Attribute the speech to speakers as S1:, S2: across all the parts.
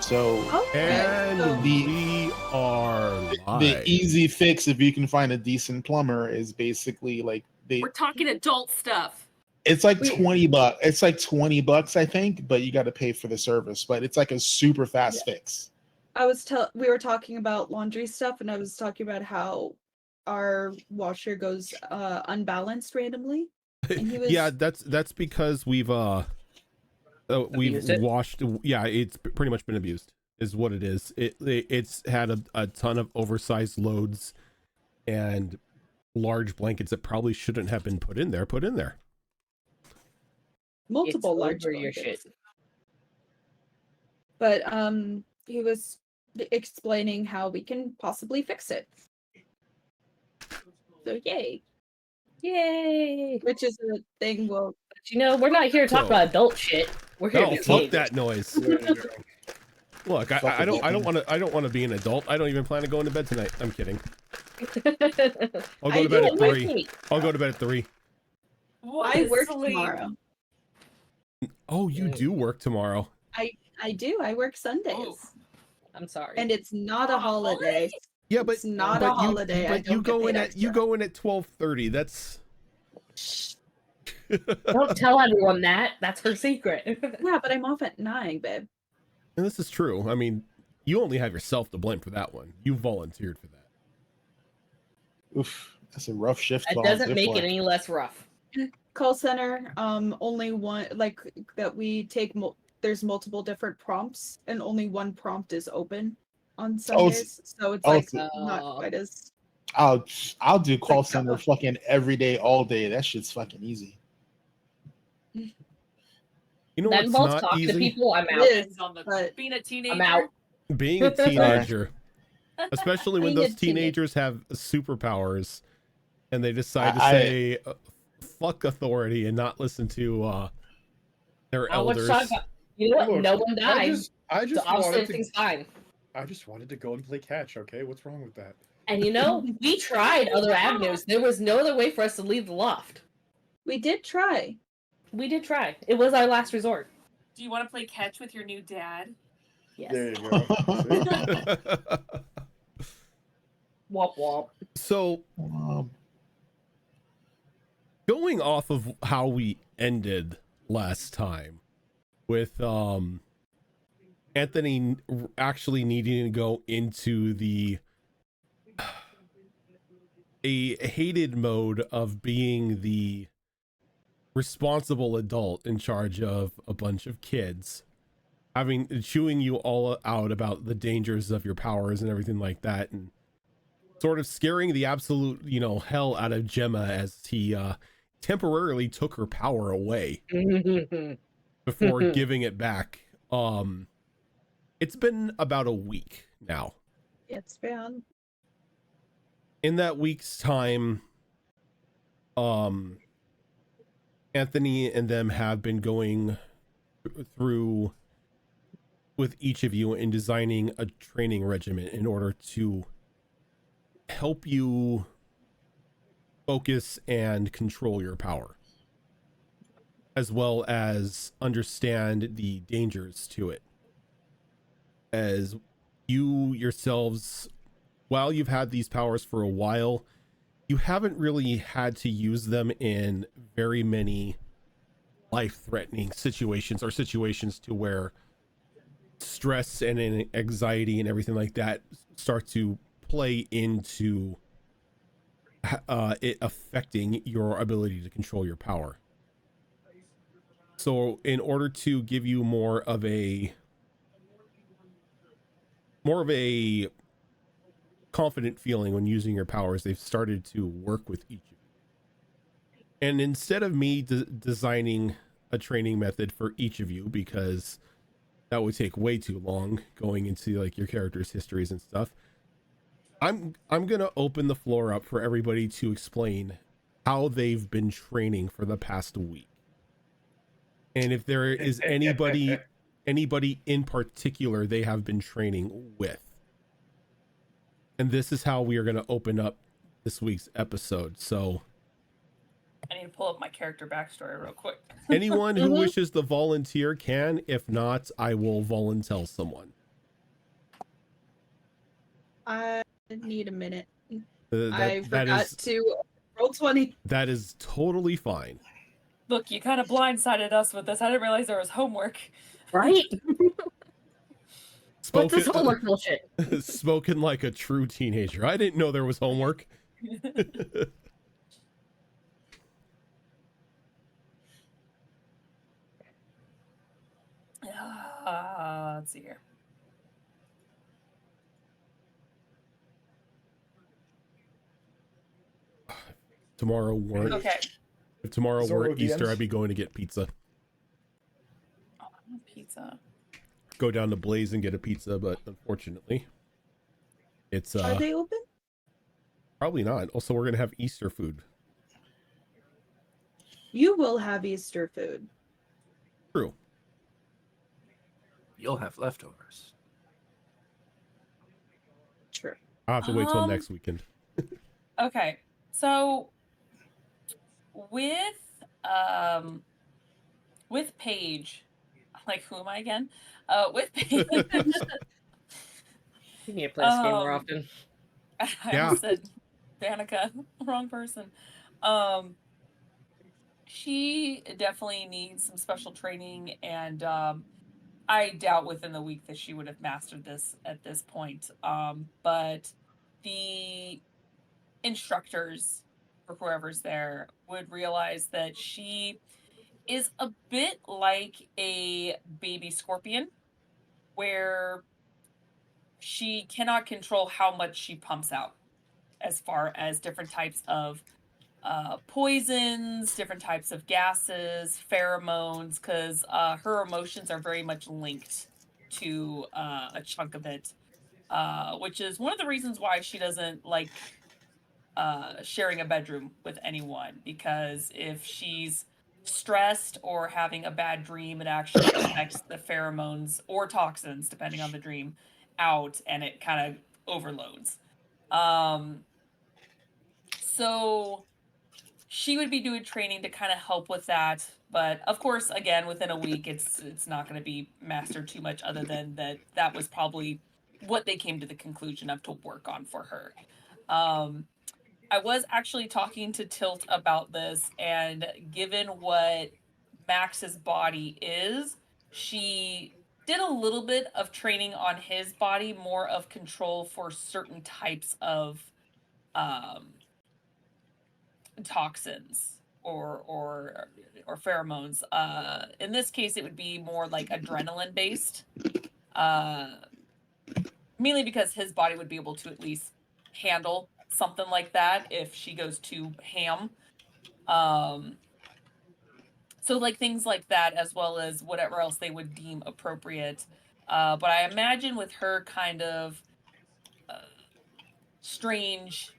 S1: So
S2: And we are live.
S1: the easy fix, if you can find a decent plumber, is basically like
S3: we're talking adult stuff.
S1: It's like $20. It's like $20, I think, but you got to pay for the service. But it's like a super fast fix.
S4: We were talking about laundry stuff, and I was talking about how our washer goes unbalanced randomly. And he was...
S2: Yeah, that's because we've washed. Yeah, it's pretty much been abused, is what it is. It's had a ton of oversized loads and large blankets that probably shouldn't have been put in there.
S4: Multiple large blankets. But he was explaining how we can possibly fix it. So yay. Which is a thing
S5: but we're not here to talk about adult shit. We're here to
S2: fuck that noise. Look, I don't want to be an adult. I don't even plan to go into bed tonight. I'm kidding. I'll go to bed at 3. I'll go to bed at 3.
S4: I work tomorrow.
S2: Oh, you do work tomorrow.
S4: I do. I work Sundays.
S5: Oh, I'm sorry.
S4: And it's not a holiday.
S2: Yeah, but
S4: it's not a holiday.
S2: But you go in at 12:30. That's
S5: Don't tell everyone that. That's her secret.
S4: Yeah, but I'm off at 9, babe.
S2: And this is true. I mean, you only have yourself to blame for that one. You volunteered for that.
S1: Oof, that's a rough shift.
S5: It doesn't make it any less rough.
S4: Call center, only one, like that we take, there's multiple different prompts and only one prompt is open on Sundays. So it's like not quite as...
S1: I'll do call center fucking every day, all day. That shit's fucking easy.
S2: You know
S5: what's not talk easy? To people, I'm out.
S3: Being a teenager.
S5: I'm out.
S2: Being a teenager. Especially when those teenagers have superpowers and they decide to say fuck authority and not listen to their elders.
S5: You know what? No one dies.
S6: I just
S5: everything's fine.
S6: I just wanted to go and play catch, okay? What's wrong with that?
S5: And we tried other avenues. There was no other way for us to leave the loft.
S4: We did try.
S5: It was our last resort.
S3: Do you want to play catch with your new dad?
S5: Yes.
S6: There you go.
S5: Womp womp.
S2: So, going off of how we ended last time with Anthony actually needing to go into a hated mode of being the responsible adult in charge of a bunch of kids, chewing you all out about the dangers of your powers and everything like that, and sort of scaring the absolute hell out of Gemma as he temporarily took her power away before giving it back. It's been about a week now.
S4: It's been.
S2: In that week's time, Anthony and them have been going through with each of you in designing a training regimen in order to help you focus and control your power, as well as understand the dangers to it. As you yourselves, while you've had these powers for a while, you haven't really had to use them in very many life-threatening situations, or situations to where stress and anxiety and everything like that start to play into it affecting your ability to control your power. So in order to give you more of a confident feeling when using your powers, they've started to work with each of you. And instead of me designing a training method for each of you, because that would take way too long going into like your characters' histories and stuff, I'm gonna open the floor up for everybody to explain how they've been training for the past week, and if there is anybody in particular they have been training with. And this is how we are going to open up this week's episode. So
S3: I need to pull up my character backstory real quick.
S2: Anyone who wishes to volunteer can. If not, I will volunteer someone.
S4: I need a minute.
S2: That
S4: I forgot
S2: is
S4: to roll 20.
S2: that is totally fine.
S3: Look, you kind of blindsided us with this. I didn't realize there was homework.
S5: Right? What's
S2: Spoken,
S5: this homework bullshit?
S2: spoken like a true teenager. I didn't know there was homework.
S3: Let's see here.
S2: Tomorrow weren't.
S3: Okay.
S2: If tomorrow
S6: Zorro
S2: were
S6: at the
S2: Easter,
S6: end?
S2: I'd be going to get pizza.
S3: Oh, I want pizza.
S2: Go down to Blaze and get a pizza, but unfortunately, it's
S4: Are they open?
S2: probably not. Also, we're gonna have Easter food.
S4: You will have Easter food.
S2: True.
S7: You'll have leftovers.
S4: True.
S2: I'll have to wait till
S3: Um,
S2: next weekend.
S3: Okay. So with Paige, like who am I again? With Paige.
S5: You need to play this game more
S3: Um,
S5: often.
S3: I
S2: Yeah.
S3: almost said Danica, wrong person. She definitely needs some special training, and I doubt within the week that she would have mastered this at this point. But the instructors or whoever's there would realize that she is a bit like a baby scorpion, where she cannot control how much she pumps out as far as different types of poisons, different types of gases, pheromones, because her emotions are very much linked to a chunk of it, which is one of the reasons why she doesn't like sharing a bedroom with anyone, because if she's stressed or having a bad dream, it actually affects the pheromones or toxins, depending on the dream, out, and it kind of overloads. So she would be doing training to kind of help with that, but of course, again, within a week, it's not going to be mastered too much, other than that was probably what they came to the conclusion of to work on for her. I was actually talking to Tilt about this, and given what Max's body is, she did a little bit of training on his body, more of control for certain types of toxins or pheromones. In this case, it would be more like adrenaline based. Mainly because his body would be able to at least handle something like that if she goes too ham. So like things like that, as well as whatever else they would deem appropriate. But I imagine with her kind of strange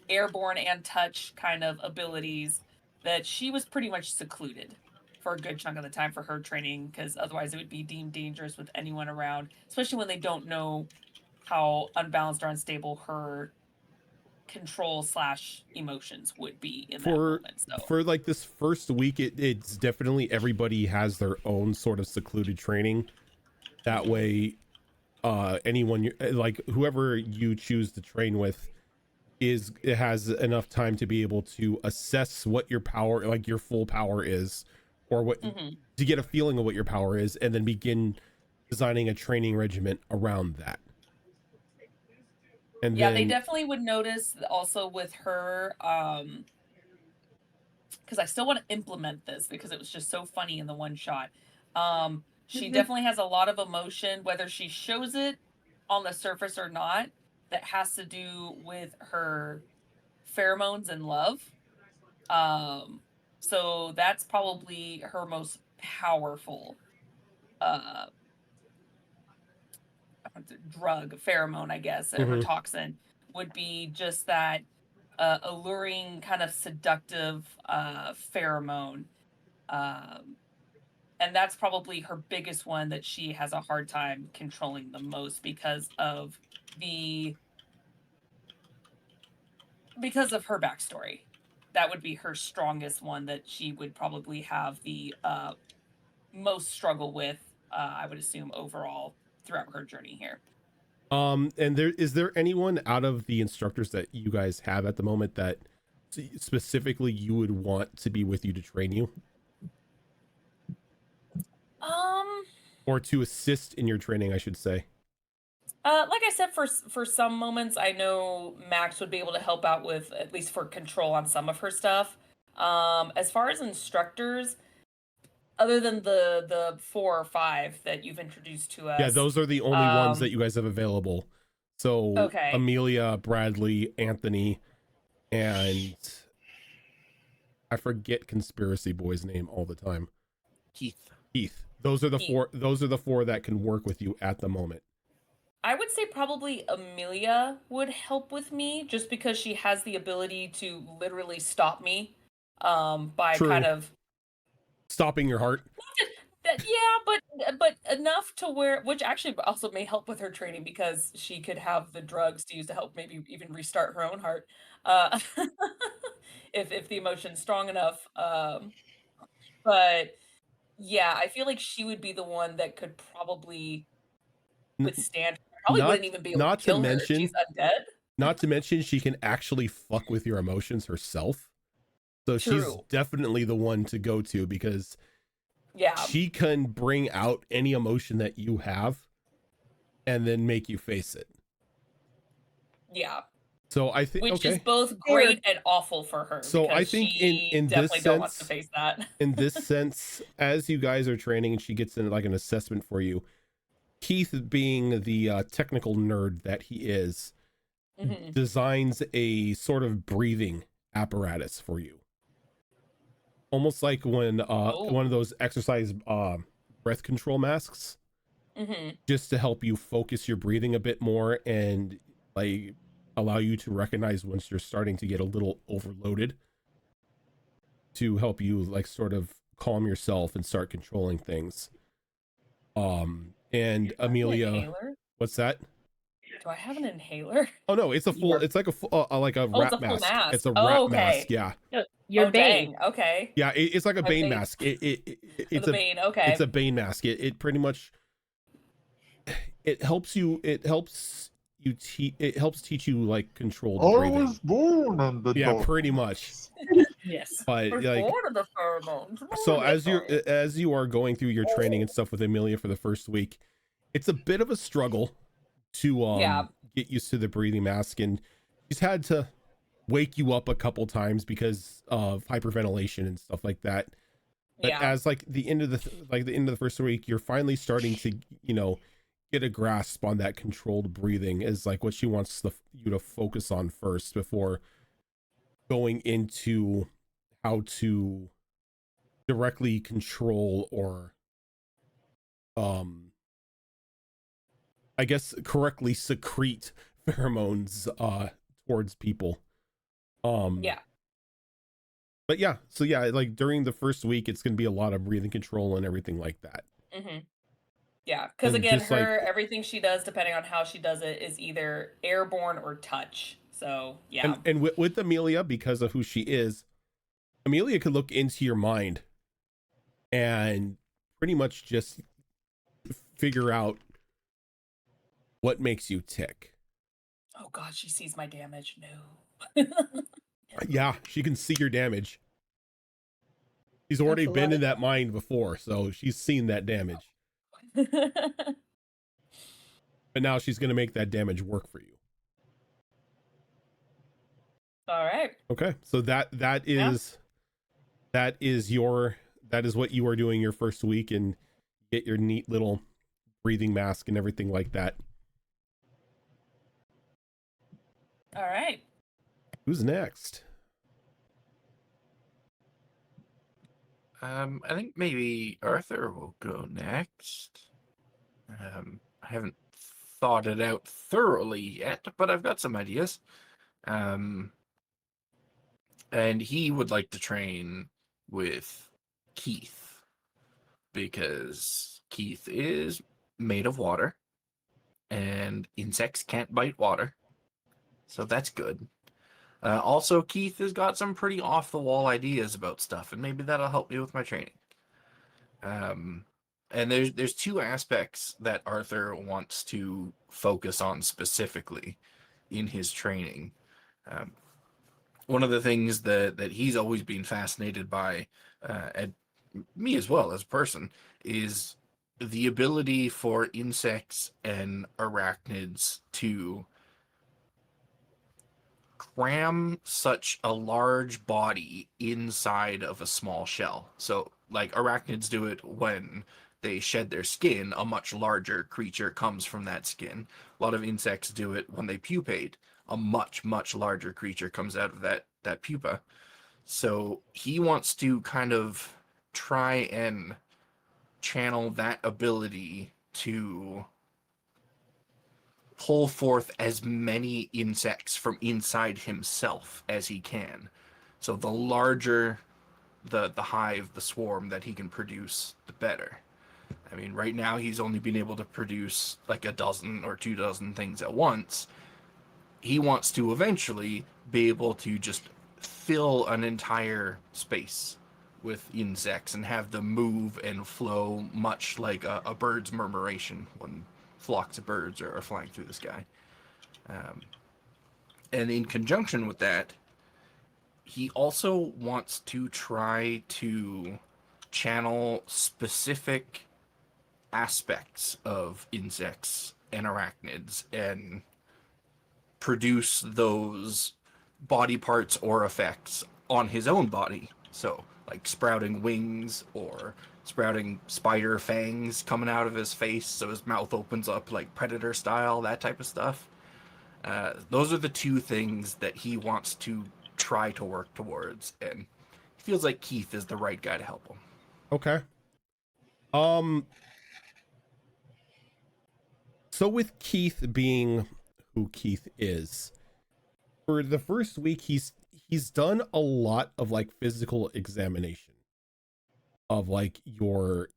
S3: airborne and touch kind of abilities, that she was pretty much secluded for a good chunk of the time for her training, because otherwise it would be deemed dangerous with anyone around, especially when they don't know how unbalanced or unstable her control / emotions would be in that moment. So
S2: For like this first week, it's definitely everybody has their own sort of secluded training. That way, anyone like whoever you choose to train with it has enough time to be able to assess what your power, like your full power is, or what to get a feeling of what your power is, and then begin designing a training regiment around that. And
S3: yeah,
S2: then,
S3: they definitely would notice also with her, because I still want to implement this because it was just so funny in the one shot. She definitely has a lot of emotion, whether she shows it on the surface or not, that has to do with her pheromones and love. So that's probably her most powerful drug, pheromone, I guess, or toxin, would be just that alluring, kind of seductive pheromone. And that's probably her biggest one that she has a hard time controlling the most, because of her backstory. That would be her strongest one that she would probably have the most struggle with, I would assume, overall throughout her journey here.
S2: And is there anyone out of the instructors that you guys have at the moment that specifically you would want to be with you to train you? Or to assist in your training, I should say.
S3: Like I said, for some moments, I know Max would be able to help out with, at least for control on some of her stuff. As far as instructors, other than the 4 or 5 that you've introduced to us.
S2: Yeah, those are the only ones that you guys have available. So
S3: Okay.
S2: Amelia, Bradley, Anthony, and I forget Conspiracy Boy's name all the time.
S7: Keith.
S2: Those are the four. Those are the 4 that can work with you at the moment.
S3: I would say probably Amelia would help with me, just because she has the ability to literally stop me by
S2: True.
S3: kind of
S2: Stopping your heart.
S3: yeah, but enough to where, which actually also may help with her training, because she could have the drugs to use to help maybe even restart her own heart, if the emotion's strong enough. But yeah, I feel like she would be the one that could probably withstand. Probably wouldn't even be able to kill her if she's undead.
S2: Not to mention, she can actually fuck with your emotions herself. So she's
S3: True.
S2: definitely the one to go to, because
S3: Yeah.
S2: she can bring out any emotion that you have and then make you face it.
S3: Yeah.
S2: So I think,
S3: Which is both great and awful for her.
S2: So I think in
S3: definitely
S2: this
S3: don't want to
S2: sense,
S3: face that.
S2: in this sense, as you guys are training and she gets in like an assessment for you, Keith, being the technical nerd that he is, designs a sort of breathing apparatus for you. Almost like when one of those exercise breath control masks, just to help you focus your breathing a bit more and like allow you to recognize once you're starting to get a little overloaded, to help you like sort of calm yourself and start controlling things. And Amelia, what's that?
S3: Do I have an inhaler?
S2: Oh no, it's a full. It's like a full, like a
S3: Oh,
S2: rat
S3: it's a full
S2: mask.
S3: mask.
S2: It's a
S3: Oh,
S2: rat
S3: okay.
S2: mask. Yeah.
S5: You're Bane.
S3: Dang, okay.
S2: Yeah, it's like a
S3: My
S2: Bane
S3: Bane.
S2: mask. It's
S3: The
S2: a
S3: Bane, okay.
S2: It's a Bane mask. It pretty much it helps you. It helps you. It helps teach you like controlled breathing.
S8: was born in the
S2: Yeah, pretty much.
S5: Yes.
S2: But like, so as you are going through your training and stuff with Amelia for the first week, it's a bit of a struggle to get used to the breathing mask, and she's had to wake you up a couple times because of hyperventilation and stuff like that. But as like the end of the first week, you're finally starting to get a grasp on that controlled breathing, is like what she wants you to focus on first before going into how to directly control or I guess correctly secrete pheromones towards people. But yeah, so yeah, like during the first week it's going to be a lot of breathing control and everything like that.
S3: Yeah, because
S2: And
S3: again,
S2: just, like-
S3: everything she does, depending on how she does it, is either airborne or touch. So yeah.
S2: And with Amelia, because of who she is, Amelia could look into your mind and pretty much just figure out what makes you tick.
S3: Oh god, she sees my damage. No.
S2: Yeah, she can see your damage. She's already been in that mind before, so she's seen that damage. But now she's going to make that damage work for you.
S3: All right.
S2: Okay, so that is what you are doing your first week, and get your neat little breathing mask and everything like that.
S3: All right.
S2: Who's next?
S7: I think maybe Arthur will go next. I haven't thought it out thoroughly yet, but I've got some ideas. And he would like to train with Keith, because Keith is made of water and insects can't bite water. So that's good. Also, Keith has got some pretty off-the-wall ideas about stuff, and maybe that'll help me with my training. and there's two aspects that Arthur wants to focus on specifically in his training. One of the things that he's always been fascinated by, and me as well as a person, is the ability for insects and arachnids to cram such a large body inside of a small shell. So, like, arachnids do it when they shed their skin, a much larger creature comes from that skin. A lot of insects do it when they pupate, a much, much larger creature comes out of that pupa. So he wants to kind of try and channel that ability to pull forth as many insects from inside himself as he can. So the larger the hive, the swarm that he can produce, the better. I mean, right now he's only been able to produce like a dozen or 2 dozen things at once. He wants to eventually be able to just fill an entire space with insects and have them move and flow much like a bird's murmuration when flocks of birds are flying through the sky. And in conjunction with that, he also wants to try to channel specific aspects of insects and arachnids and produce those body parts or effects on his own body. So, like sprouting wings or sprouting spider fangs coming out of his face so his mouth opens up like Predator style, that type of stuff. Those are the two things that he wants to try to work towards, and he feels like Keith is the right guy to help him.
S2: Okay. So with Keith being who Keith is, for the first week he's done a lot of like physical examination of your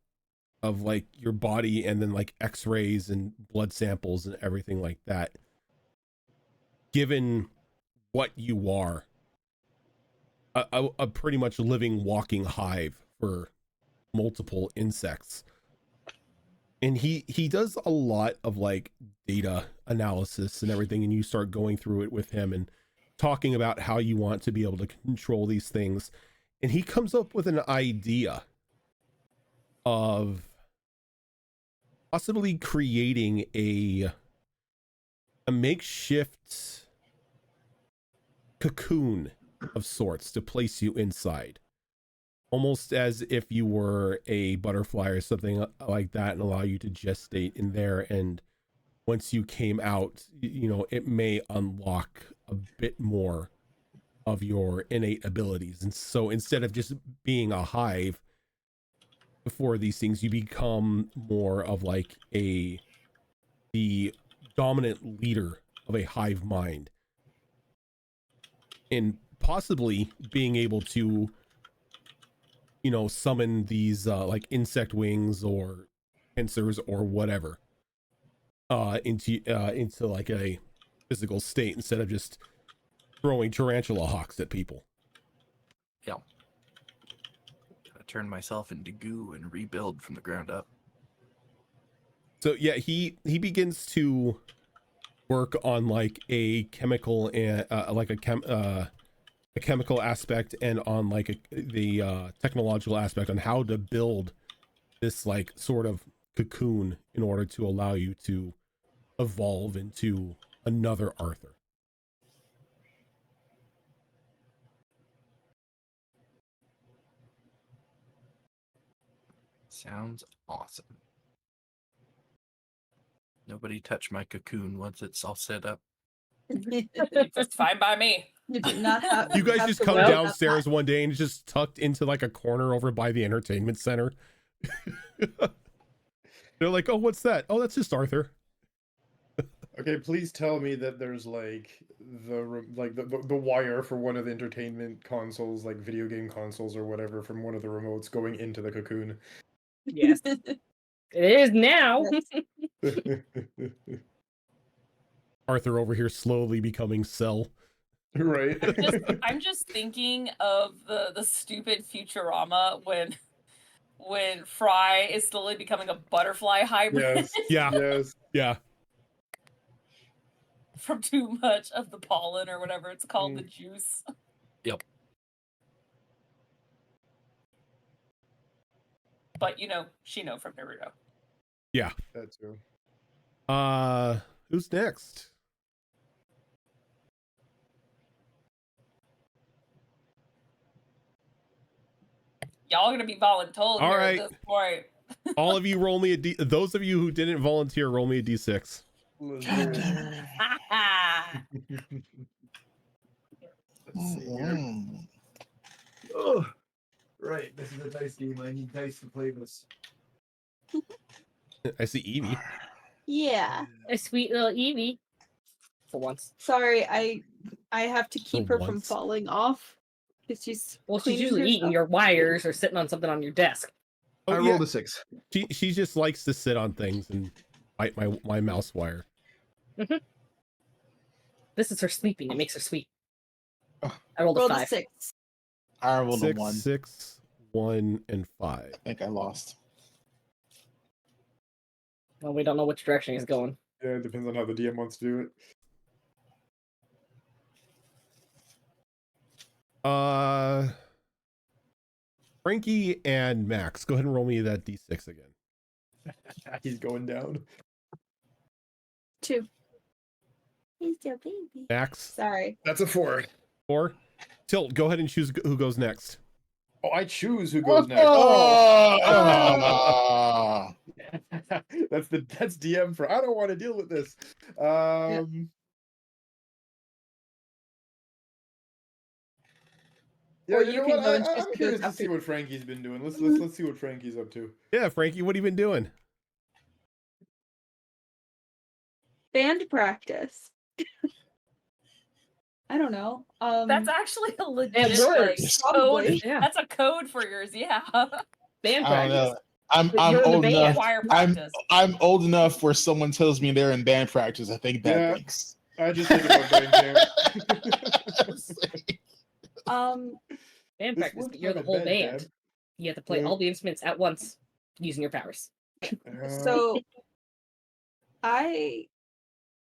S2: body, and then like x-rays and blood samples and everything like that. Given what you are, a pretty much living, walking hive for multiple insects. And he does a lot of like data analysis and everything, and you start going through it with him and talking about how you want to be able to control these things. And he comes up with an idea of possibly creating a makeshift cocoon of sorts to place you inside, almost as if you were a butterfly or something like that, and allow you to gestate in there. And once you came out, you know, it may unlock a bit more of your innate abilities. And so instead of just being a hive before these things, you become more of like the dominant leader of a hive mind, and possibly being able to, you know, summon these like insect wings or pincers or whatever into like a physical state, instead of just throwing tarantula hawks at people.
S7: Yeah. Gotta turn myself into goo and rebuild from the ground up.
S2: So yeah, he begins to work on like a chemical and a chemical aspect, and on like the technological aspect on how to build this like sort of cocoon in order to allow you to evolve into another Arthur.
S7: Sounds awesome. Nobody touch my cocoon once it's all set up.
S3: It's fine by me.
S4: You do not have.
S2: You guys
S4: have
S2: just
S4: to
S2: come
S4: worry about
S2: downstairs
S4: that.
S2: one day and it's just tucked into like a corner over by the entertainment center. They're like, oh, what's that? Oh, that's just Arthur.
S6: Okay, please tell me that there's like the wire for one of the entertainment consoles, like video game consoles or whatever, from one of the remotes going into the cocoon.
S5: Yes, it is now.
S2: Arthur over here slowly becoming Cell.
S6: Right.
S3: I'm just thinking of the stupid Futurama when when Fry is slowly becoming a butterfly hybrid
S6: Yes.
S2: Yeah.
S6: Yes.
S2: Yeah.
S3: from too much of the pollen or whatever it's called, the
S6: Mm.
S3: juice.
S7: Yep.
S3: But she know from Naruto.
S2: Yeah.
S6: That too.
S2: Who's next?
S3: Y'all gonna be voluntold
S2: All
S3: here
S2: right.
S3: at this point.
S2: All of you roll me a D. Those of you who didn't volunteer, roll me a D6.
S6: Let's
S1: God
S6: do
S1: damn
S6: it.
S1: it.
S6: Let's see here.
S1: Mm.
S6: Oh, right. This is a dice game. I need dice to play this.
S2: I see Evie.
S4: Yeah.
S5: A sweet little Evie. For once.
S4: Sorry, I have to keep
S2: For
S4: her from
S2: once.
S4: falling off because she's
S5: Well, she's
S4: cleaning
S5: usually eating
S4: herself.
S5: your wires or sitting on something on your desk.
S2: Oh,
S6: I
S2: yeah.
S6: rolled a 6.
S2: She just likes to sit on things and bite my mouse wire.
S5: This is her sleeping. It makes her sweet.
S1: Ugh.
S5: I rolled a
S4: Roll a
S5: 5.
S4: 6.
S1: I rolled a
S2: 6,
S1: 1.
S2: 6, 1, and 5.
S1: I think I lost.
S5: Well, we don't know which direction he's going.
S6: Yeah, it depends on how the DM wants to do it.
S2: Frankie and Max, go ahead and roll me that D6 again.
S6: He's going down.
S4: 2. He's your baby.
S2: Max,
S4: Sorry.
S6: That's a 4.
S2: 4. Tilt, go ahead and choose who goes next.
S6: Oh, I choose who goes next.
S1: Oh!
S6: That's DM for I don't want to deal with this. Yeah,
S4: Or
S6: you
S4: you
S6: know
S4: can
S6: what?
S4: go and choose
S6: I'm
S4: who
S6: curious
S4: goes
S6: to see
S4: after.
S6: what Frankie's been doing. Let's see what Frankie's up to.
S2: Yeah, Frankie, what have you been doing?
S4: Band practice. I don't know.
S3: That's actually a legit
S5: It works.
S3: like,
S4: Probably.
S3: code.
S5: Yeah.
S3: That's a code for yours, yeah.
S5: Band
S1: I don't
S5: practice.
S1: know. I'm
S5: But you're in the
S1: old
S5: band.
S1: enough.
S3: Choir practice.
S1: I'm old enough where someone tells me they're in band practice. I think bad
S6: Yeah.
S1: things.
S6: I just think about band camp.
S4: Um,
S5: Band
S6: This
S5: practice,
S6: one's
S5: but you're the
S6: not a
S5: whole
S6: bad
S5: band.
S6: tab.
S5: You have to play
S6: Yeah.
S5: all the instruments at once using your powers.
S4: so I,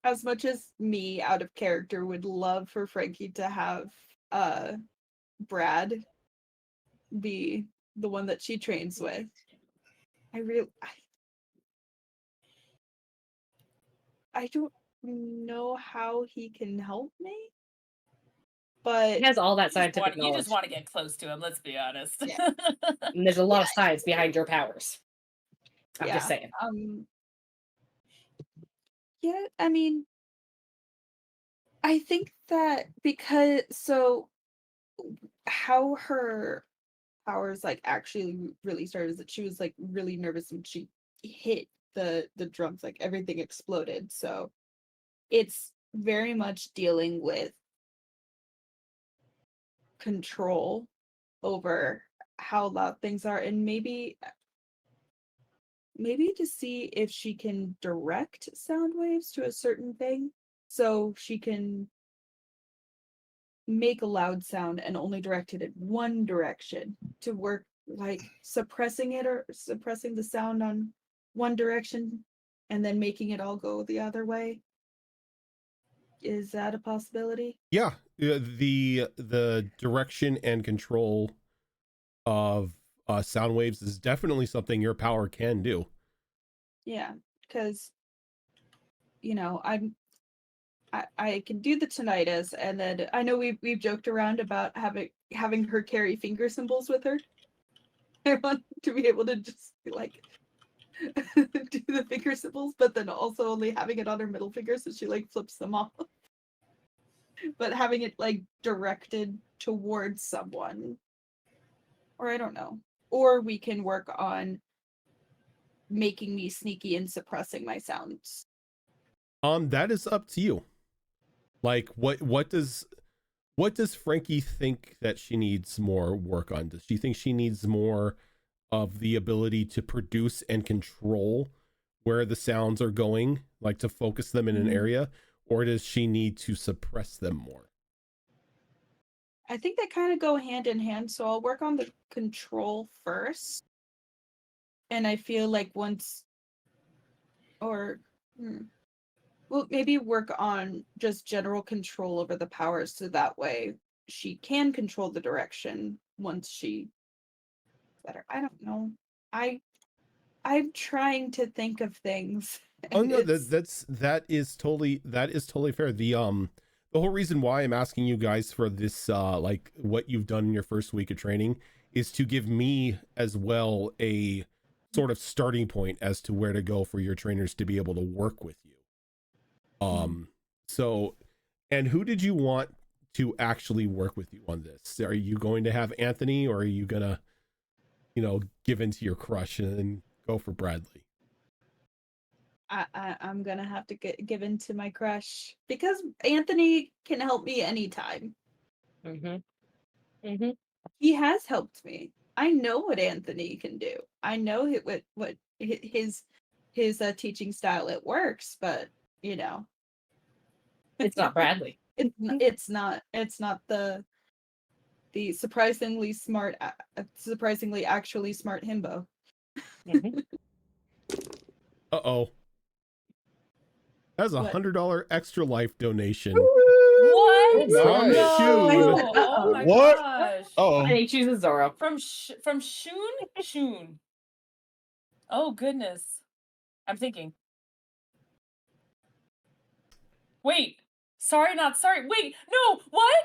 S4: as much as me out of character would love for Frankie to have Brad be the one that she trains with. I don't know how he can help me. But
S5: He has all that
S3: You
S5: scientific
S3: just
S5: knowledge.
S3: want to get close to him, let's be honest.
S4: Yeah.
S5: And there's a lot of science behind your powers. I'm just saying.
S4: Yeah, I mean, I think that because how her powers like actually really started is that she was like really nervous when she hit the drums, like everything exploded. So it's very much dealing with control over how loud things are, and maybe to see if she can direct sound waves to a certain thing so she can make a loud sound and only direct it in one direction to work, like suppressing it or suppressing the sound on one direction and then making it all go the other way. Is that a possibility?
S2: Yeah, the direction and control of sound waves is definitely something your power can do.
S4: Yeah, because I can do the tinnitus, and then I know we've joked around about having her carry finger symbols with her. I want to be able to just like do the finger symbols, but then also only having it on her middle finger so she like flips them off. But having it like directed towards someone. Or I don't know. Or we can work on making me sneaky and suppressing my sounds.
S2: That is up to you. Like what does Frankie think that she needs more work on? Does she think she needs more of the ability to produce and control where the sounds are going, like to focus them in an area, or does she need to suppress them more?
S4: I think they kind of go hand in hand, so I'll work on the control first. And I feel like once, or well, maybe work on just general control over the powers, so that way she can control the direction once she better. I don't know. I'm trying to think of things.
S2: Oh
S4: and
S2: no,
S4: it's-
S2: that is totally fair. The whole reason why I'm asking you guys for this like what you've done in your first week of training is to give me as well a sort of starting point as to where to go for your trainers to be able to work with you. So, and who did you want to actually work with you on this? Are you going to have Anthony, or are you gonna, give in to your crush and go for Bradley?
S4: I'm gonna have to give in to my crush because Anthony can help me anytime. He has helped me. I know what Anthony can do. I know what his teaching style, it works, but
S5: It's not Bradley.
S4: it's not the surprisingly smart, surprisingly actually smart himbo.
S2: Uh-oh. That's
S4: What?
S2: $100 extra life donation.
S3: What?
S2: From
S6: Nice.
S2: Shun.
S3: Oh my
S1: What?
S3: gosh.
S1: Oh,
S5: And he chooses Zoro.
S3: From Shun. Oh goodness. I'm thinking. Wait. Sorry, not sorry. Wait. No. What?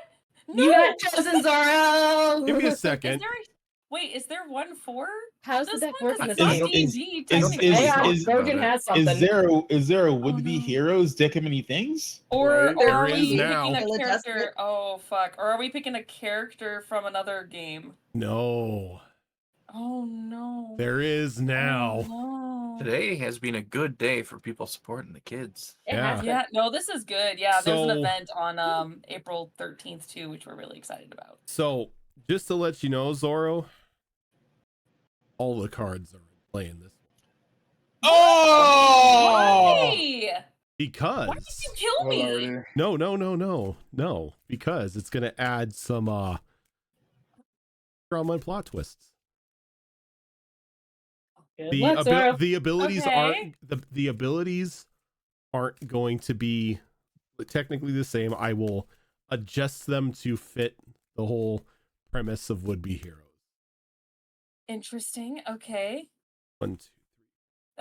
S3: No.
S5: You got chosen, Zoro.
S2: Give me a
S3: Is
S2: second.
S3: there? Wait. Is there one for
S5: How's the
S3: this
S5: deck
S3: one?
S5: work in
S3: 'Cause
S5: this
S3: it's not
S5: game?
S3: D&D.
S1: is-
S3: technically.
S1: is-
S5: Bergen has something.
S1: is there a would be
S3: no.
S1: heroes dick of many things?
S3: Or
S6: Right.
S3: or
S2: There
S3: are
S2: is
S3: we
S2: now.
S3: picking a
S4: Will adjust
S3: character?
S4: it.
S3: Oh fuck! Or are we picking a character from another game?
S2: No,
S3: Oh no!
S2: there is now.
S3: Oh, no.
S7: Today has been a good day for people supporting the kids.
S5: It
S2: Yeah.
S5: has been.
S3: Yeah, no, this is good. Yeah, there's an
S2: So-
S3: event on April 13th too, which we're really excited about.
S2: So, just to let you know, Zoro, all the cards are in play in this one.
S1: Oh!
S3: Why? Why
S2: Because
S3: did you kill me?
S6: Lordy.
S2: no, because it's gonna add some online plot twists.
S5: Good luck, Zoro.
S2: The abilities
S3: Okay.
S2: aren't the abilities aren't going to be technically the same. I will adjust them to fit the whole premise of would be heroes.
S3: Interesting. Okay.
S2: 1, 2,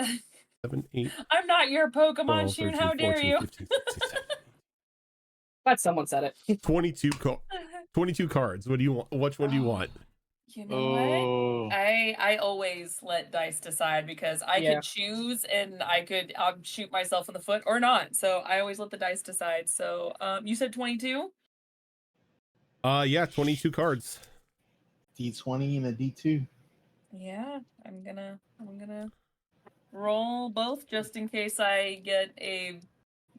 S2: 3, 7, 8,
S3: I'm not your Pokemon
S2: 12,
S3: Shun.
S2: 13,
S3: How dare
S2: 14,
S3: you?
S2: 15, 16, 17,
S5: Glad someone said it.
S2: 22 22 cards. What do you want? Which one do you want?
S3: You know what?
S1: Oh.
S3: I always let dice decide because I
S5: Yeah.
S3: could choose and I could shoot myself in the foot or not. So I always let the dice decide. So you said 22?
S2: Yeah, 22 cards.
S1: D20 and a D2.
S3: Yeah, I'm gonna roll both just in case I get a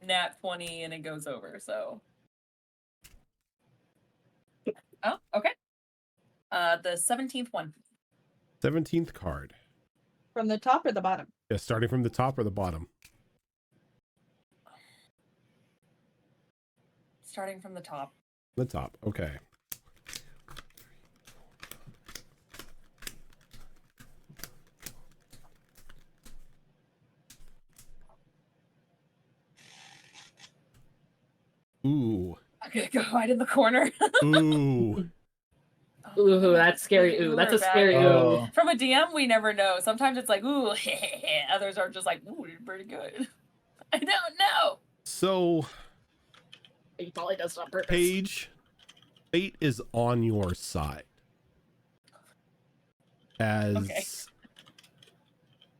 S3: nat 20 and it goes over. So oh, okay. The 17th one.
S2: 17th card.
S4: From the top or the bottom?
S2: Yeah, starting from the top or the bottom.
S3: Starting from the top.
S2: The top. Okay. Ooh.
S3: I'm gonna go right in the corner.
S2: Ooh.
S5: Ooh, that's scary. Ooh, that's a scary ooh.
S1: Oh.
S3: From a DM, we never know. Sometimes it's like, ooh, others are just like, ooh, you're pretty good. I don't know.
S2: So,
S5: He probably does it on purpose.
S2: Paige, fate is on your side. As
S3: Okay.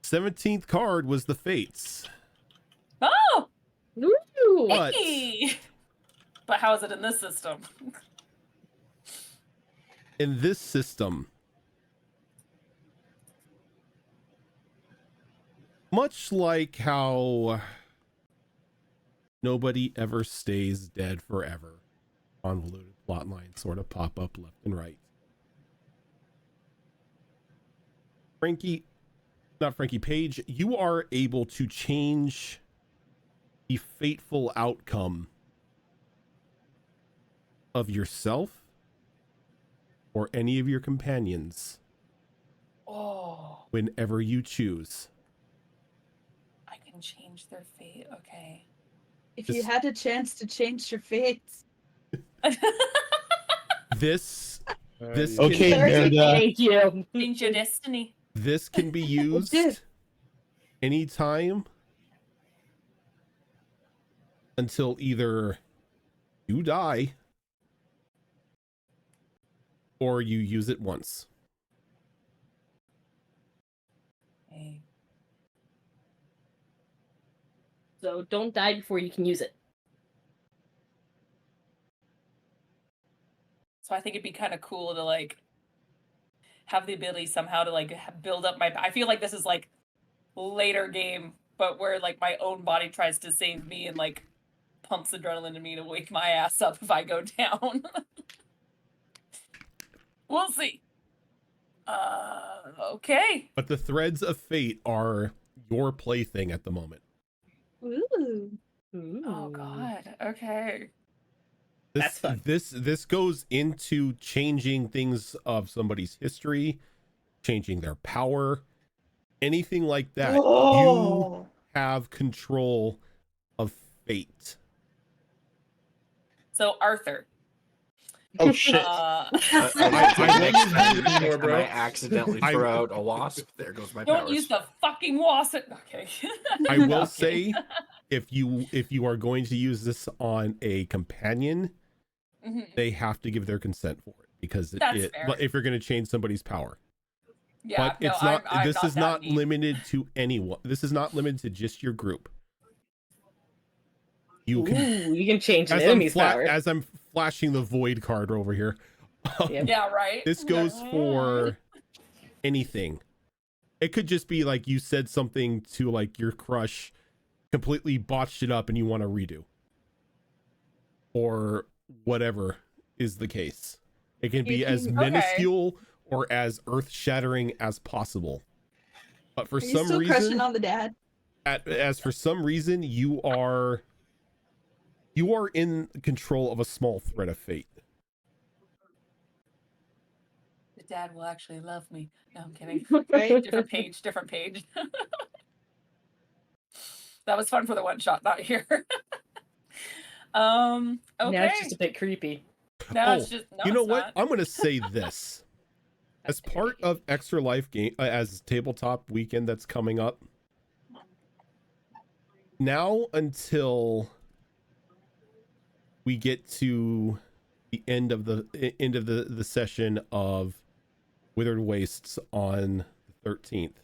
S2: 17th card was the Fates.
S3: Oh,
S5: Ooh.
S2: But
S3: hey. But how is it in this system?
S2: in this system, much like how nobody ever stays dead forever, convoluted plot lines sort of pop up left and right. Paige, you are able to change the fateful outcome of yourself or any of your companions
S3: Oh.
S2: whenever you choose.
S3: I can change their fate. Okay.
S4: If you had a chance to change your fate.
S2: This this
S6: yeah.
S1: Okay,
S2: can,
S1: Merida.
S5: Thank you.
S3: Change your destiny.
S2: this can be used anytime until either you die or you use it once.
S3: Okay.
S5: So don't die before you can use it.
S3: So I think it'd be kind of cool to like have the ability somehow to like build up my. I feel like this is like later game, but where like my own body tries to save me and like pumps adrenaline in me to wake my ass up if I go down. We'll see. Okay.
S2: But the threads of fate are your plaything at the moment.
S4: Ooh.
S3: Oh God. Okay.
S5: That's fun.
S2: This goes into changing things of somebody's history, changing their power, anything like that. You
S4: Oh.
S2: have control of fate.
S3: So Arthur.
S1: Oh shit.
S7: Next time
S6: More, bro.
S7: I accidentally throw out a wasp, there goes my
S3: Don't
S7: powers.
S3: use the fucking wasp. Okay.
S2: I will
S3: Okay.
S2: say, if you are going to use this on a companion,
S3: Mhm.
S2: they have to give their consent for it because
S3: That's fair.
S2: if you're going to change somebody's power.
S3: Yeah.
S2: But it's
S3: no,
S2: not.
S3: I'm
S2: This is
S3: that
S2: not
S3: neat.
S2: limited to anyone. This is not limited to just your group. You can,
S5: Ooh, you can change an
S2: as
S5: enemy's power.
S2: as I'm flashing the void card over here.
S5: Yep.
S3: Yeah. Right.
S2: This goes for anything. It could just be like you said something to like your crush, completely botched it up, and you want to redo, or whatever is the case. It can be as
S3: Okay.
S2: minuscule or as earth-shattering as possible. But for
S4: Are you
S2: some
S4: still crushing
S2: reason,
S4: on the dad?
S2: as for some reason, you are in control of a small thread of fate.
S3: The dad will actually love me. No, I'm kidding.
S4: Right?
S3: Different page. Different page. That was fun for the one shot, not here. Okay.
S5: Now it's just a bit creepy.
S3: Now
S2: Oh,
S3: it's just. No,
S2: you know
S3: it's
S2: what?
S3: not.
S2: I'm going to say this. As part of Extra Life game, as tabletop weekend that's coming up, now until we get to the end of the session of Withered Wastes on the 13th,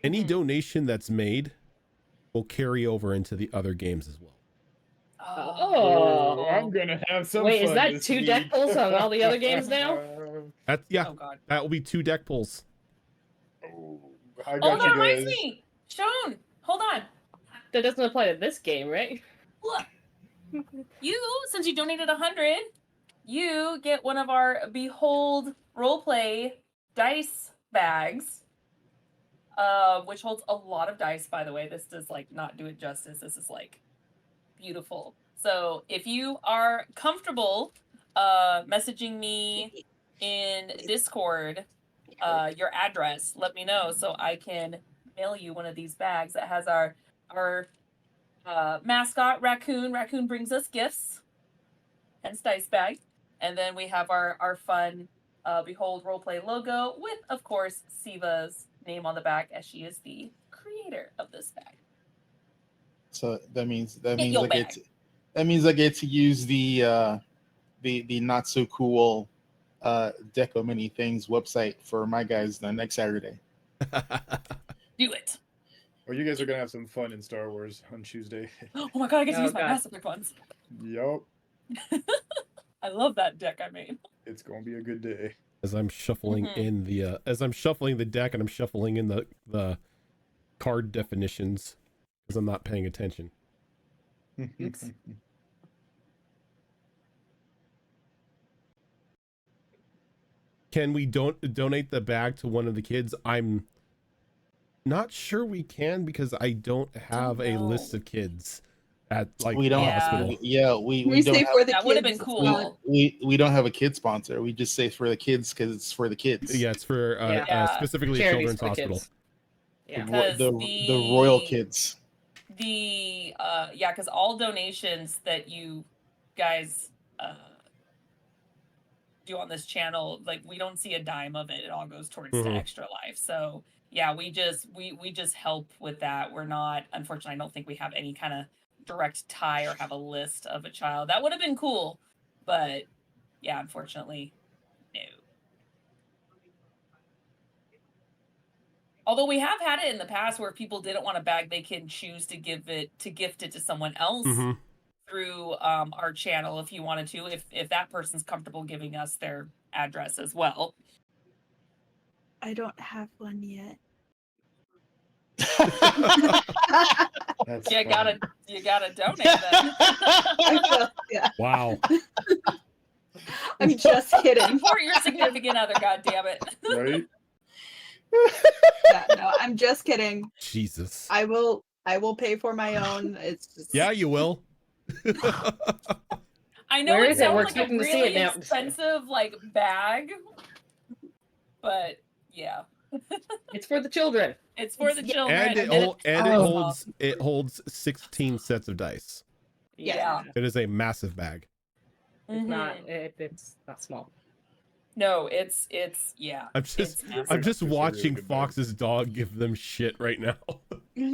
S2: any donation that's made will carry over into the other games as well.
S5: Oh.
S6: I'm gonna have some
S5: Wait, is
S6: fun
S5: that
S6: this
S5: 2 deck
S6: week.
S5: pulls on all the other games now?
S2: That
S3: Oh God.
S2: that will be 2 deck pulls.
S6: Oh, I
S3: Oh,
S6: got
S3: that
S6: you
S3: reminds
S6: guys.
S3: me. Sean, hold on.
S5: That doesn't apply to this game, right?
S3: Look. You, since you donated 100, you get one of our Behold Roleplay dice bags, which holds a lot of dice, by the way. This does like not do it justice. This is like beautiful. So if you are comfortable messaging me in Discord your address, let me know so I can mail you one of these bags that has our mascot Raccoon. Raccoon brings us gifts, hence dice bag. And then we have our fun Behold Roleplay logo with, of course, Siva's name on the back, as she is the creator of this bag.
S1: So that means I
S3: your
S1: get to use the not so cool Deco Mini Things website for my guys the next Saturday.
S3: Do it.
S6: Oh, you guys are gonna have some fun in Star Wars on Tuesday.
S3: Oh my God, I get to
S5: Oh,
S3: use my
S5: God.
S3: Mass Effect ones.
S6: Yup,
S3: I love that deck I made.
S6: it's gonna be a good day.
S2: As I'm shuffling in the as I'm shuffling the deck and I'm shuffling in the card definitions because I'm not paying attention.
S3: Oops.
S2: Can we donate the bag to one of the kids? I'm not sure we can because I don't have a list of kids. at like
S1: We
S2: a
S1: don't.
S2: hospital.
S1: We don't
S4: say
S1: have,
S4: for the
S3: That would have been
S4: kids,
S3: cool.
S1: we don't have a kid sponsor. We just say for the kids because it's for the kids.
S2: Yeah, it's for
S3: Yeah.
S2: specifically a
S5: Charities
S2: children's
S5: for the
S2: hospital.
S5: kids. Yeah.
S1: The royal kids.
S3: Because all donations that you guys do on this channel, like we don't see a dime of it. It all goes towards
S2: Mhm.
S3: to Extra Life. So yeah, we just help with that. We're not, unfortunately, I don't think we have any kind of direct tie or have a list of a child. That would have been cool, but yeah, unfortunately, no. Although we have had it in the past where people didn't want a bag, they can choose to gift it to someone else
S2: Mhm.
S3: through our channel if you wanted to, if that person's comfortable giving us their address as well.
S4: I don't have one yet.
S6: That's
S3: You
S6: funny.
S3: gotta donate then.
S4: Yeah,
S2: Wow.
S4: I'm just kidding.
S3: Support your significant other, goddammit.
S6: Right?
S4: Yeah, no, I'm just kidding.
S2: Jesus.
S4: I will pay for my own. It's just
S2: Yeah, you will.
S3: I know
S5: Where
S3: it
S5: is it?
S3: sounds
S5: We're
S3: like a
S5: expecting to see it
S3: really
S5: now.
S3: expensive like bag, but yeah,
S5: It's for the children.
S3: it's for the children.
S2: And it
S4: Oh.
S2: holds 16 sets of dice.
S3: Yeah.
S2: It is a massive bag.
S5: It's
S3: Mhm.
S5: not. It's not small.
S3: No, it's yeah.
S2: I'm just
S3: it's massive.
S2: I'm just
S6: It's a really
S2: watching
S6: good bag.
S2: Fox's dog give them shit right now.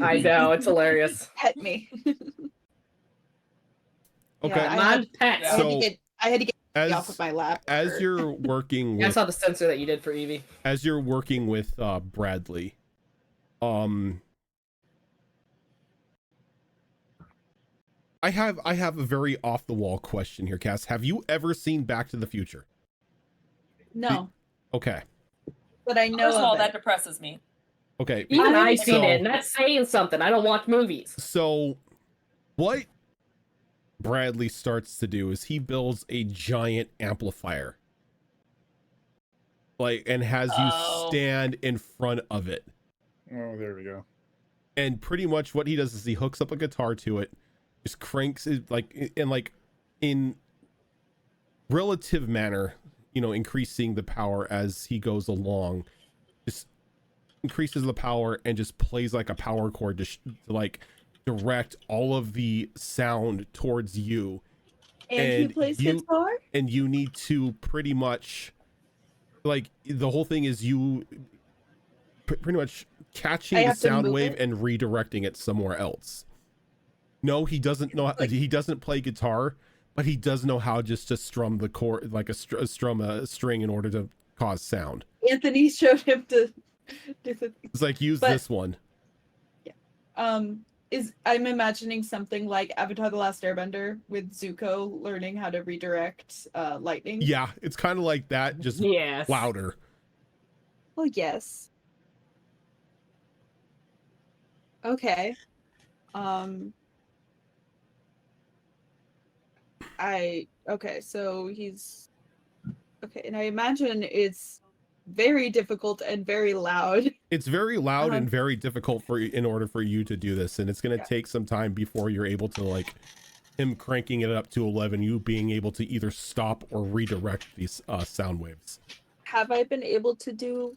S5: I know. It's hilarious.
S4: pet me.
S2: Okay.
S4: Yeah,
S5: Non pets.
S3: Yeah.
S2: So
S4: I had to get me off of
S2: as
S4: my lap.
S2: as you're working
S5: I
S2: with
S5: saw the sensor that you did for Evie.
S2: as you're working with Bradley, I have a very off the wall question here, Cass. Have you ever seen Back to the Future?
S4: No,
S2: Okay.
S4: but I know
S3: First of all,
S4: of
S3: that
S4: it.
S3: depresses me.
S2: Okay.
S5: Even
S4: I
S5: I've seen
S2: so-
S5: it, and that's saying something. I don't watch movies.
S2: So what Bradley starts to do is he builds a giant amplifier. Like, and has you
S3: Oh.
S2: stand in front of it.
S6: Oh, there we go.
S2: And pretty much what he does is he hooks up a guitar to it, just cranks it in relative manner, increasing the power as he goes along, just increases the power and just plays like a power chord to like direct all of the sound towards you.
S4: And he
S2: and
S4: plays
S2: you-
S4: guitar.
S2: And you need to pretty much, like, the whole thing is you pretty much catching
S4: I
S2: the
S4: have to
S2: sound
S4: move
S2: wave
S4: it?
S2: and redirecting it somewhere else. No, he doesn't know.
S4: Like-
S2: He doesn't play guitar, but he does know how just to strum the chord, like strum a string in order to cause sound.
S4: Anthony showed him to do the.
S2: It's like, use
S4: But-
S2: this one.
S4: I'm imagining something like Avatar: The Last Airbender with Zuko learning how to redirect lightning.
S2: Yeah, it's kind of like that, just
S5: Yes.
S2: louder.
S4: Oh yes. Okay. Okay, so he's okay, and I imagine it's very difficult and very loud.
S2: It's very loud
S4: Uh-huh.
S2: and very difficult in order for you to do this, and it's going to
S4: Yeah.
S2: take some time before you're able to, like, him cranking it up to 11, you being able to either stop or redirect these sound waves.
S4: Have I been able to do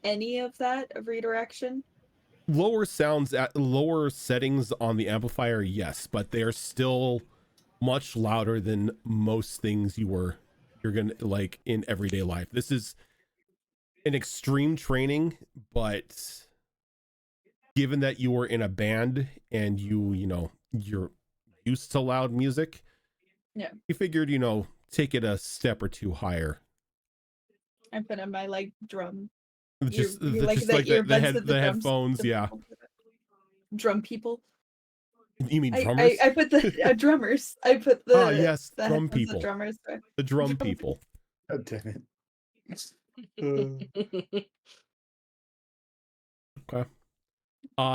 S4: any of that of redirection?
S2: Lower sounds at lower settings on the amplifier, yes, but they are still much louder than most things you're gonna like in everyday life. This is an extreme training, but given that you were in a band and you're used to loud music,
S4: Yeah.
S2: you figured, take it a step or two higher.
S4: I'm putting my like drum.
S2: Just
S4: you
S2: like
S4: the
S2: the
S4: earbuds with
S2: the
S4: drums-
S2: headphones,
S4: the-
S2: yeah.
S4: Drum people.
S2: You mean drummers?
S4: I put the drummers. I put the
S2: yes,
S4: the
S2: drum
S4: headphones, the
S2: people.
S4: drummers.
S2: The drum
S4: Drum
S2: people.
S6: God damn it.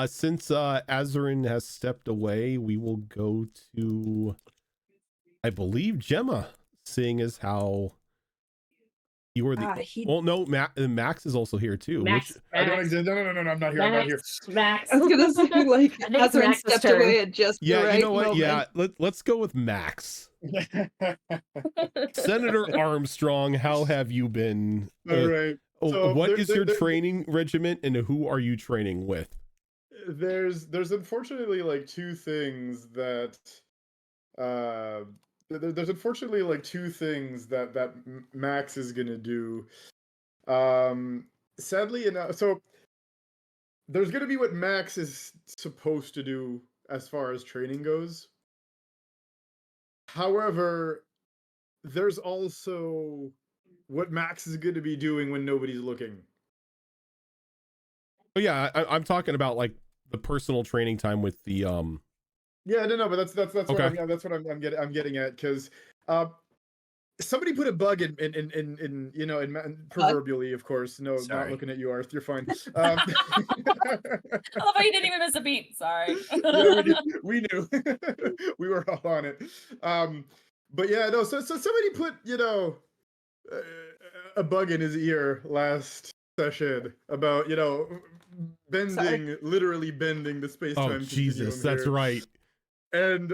S2: Since Azarin has stepped away, we will go to, I believe, Gemma, seeing as how You are the well, no, Max is also here too.
S5: Max,
S6: I don't
S5: Max,
S6: exist. No, I'm not here. I'm not here.
S5: Max.
S4: I was gonna say, like,
S5: I think it's
S4: Azran
S5: Max's
S4: stepped
S5: turn.
S4: away at just the
S2: Yeah,
S4: right
S2: you know what?
S4: moment.
S2: Yeah, let's go with Max. Senator Armstrong, how have you been?
S6: All right. So
S2: What is your training regiment, and who are you training with?
S6: There's unfortunately like two things that there's unfortunately like two things that Max is gonna do. Sadly enough, so there's gonna be what Max is supposed to do as far as training goes. However, there's also what Max is going to be doing when nobody's looking.
S2: Oh yeah, I'm talking about like the personal training time with the
S6: Yeah, no, but that's
S2: okay.
S6: what I'm getting at, because somebody put a bug in proverbially, of course. No,
S7: Sorry.
S6: not looking at you, Arth. You're fine.
S3: I love how you didn't even miss a beat. Sorry.
S6: Yeah, we knew. We were all on it. But yeah, no. So somebody put a bug in his ear last session about literally bending the space-time.
S2: Oh Jesus, that's
S6: here. Right.
S2: And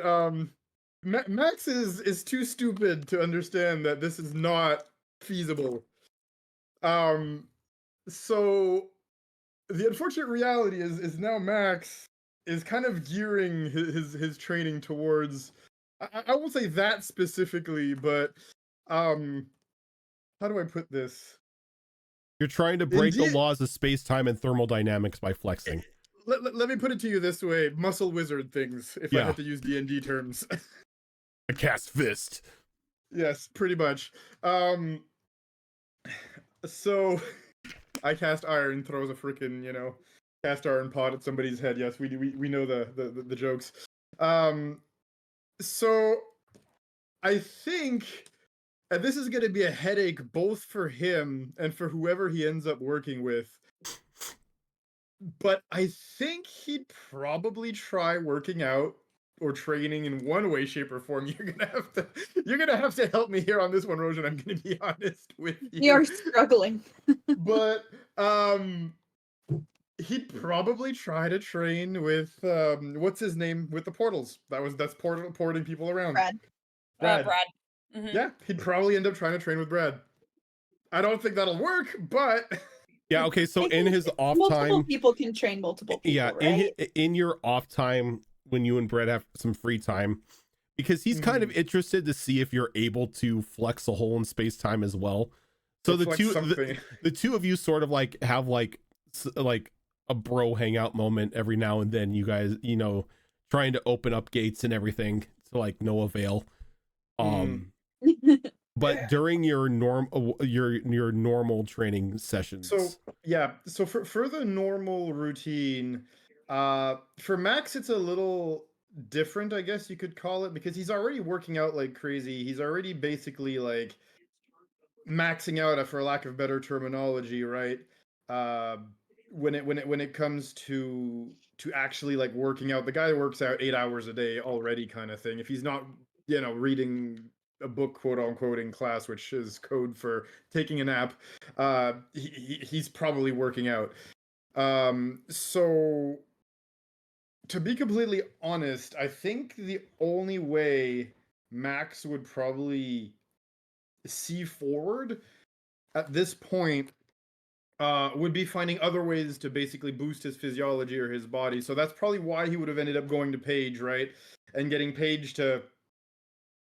S6: Max is too stupid to understand that this is not feasible. So the unfortunate reality is now Max is kind of gearing his training towards, I won't say that specifically, but how do I put this?
S2: You're trying to break the laws of space-time and thermodynamics by flexing.
S6: Let me put it to you this way: muscle wizard things, if I had to use D&D terms.
S2: I cast fist.
S6: Yes, pretty much. So I cast iron, throws a freaking, cast iron pot at somebody's head. Yes, we know the jokes. So I think this is going to be a headache both for him and for whoever he ends up working with. But I think he'd probably try working out or training in one way, shape, or form. You're gonna have to help me here on this one, Rosian. I'm gonna be honest with you.
S4: You're struggling.
S6: But he'd probably try to train with what's his name with the portals. That's porting people around.
S4: Brad.
S3: Brad. Mm-hmm.
S6: Yeah, he'd probably end up trying to train with Brad. I don't think that'll work, but
S2: yeah. Okay, so in his off
S4: multiple
S2: time,
S4: people can train multiple people.
S2: Yeah,
S4: right?
S2: in your off time when you and Brett have some free time, because he's kind of interested to see if you're able to flex a hole in space time as well. So the two of you sort of like have like a bro hangout moment every now and then. You guys, trying to open up gates and everything to like no avail. But during your normal training sessions.
S6: So for the normal routine, for Max it's a little different, I guess you could call it, because he's already working out like crazy. He's already basically like maxing out, for lack of better terminology, right? When it comes to actually like working out, the guy works out 8 hours a day already, kind of thing. If he's not reading a book, quote unquote, in class, which is code for taking a nap, he's probably working out. So to be completely honest, I think the only way Max would probably see forward at this point would be finding other ways to basically boost his physiology or his body. So that's probably why he would have ended up going to Paige, right? And getting Paige to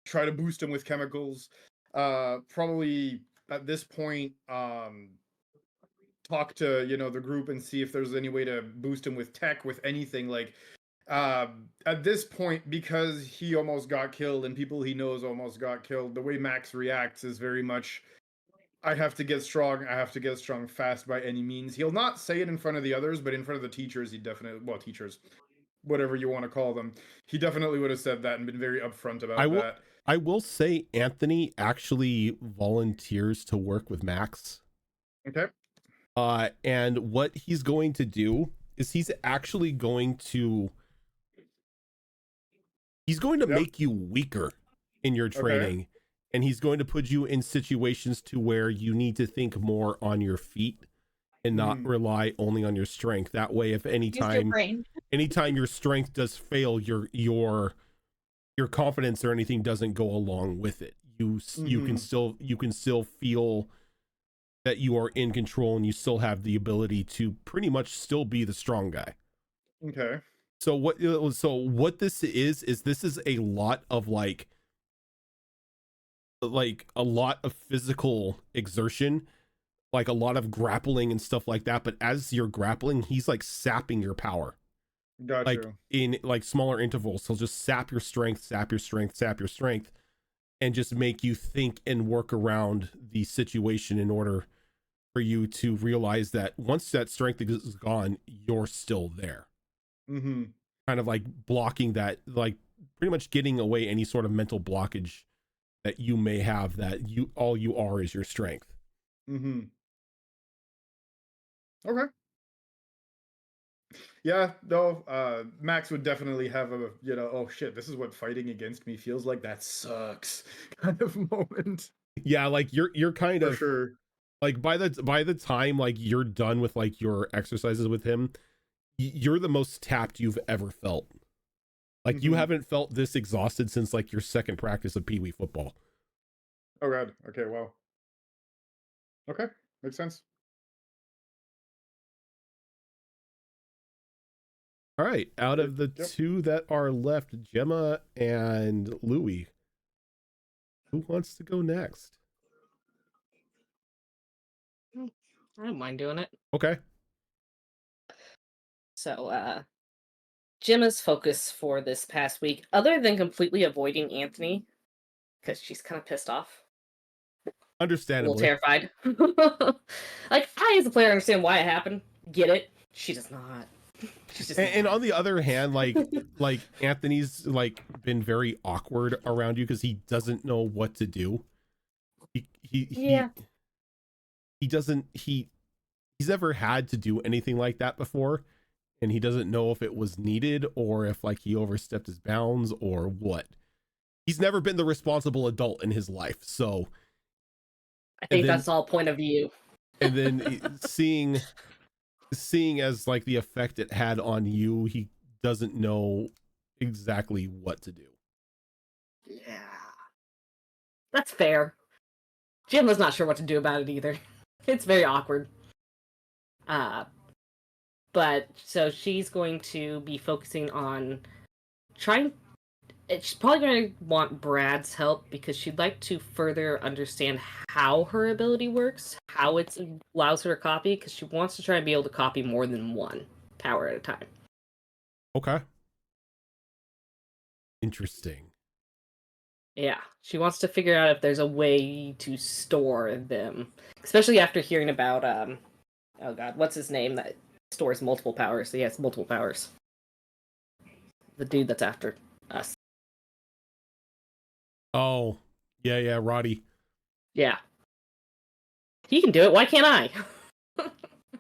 S6: try to boost him with chemicals. Probably at this point, talk to the group and see if there's any way to boost him with tech, with anything. Like at this point, because he almost got killed and people he knows almost got killed, the way Max reacts is very much, I have to get strong. I have to get strong fast by any means. He'll not say it in front of the others, but in front of the teachers, he definitely, teachers, whatever you want to call them, he definitely would have said that and been very upfront about that.
S2: I will say Anthony actually volunteers to work with Max.
S6: Okay.
S2: And what he's going to do is he's actually going to make you weaker in your training. and he's going to put you in situations to where you need to think more on your feet and not rely only on your strength. That way, if anytime your strength does fail, your confidence or anything doesn't go along with it. You can still feel that you are in control, and you still have the ability to pretty much still be the strong guy.
S6: Okay.
S2: So what this is this is a lot of like a lot of physical exertion, like a lot of grappling and stuff like that. But as you're grappling, he's like sapping your power.
S6: Gotcha.
S2: Like in like smaller intervals. He'll just sap your strength, and just make you think and work around the situation in order for you to realize that once that strength is gone, you're still there. Kind of like blocking that, like pretty much getting away any sort of mental blockage that you may have, that all you are is your strength.
S6: Okay. Yeah, no, Max would definitely have a, oh shit, this is what fighting against me feels like. That sucks kind of moment.
S2: Yeah, like you're kind
S6: For
S2: of
S6: sure.
S2: like by the time like you're done with like your exercises with him, you're the most tapped you've ever felt. Like you haven't felt this exhausted since like your second practice of Pee Wee football.
S6: Oh god. Okay, wow. Okay, makes sense.
S2: All right, out of the two that are left, Gemma and Louis, who wants to go next?
S5: I don't mind doing it.
S2: Okay.
S5: So, Gemma's focus for this past week, other than completely avoiding Anthony, because she's kind of pissed off.
S2: Understandably.
S5: A little terrified. Like, I as a player understand why it happened. Get it. She does not.
S2: And on the other hand, like Anthony's like been very awkward around you because he doesn't know what to do. He's never had to do anything like that before, and he doesn't know if it was needed or if like he overstepped his bounds or what. He's never been the responsible adult in his life, so
S5: I think that's all point of view.
S2: And then seeing as like the effect it had on you, he doesn't know exactly what to do.
S5: Yeah, that's fair. Gemma's not sure what to do about it either. It's very awkward. But so she's going to be focusing on trying. She's probably going to want Brad's help because she'd like to further understand how her ability works, how it allows her to copy, because she wants to try and be able to copy more than one power at a time.
S2: Okay. Interesting.
S5: Yeah, she wants to figure out if there's a way to store them, especially after hearing about oh god, what's his name that stores multiple powers? He has multiple powers. The dude that's after us.
S2: Oh, yeah, Roddy.
S5: Yeah. He can do it. Why can't I?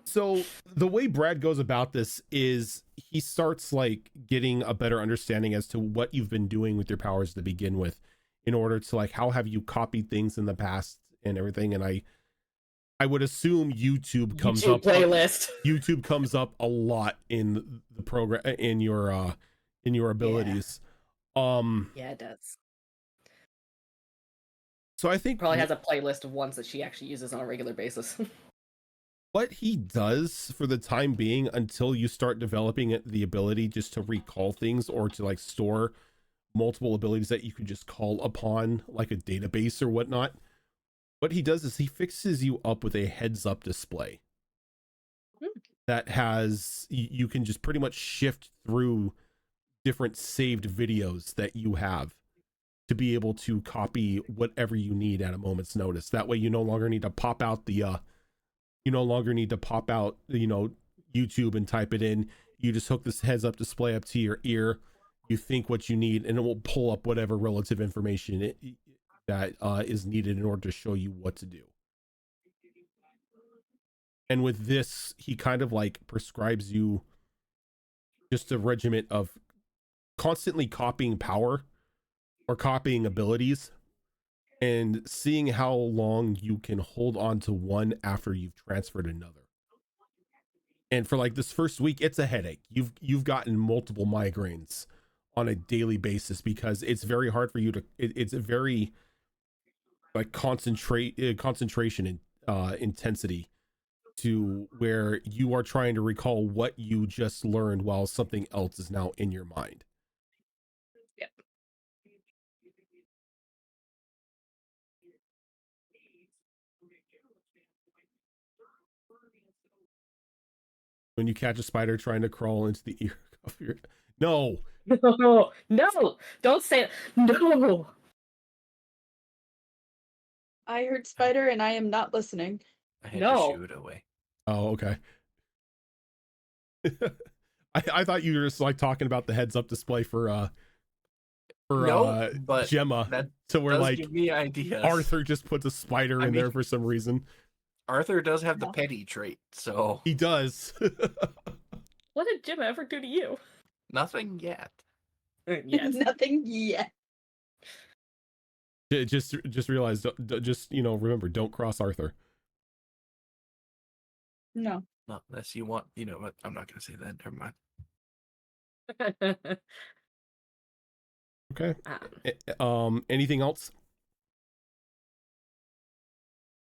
S2: So the way Brad goes about this is he starts like getting a better understanding as to what you've been doing with your powers to begin with, in order to like how have you copied things in the past and everything. And I would assume YouTube comes up
S5: playlist.
S2: YouTube comes up a lot in the program in your abilities.
S5: Yeah, it does.
S2: So I think
S5: probably has a playlist of ones that she actually uses on a regular basis.
S2: What he does for the time being, until you start developing the ability just to recall things or to like store multiple abilities that you can just call upon like a database or whatnot, what he does is he fixes you up with a heads up display that has, you can just pretty much shift through different saved videos that you have to be able to copy whatever you need at a moment's notice. That way you no longer need to pop out YouTube and type it in. You just hook this heads up display up to your ear, you think what you need, and it will pull up whatever relative information that is needed in order to show you what to do. And with this, he kind of like prescribes you just a regiment of constantly copying power or copying abilities and seeing how long you can hold on to one after you've transferred another. And for like this first week, it's a headache. You've gotten multiple migraines on a daily basis because it's very hard for you to. It's a very like concentration and intensity to where you are trying to recall what you just learned while something else is now in your mind.
S5: Yep.
S2: When you catch a spider trying to crawl into the ear of your no.
S5: No, no, don't say it. No.
S4: I heard spider and I am not listening.
S7: I had
S5: No.
S7: to shoo it away.
S2: Oh, okay. I thought you were just like talking about the heads up display for
S7: No, but
S2: Gemma,
S7: that
S2: to where
S7: does
S2: like
S7: give me ideas.
S2: Arthur just puts a spider in there for some reason.
S7: Arthur does have the
S4: No.
S7: petty trait, so
S2: He does.
S5: What did Jim ever do to you?
S7: nothing yet.
S5: Yes.
S4: Nothing yet.
S2: just realize, just remember, don't cross Arthur.
S4: No.
S7: Not unless you want, what? I'm not going to say that. Never mind.
S2: Okay. Anything else?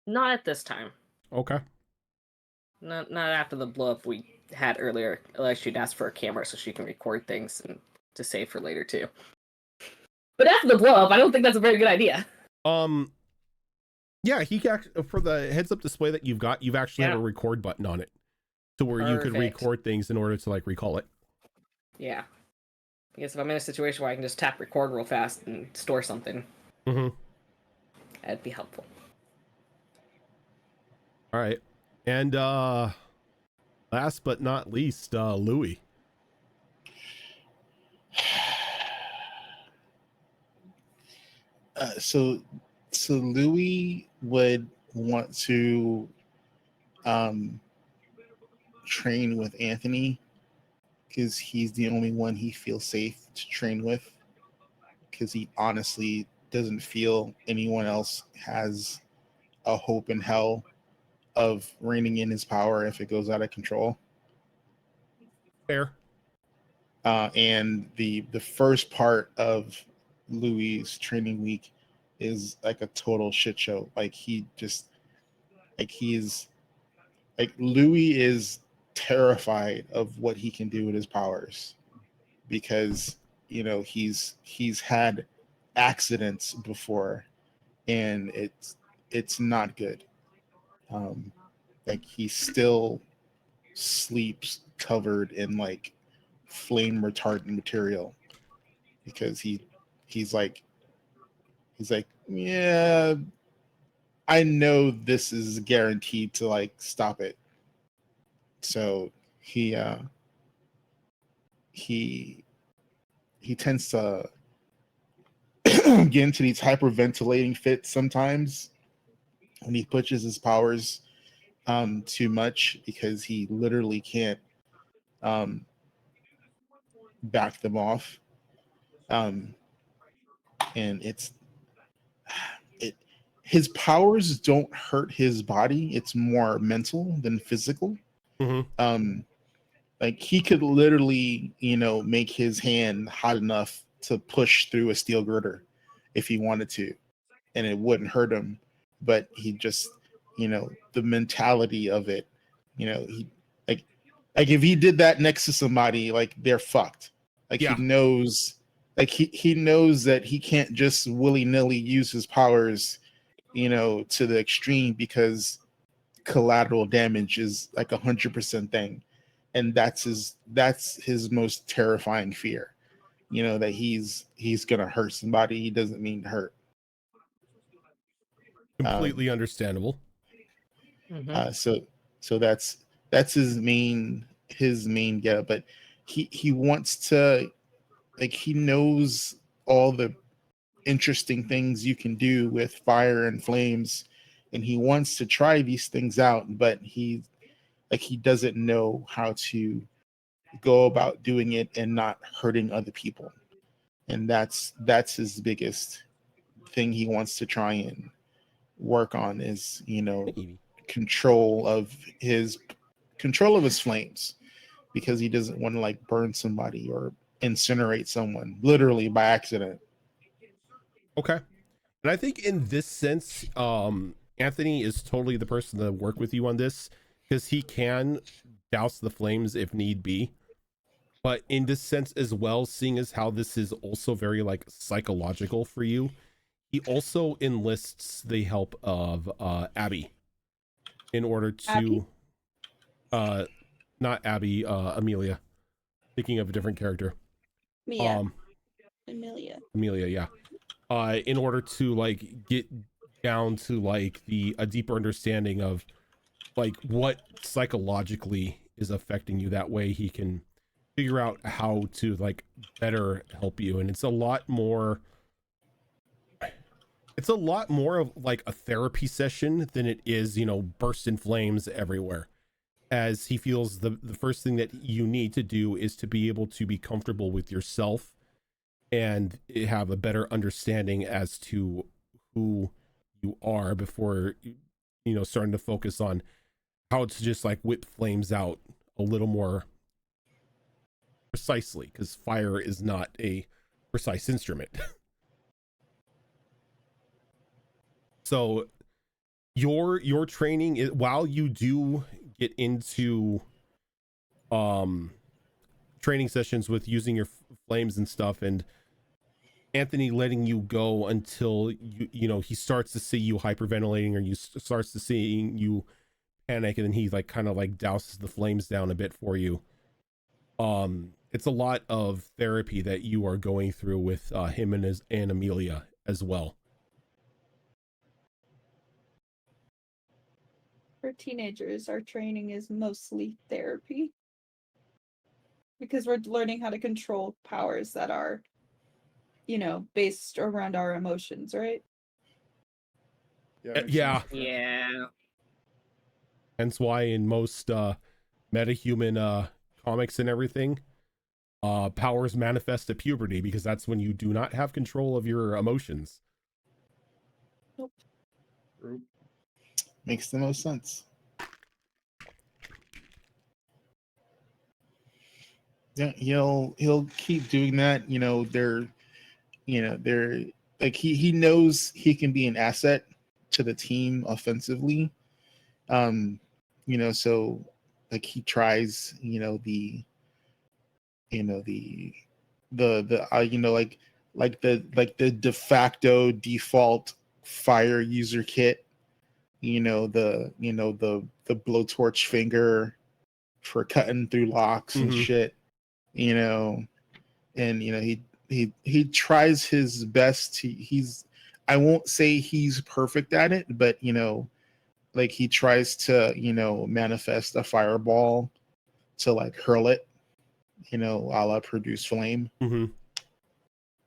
S5: Not at this time.
S2: Okay.
S5: Not after the blow up we had earlier. Unless she'd ask for a camera so she can record things and to save for later too. But after the blow up, I don't think that's a very good idea.
S2: Yeah, he for the heads up display that you've actually have a record button on it, to where you could record things in order to like recall it.
S5: Yeah. Because if I'm in a situation where I can just tap record real fast and store something, that'd be helpful.
S2: All right. And last but not least, Louis.
S1: So Louis would want to train with Anthony because he's the only one he feels safe to train with, because he honestly doesn't feel anyone else has a hope in hell of reining in his power if it goes out of control.
S2: Fair.
S1: And the first part of Louis' training week is like a total shit show. Like Louis is terrified of what he can do with his powers, because he's had accidents before and it's not good. Like he still sleeps covered in like flame retardant material because he's like, yeah, I know this is guaranteed to like stop it. So he tends to get into these hyperventilating fits sometimes when he pushes his powers too much, because he literally can't back them off. And his powers don't hurt his body. It's more mental than physical. Like he could literally, make his hand hot enough to push through a steel girder if he wanted to, and it wouldn't hurt him. But he just, the mentality of it, he like if he did that next to somebody, like they're fucked. Like he knows, like he knows that he can't just willy-nilly use his powers, to the extreme, because collateral damage is like 100% thing. And that's his most terrifying fear, that he's gonna hurt somebody he doesn't mean to hurt.
S2: Completely understandable.
S1: So that's his main get. But he wants to, like, he knows all the interesting things you can do with fire and flames, and he wants to try these things out, but he doesn't know how to go about doing it and not hurting other people. And that's his biggest thing he wants to try and work on is, you know,
S2: Evie.
S1: control of his flames, because he doesn't want to like burn somebody or incinerate someone literally by accident.
S2: Okay. And I think in this sense, Anthony is totally the person to work with you on this, because he can douse the flames if need be. But in this sense as well, seeing as how this is also very like psychological for you, he also enlists the help of Abby in order to not Abby, Amelia. Thinking of a different character.
S4: Mia. Amelia,
S2: yeah. In order to like get down to like a deeper understanding of like what psychologically is affecting you. That way he can figure out how to like better help you. And it's a lot more of like a therapy session than it is, you know, burst in flames everywhere. As he feels the first thing that you need to do is to be able to be comfortable with yourself and have a better understanding as to who you are before, you know, starting to focus on how to just like whip flames out a little more precisely, because fire is not a precise instrument. So your training is, while you do get into training sessions with using your flames and stuff, and Anthony letting you go until you know he starts to see you hyperventilating, or you starts to seeing you panic, and then he like kind of like douses the flames down a bit for you. It's a lot of therapy that you are going through with him and Amelia as well.
S4: For teenagers, our training is mostly therapy, because we're learning how to control powers that are, you know, based around our emotions, right?
S2: Yeah.
S5: Yeah.
S2: Hence why in most metahuman comics and everything, powers manifest at puberty, because that's when you do not have control of your emotions.
S4: Nope.
S1: Makes the most sense. Yeah, he'll keep doing that. You know, they're like he knows he can be an asset to the team offensively. You know, so like he tries, you know, the you know the de facto default fire user kit, you know, the blowtorch finger for cutting through locks and shit, you know. And you know, he tries his best. He's I won't say he's perfect at it, but you know, like he tries to, you know, manifest a fireball to like hurl it, you know, a la produce flame.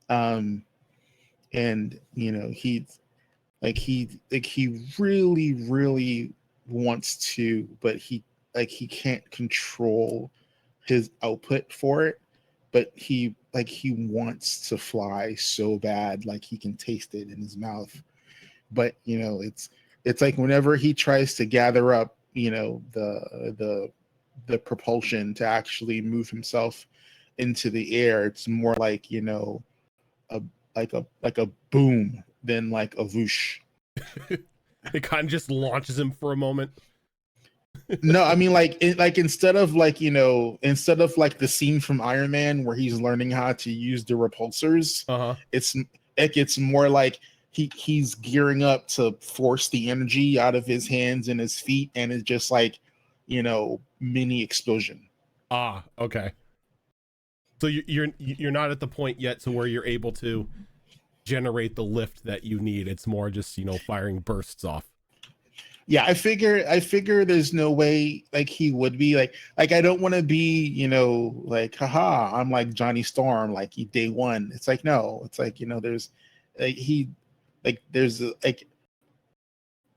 S1: And you know, he really wants to, but he can't control his output for it. But he wants to fly so bad, like he can taste it in his mouth. But you know, it's like whenever he tries to gather up, you know, the propulsion to actually move himself into the air, it's more like, you know, like a boom than like a whoosh.
S2: It kind of just launches him for a moment.
S1: No, I mean, like instead of like the scene from Iron Man where he's learning how to use the repulsors, it's more like he's gearing up to force the energy out of his hands and his feet, and it's just like, you know, mini explosion.
S2: Okay. So you're not at the point yet to where you're able to generate the lift that you need. It's more just, you know, firing bursts off.
S1: Yeah, I figure there's no way like he would be like I don't want to be, you know, like haha, I'm like Johnny Storm, like day one. It's like, no, it's like, you know, there's there's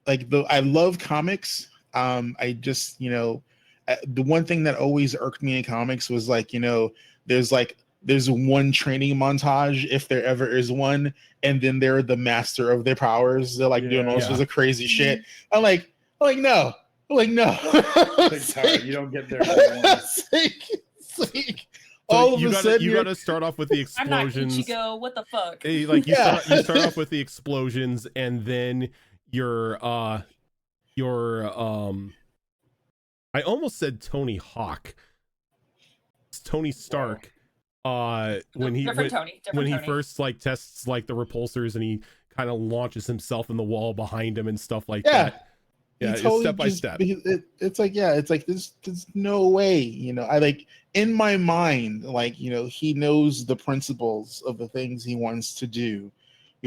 S1: I love comics. I just, you know, the one thing that always irked me in comics was like, you know, there's like there's one training montage if there ever is one, and then they're the master of their powers. They're like doing all sorts of crazy shit. I'm like no. I'm like no.
S6: Takes time. You don't get there day one.
S1: It's like
S2: So
S1: all of a sudden
S2: you gotta start off with the
S3: I'm not
S2: explosions.
S3: Ichigo. What the fuck?
S2: Like you start off with the explosions, and then your I almost said Tony Hawk. It's Tony Stark. When he first like tests like the repulsors, and he kind of launches himself in the wall behind him and stuff like that. Yeah, it's
S1: totally
S2: step by step.
S1: It's like there's no way, you know. I like in my mind, like, you know, he knows the principles of the things he wants to do,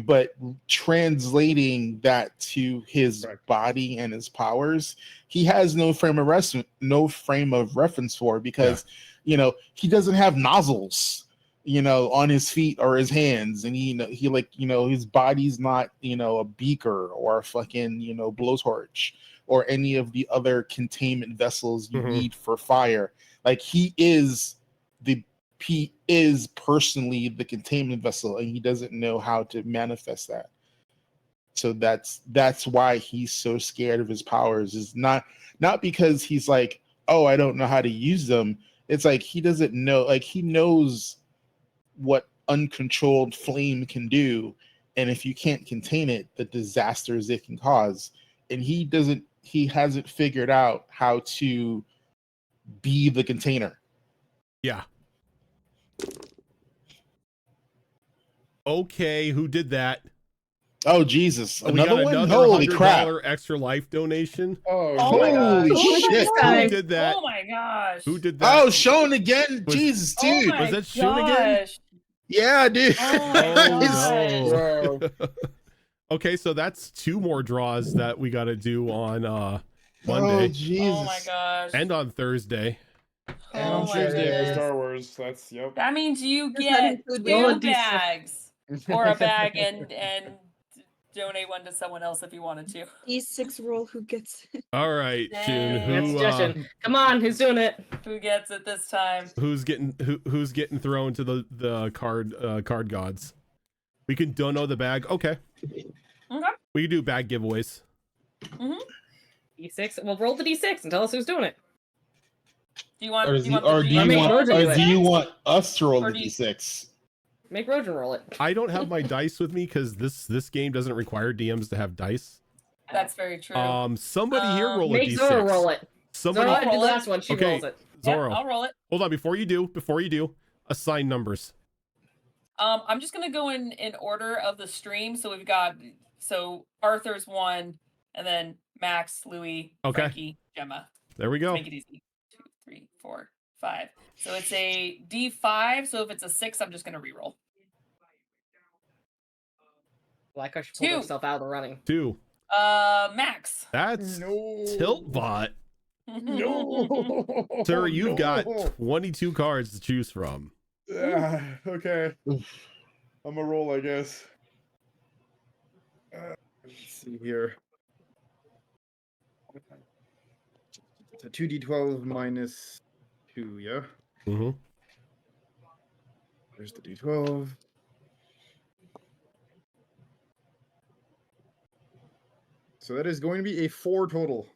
S1: but translating that to his body and his powers, he has no frame of reference for, because you know, he doesn't have nozzles, you know, on his feet or his hands, and he like, you know, his body's not, you know, a beaker or a fucking, you know, blowtorch or any of the other containment vessels you need for fire. Like he is personally the containment vessel, and he doesn't know how to manifest that. So that's why he's so scared of his powers. Is not because he's like, oh, I don't know how to use them. It's like he doesn't know. Like he knows what uncontrolled flame can do, and if you can't contain it, the disasters it can cause. And he hasn't figured out how to be the container.
S2: Yeah. Okay, who did that?
S1: Oh Jesus!
S2: We got
S1: Another one?
S2: another
S1: Holy crap!
S2: $100 extra life donation.
S3: Oh my
S1: Holy
S3: gosh.
S1: shit!
S2: Who did that?
S3: Oh my gosh.
S2: Who did that?
S1: Oh, Sean again! Jesus,
S3: Oh
S1: dude!
S3: my
S2: Was that Shun again?
S3: gosh.
S1: Yeah, dude.
S3: Oh my gosh.
S2: no. Okay, so that's 2 more draws that we got to do on Monday.
S1: Oh Jesus!
S3: Oh my gosh.
S2: And on Thursday.
S6: And
S3: Oh
S6: on
S3: my
S6: Tuesday for
S3: goodness.
S6: Star Wars. That's
S3: That means you
S4: Does that
S3: get
S4: include
S3: 2
S4: the-
S3: bags, or a bag, and donate one to someone else if you wanted to.
S4: E6 roll, who gets it?
S2: All right, Shun.
S3: Dang.
S5: That's Justin. Come on, who's doing it?
S3: Who gets it this time?
S2: Who's getting thrown to the card gods? We can dono the bag. Okay.
S3: Okay.
S2: We can do bag giveaways.
S5: D6. Well, roll the D6 and tell us who's doing it.
S3: Do you want?
S1: Or
S3: do you want,
S1: do you want us to roll
S3: Or
S1: the
S3: do you-
S1: d6?
S5: Make Rojan roll it.
S2: I don't have my dice with me because this game doesn't require DMs to have dice.
S3: That's very true.
S2: Somebody here roll a
S5: Make
S2: D6.
S5: Zora roll it.
S2: Somebody.
S5: Zora did the
S3: roll it.
S5: last one. She
S2: Okay.
S5: rolls it.
S2: Zoro.
S3: Yeah, I'll roll it.
S2: Hold on, before you do, assign numbers.
S3: I'm just gonna go in order of the stream. So we've got Arthur's 1, and then Max, Louis,
S2: Okay.
S3: Frankie, Gemma.
S2: There we go.
S3: Make it easy. 2, 3, 4, 5. So it's a D5. So if it's a 6, I'm just gonna reroll.
S5: Like I should pull
S3: 2.
S5: himself out of the running.
S2: 2.
S3: Max.
S2: That's
S6: No.
S2: Tiltbot.
S6: No.
S2: Sir, you've got
S6: No.
S2: 22 cards to choose from.
S6: Okay. I'm a roll, I guess. Let's see here. It's a 2d12 minus 2, yeah?
S2: Mm-hmm.
S6: There's the d12. So that is going to be a 4 total.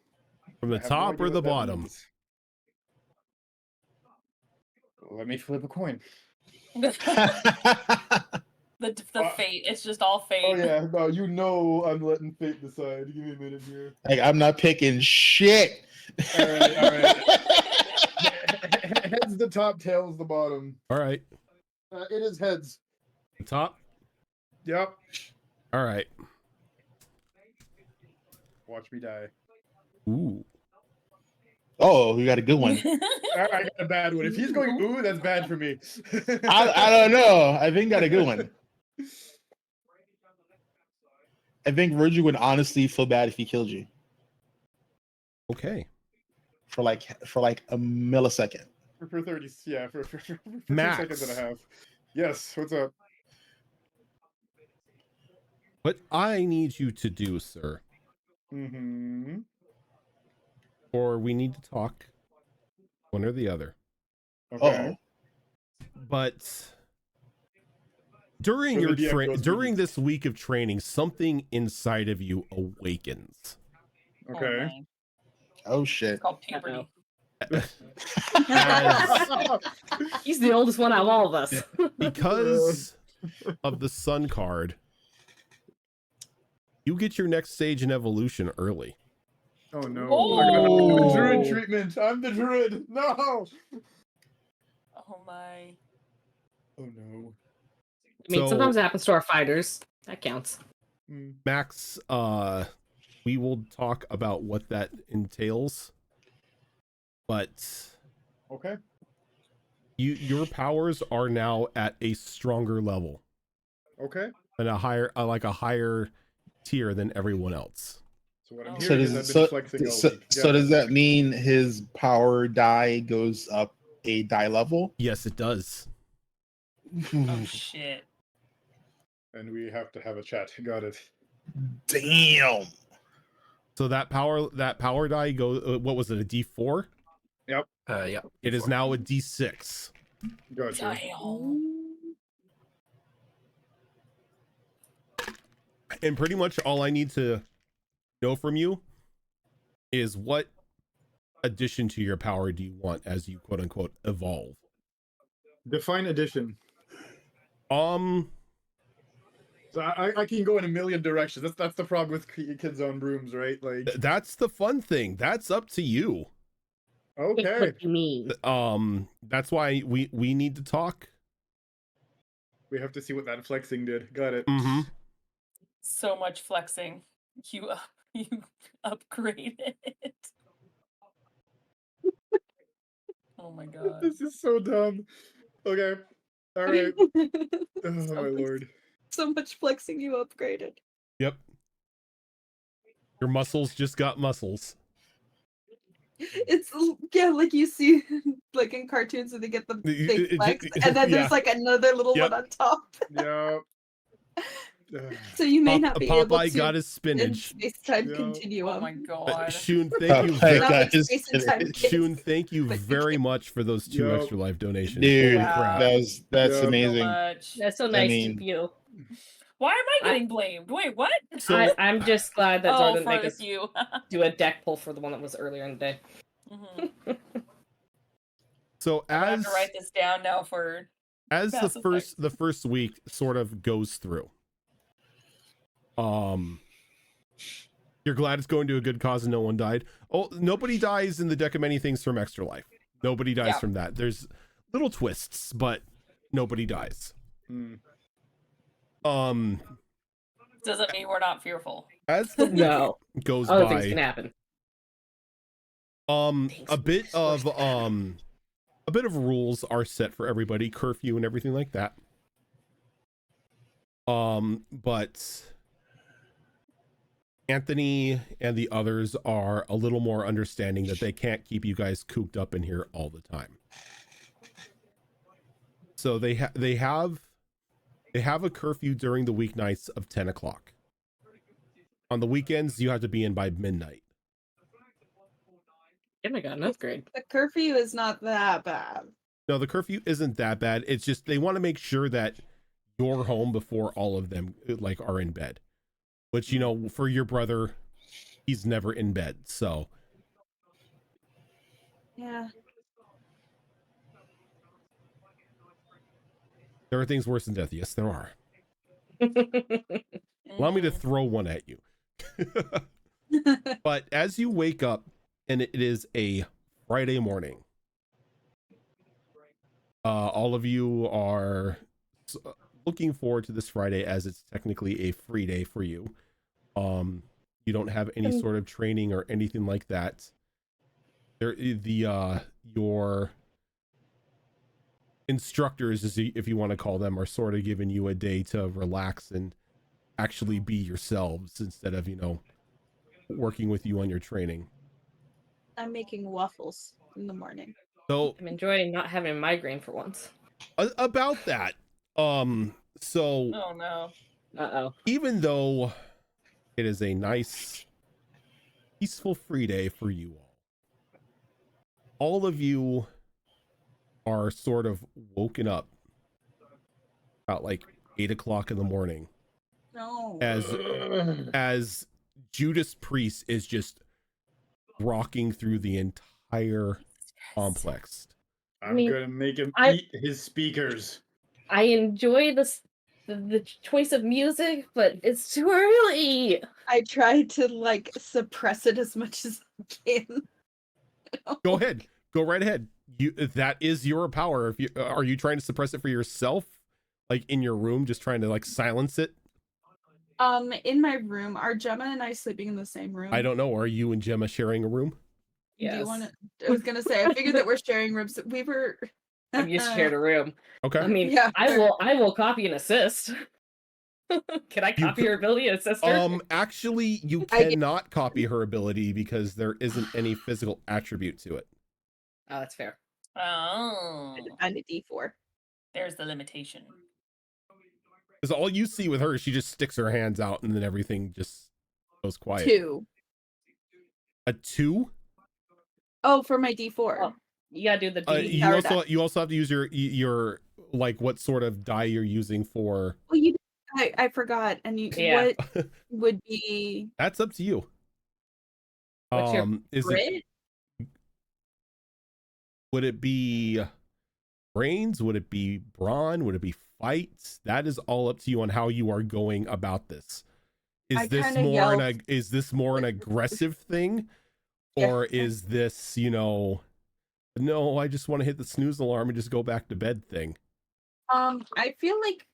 S2: From the
S6: I have no
S2: top
S6: idea
S2: or the
S6: what that
S2: bottom?
S6: means. Let me flip a coin.
S3: The fate. It's just all fate.
S6: Oh yeah, no, you know I'm letting fate decide. Give me a minute here.
S1: Like I'm not picking shit.
S6: All right. Heads the top, tails the bottom.
S2: All right.
S6: It is heads.
S2: The top.
S6: Yep.
S2: All right.
S6: Watch me die.
S2: Ooh.
S1: Oh, you got a good one.
S6: I got a bad one. If he's going ooh, that's bad for me.
S1: I don't know. I think got a good one. I think Virgil would honestly feel bad if he killed you
S2: Okay.
S1: for like a millisecond.
S6: for 30, yeah, for 2
S2: Max.
S6: seconds and a half. Yes, what's up?
S2: What I need you to do, sir,
S6: Mm-hmm.
S2: or we need to talk, one or the other.
S6: Okay.
S1: Oh,
S2: but during
S6: For
S2: your
S6: the DM goes
S2: during
S6: meetings.
S2: this week of training, something inside of you awakens.
S6: Okay.
S3: my.
S1: Oh shit.
S3: It's called puberty.
S2: As
S5: He's the oldest one out of all of us.
S2: because of the sun card, you get your next stage in evolution early.
S6: Oh no.
S3: Whoa.
S6: I got the druid
S5: Oh.
S6: treatment. I'm the druid. No.
S3: Oh my.
S6: Oh no.
S5: I mean,
S2: So-
S5: sometimes it happens to our fighters. That counts.
S6: Mm.
S2: Max, we will talk about what that entails, but
S6: Okay.
S2: your powers are now at a stronger level
S6: Okay.
S2: and a higher tier than everyone else.
S6: So what I'm
S3: Oh.
S6: hearing is I've been flexing all week.
S1: So does that mean his power die goes up a die level?
S2: Yes, it does.
S3: Oh shit.
S6: And we have to have a chat. Got it.
S1: Damn.
S2: So that power die goes. What was it? A D4?
S7: Yeah.
S2: It is now a D6.
S6: Gotcha.
S3: Damn.
S2: And pretty much all I need to know from you is what addition to your power do you want as you quote unquote evolve.
S6: Define addition.
S2: So
S6: I can go in a million directions. That's the problem with kids on brooms, right? Like,
S2: that's the fun thing. That's up to you.
S6: okay.
S5: What do you mean?
S2: That's why we need to talk.
S6: We have to see what that flexing did. Got it.
S2: Mm-hmm.
S3: So much flexing. You upgraded it. Oh my god.
S6: This is so dumb. Okay. All right. Oh my
S4: So much-
S6: lord.
S4: So much flexing you upgraded.
S2: Yep. Your muscles just got muscles.
S4: It's yeah, like you see like in cartoons when they get the big flex, and then
S2: yeah.
S4: there's like another little
S2: Yep.
S4: one on top.
S6: Yeah.
S4: So you may not be able
S2: Popeye
S4: to
S2: got his
S4: in
S2: spinach.
S4: space-time
S6: Yeah.
S4: continuum.
S3: Oh my god.
S2: Shun, thank you.
S1: Popeye
S4: Not
S1: got
S4: like
S1: his
S4: space and time
S1: spinach.
S4: kids.
S2: Shun, thank you
S4: But-
S2: very much for those 2
S6: Yep.
S2: extra life donations.
S1: Dude,
S2: Holy
S3: Wow.
S2: crap.
S1: that's
S6: Yeah.
S3: So
S1: amazing.
S3: much.
S5: That's so nice
S1: mean-
S5: of you.
S3: Why am I getting blamed? Wait, what?
S2: So
S5: I'm just glad that Zor
S3: Oh,
S5: didn't make
S3: for
S5: us
S3: you.
S5: do a deck pull for the one that was earlier in the day.
S3: Mhm.
S2: so
S3: I'm gonna have
S2: as
S3: to write this down now for
S2: as the
S3: Mass Effect.
S2: first week sort of goes through, you're glad it's going to a good cause and no one died. Oh, nobody dies in the deck of many things from Extra Life. Nobody dies
S3: Yeah.
S2: from that. There's little twists, but nobody dies.
S6: Hmm.
S3: doesn't mean we're not fearful.
S2: As the week
S5: No.
S2: goes
S5: Other things
S2: by,
S5: can happen.
S2: a bit of rules are set for everybody, curfew and everything like that. But Anthony and the others are a little more understanding that they can't keep you guys cooped up in here all the time. So they have a curfew during the weeknights of 10 o'clock. On the weekends, you have to be in by midnight.
S5: Oh my god, an upgrade.
S4: The curfew is not that bad.
S2: No, the curfew isn't that bad. It's just they want to make sure that you're home before all of them like are in bed. Which, you know, for your brother, he's never in bed. So
S4: Yeah.
S2: there are things worse than death. Yes, there are. Allow me to
S3: Mhm.
S2: throw one at you. But as you wake up and it is a Friday morning, all of you are looking forward to this Friday as it's technically a free day for you. You don't have any sort of training or anything like that. Your instructors, if you want to call them, are sort of giving you a day to relax and actually be yourselves instead of, you know, working with you on your training.
S4: I'm making waffles in the morning.
S2: So
S5: I'm enjoying not having a migraine for once.
S2: about that, so
S3: Oh no.
S5: Uh-oh.
S2: even though it is a nice, peaceful free day for you all of you are sort of woken up about like 8 o'clock in the morning
S4: No.
S2: as Judas Priest is just rocking through the entire complex.
S6: I'm gonna make him eat his speakers.
S5: I enjoy the choice of music, but it's too early.
S4: I tried to like suppress it as much as I can.
S2: Go ahead. Go right ahead. That is your power. If you are you trying to suppress it for yourself? Like in your room, just trying to like silence it?
S4: In my room, are Gemma and I sleeping in the same room?
S2: I don't know. Are you and Gemma sharing a room?
S5: Yes.
S4: Do you want to? I was gonna say. I figured that we're sharing rooms. We were.
S5: I'm used to shared a room.
S2: Okay.
S5: I mean,
S4: Yeah,
S5: I will copy and assist. Can I copy her ability and assist her?
S2: Actually, you cannot copy her ability because there isn't any physical attribute to it.
S5: Oh, that's fair.
S3: Oh,
S4: And a D4.
S3: there's the limitation.
S2: Because all you see with her, she just sticks her hands out and then everything just goes quiet.
S4: 2.
S2: A 2?
S4: Oh, for my D4.
S5: Oh, you gotta do the D.
S2: You also have to use your like what sort of die you're using for.
S4: Well, I forgot. And what would be?
S2: That's up to you.
S5: What's your
S2: is
S4: grit?
S2: Would it be brains? Would it be brawn? Would it be fights? That is all up to you on how you are going about this. Is this more an aggressive thing? Or is this, no, I just want to hit the snooze alarm and just go back to bed thing?
S4: I feel like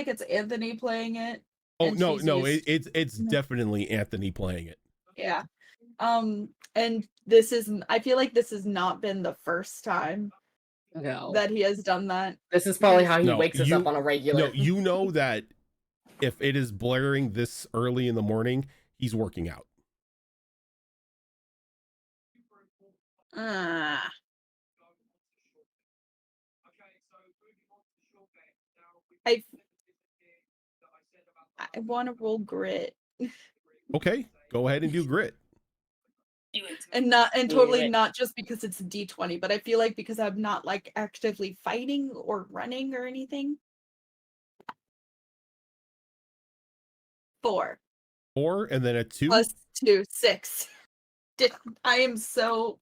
S4: it's Anthony playing it.
S2: Oh, no, it's definitely Anthony playing it.
S4: Yeah. And I feel like this has not been the first time that he has done that.
S5: This is probably how he wakes us up on a regular.
S2: No, you know that if it is blaring this early in the morning, he's working out.
S4: I want to roll grit.
S2: Okay, go ahead and do grit.
S3: Do it.
S4: And totally not just because it's a D20, but I feel like because I'm not like actively fighting or running or anything. 4.
S2: 4 and then a 2
S4: plus 2, 6. I am so.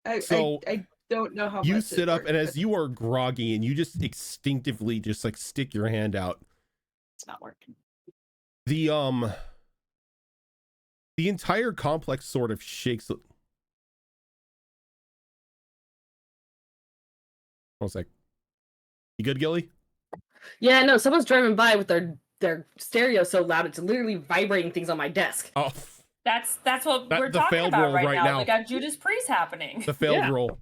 S4: I don't know how
S2: you
S4: much
S2: sit up, and as you are groggy and you just instinctively just like stick your hand out.
S4: It's not working.
S2: The entire complex sort of shakes. I was like, you good, Gilly?
S5: Yeah, no, someone's driving by with their stereo so loud it's literally vibrating things on my desk.
S2: Oh,
S3: that's what we're talking about right now. We got Judas Priest happening.
S2: The failed roll.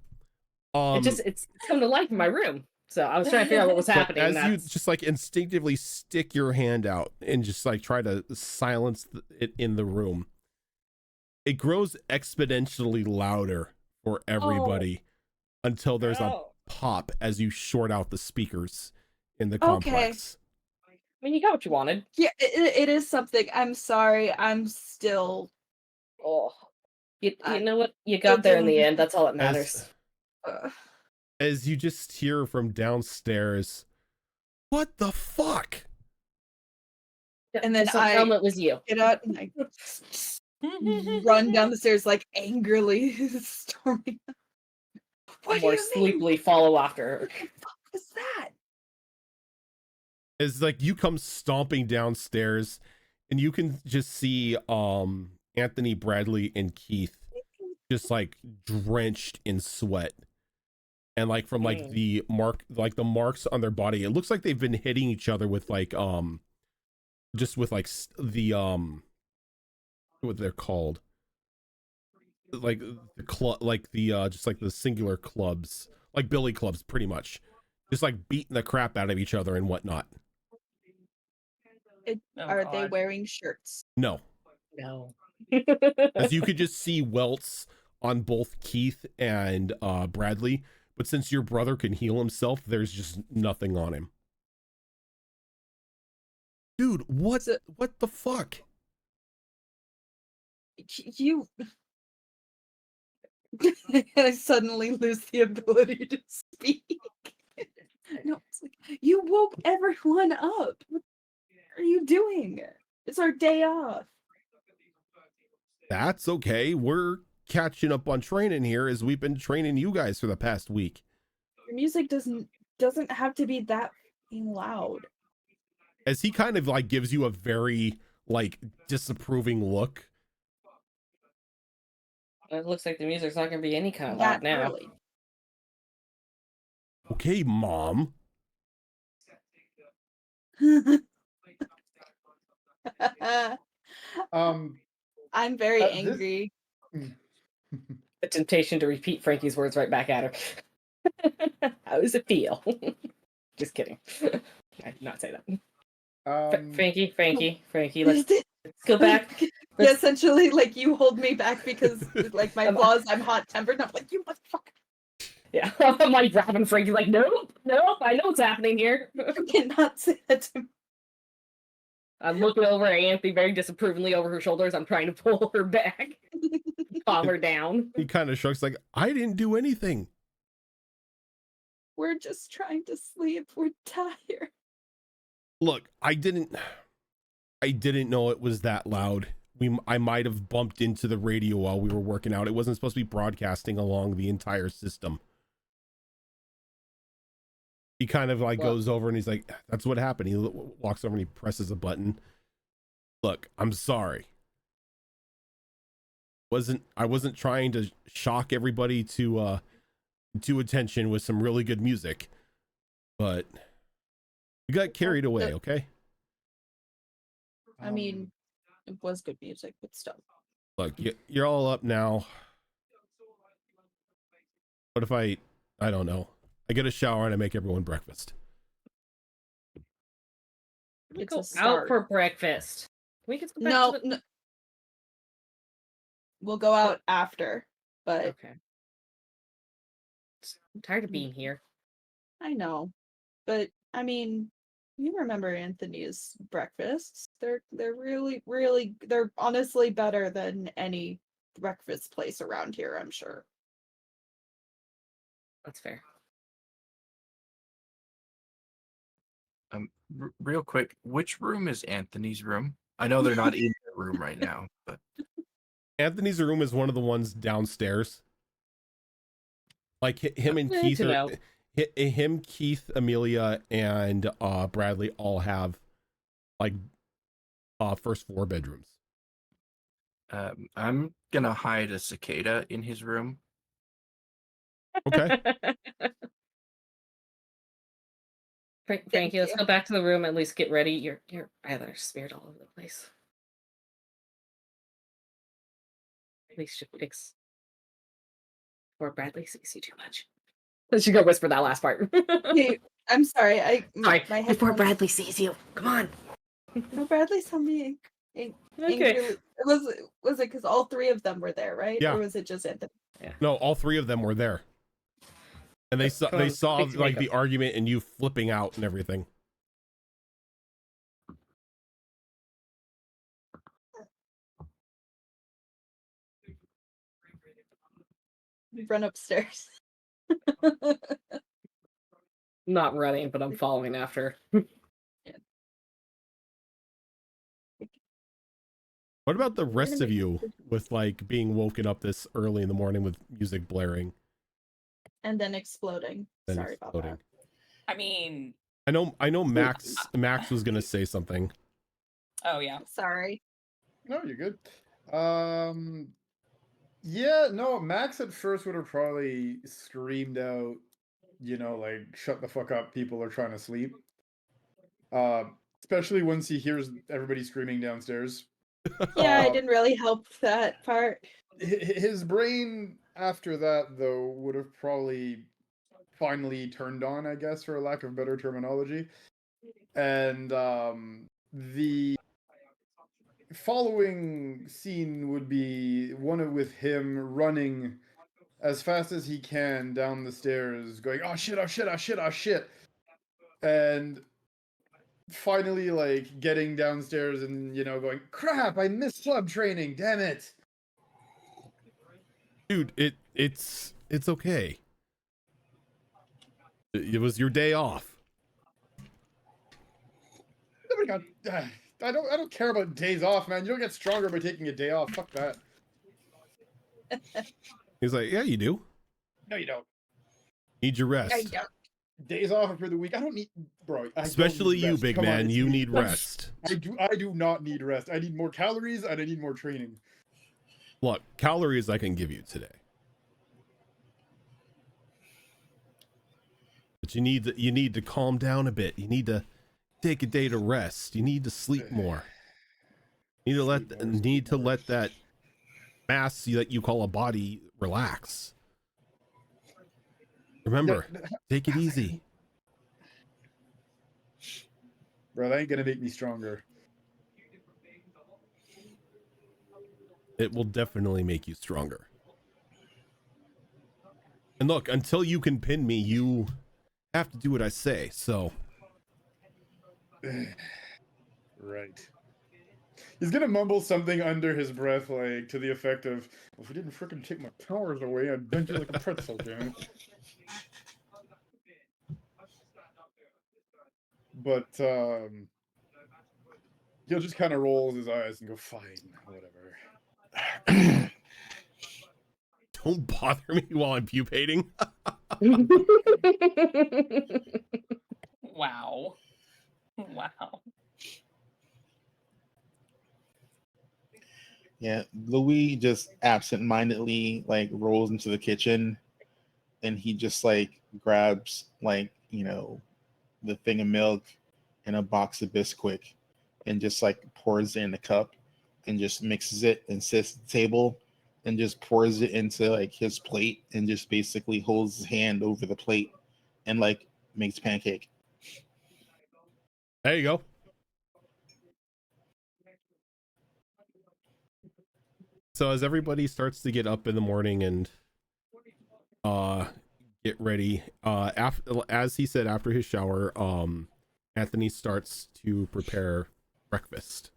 S5: It's come to life in my room. So I was trying to figure out what was happening.
S2: As you just like instinctively stick your hand out and just like try to silence it in the room, it grows exponentially louder for everybody until there's a pop as you short out the speakers in the complex.
S5: I mean, you got what you wanted.
S4: Yeah, it is something. I'm sorry. I'm still.
S5: Oh, you know what? You got there in the end. That's all that matters.
S2: As you just hear from downstairs, what the fuck?
S4: And then
S5: it was you.
S4: Get out and I run down the stairs like angrily storming.
S5: What more sleepily follow after her.
S4: What the fuck was that?
S2: As like you come stomping downstairs and you can just see Anthony, Bradley, and Keith just like drenched in sweat. And like from like the marks on their body, it looks like they've been hitting each other with like just with like the what they're called, like the club, like the just like the singular clubs, like billy clubs, pretty much, just like beating the crap out of each other and whatnot.
S4: Are they wearing shirts?
S2: No. As you could just see welts on both Keith and Bradley, but since your brother can heal himself, there's just nothing on him. Dude, what the fuck?
S4: You I suddenly lose the ability to speak. No, it's like, you woke everyone up. What are you doing? It's our day off.
S2: That's okay. We're catching up on training here as we've been training you guys for the past week.
S4: Your music doesn't have to be that fucking loud.
S2: As he kind of like gives you a very like disapproving look.
S5: It looks like the music's not going to be any kind of
S4: That
S5: loud now.
S4: early.
S2: Okay, Mom.
S4: I'm very
S6: this-
S4: angry.
S5: The temptation to repeat Frankie's words right back at her. How does it feel? Just kidding. I did not say that. Frankie, let's go back.
S4: Yeah, essentially, like, you hold me back because, like, my flaws, I'm hot-tempered, and I'm like, you motherfucker.
S5: Yeah, I'm like grabbing Frankie, like, nope, I know what's happening here.
S4: You cannot say that to me.
S5: I'm looking over at Anthony very disapprovingly over her shoulders. I'm trying to pull her back, calm her down.
S2: He kind of shrugs like, I didn't do anything.
S4: We're just trying to sleep. We're tired.
S2: Look, I didn't know it was that loud. I might have bumped into the radio while we were working out. It wasn't supposed to be broadcasting along the entire system. He kind of like goes over and he's like, that's what happened. He walks over and he presses a button. Look, I'm sorry. I wasn't trying to shock everybody to attention with some really good music, but you got carried away, okay?
S4: I mean, it was good music, but still.
S2: Look, you're all up now. What if I don't know. I get a shower and I make everyone breakfast.
S5: We
S4: It's
S5: go
S4: a start.
S5: out for breakfast. We can go back
S4: No,
S5: to the...
S4: no. We'll go out after, but
S5: Okay. I'm tired of being here.
S4: I know. But I mean, you remember Anthony's breakfasts. They're really, really, they're honestly better than any breakfast place around here, I'm sure.
S5: That's fair.
S7: Real quick, which room is Anthony's room? I know they're not in the room right now, but
S2: Anthony's room is one of the ones downstairs. Like him and Keith him, Keith, Amelia, and Bradley all have like first floor bedrooms.
S7: I'm gonna hide a cicada in his room.
S2: Okay.
S5: Frankie, let's go back to the room. At least get ready. Your eyeliner smeared all over the place. At least should fix. Or Bradley sees you too much. Let's go whisper that last part.
S4: Hey, I'm sorry.
S5: Sorry,
S4: my head
S5: before Bradley sees you. Come on.
S4: No, Bradley saw me.
S5: Okay.
S4: Was it because all three of them were there, right?
S2: Yeah.
S4: Or was it just Anthony?
S5: Yeah.
S2: No, all three of them were there. And they saw
S5: Fix your
S2: like the
S5: makeup.
S2: argument and you flipping out and everything.
S4: We run upstairs.
S5: Not running, but I'm following after.
S2: What about the rest of you with like being woken up this early in the morning with music blaring?
S4: And then exploding.
S2: Then
S4: Sorry
S2: exploding.
S4: about
S3: I mean,
S2: I know Max was gonna say something.
S3: oh yeah.
S4: that. Sorry.
S6: No, you're good. Yeah, no, Max at first would have probably screamed out, like, shut the fuck up, people are trying to sleep. Especially once he hears everybody screaming downstairs.
S4: Yeah, I didn't really help that part.
S6: His brain after that, though, would have probably finally turned on, I guess, for a lack of better terminology. And the following scene would be one with him running as fast as he can down the stairs, going, oh shit, oh shit, oh shit, oh shit. And finally, like, getting downstairs and, going, crap, I missed club training, damn it.
S2: Dude, It's okay. It was your day off.
S6: Oh my God. I don't care about days off, man. You don't get stronger by taking a day off. Fuck that.
S2: He's like, yeah, you do.
S6: No, you don't.
S2: Need your
S4: I
S2: rest.
S4: don't.
S6: Days off for the week. I don't need, bro. I
S2: Especially
S6: don't need
S2: you,
S6: rest.
S2: big
S6: Come on,
S2: man.
S6: it's
S2: You
S6: me.
S2: need rest.
S6: I do not need rest. I need more calories and I need more training.
S2: Look, calories I can give you today. But you need to calm down a bit. You need to take a day to rest. You need to sleep more. You need to let that mass that you call a body relax. Remember, take it easy.
S6: Bro, that ain't gonna make me stronger.
S2: It will definitely make you stronger. And look, until you can pin me, you have to do what I say. So,
S6: Right. He's gonna mumble something under his breath, like to the effect of, "If we didn't frickin' take my powers away, I'd bend you like a pretzel, damn it." But he'll just kind of roll his eyes and go, "Fine, whatever."
S2: don't bother me while I'm pupating.
S3: Wow. Wow.
S1: Yeah, Louis just absentmindedly like rolls into the kitchen, and he just like grabs like the thing of milk and a box of Bisquick, and just like pours it in a cup, and just mixes it and sits at the table, and just pours it into like his plate, and just basically holds his hand over the plate, and like makes pancake.
S2: There you go. So as everybody starts to get up in the morning and get ready, as he said, after his shower, Anthony starts to prepare breakfast.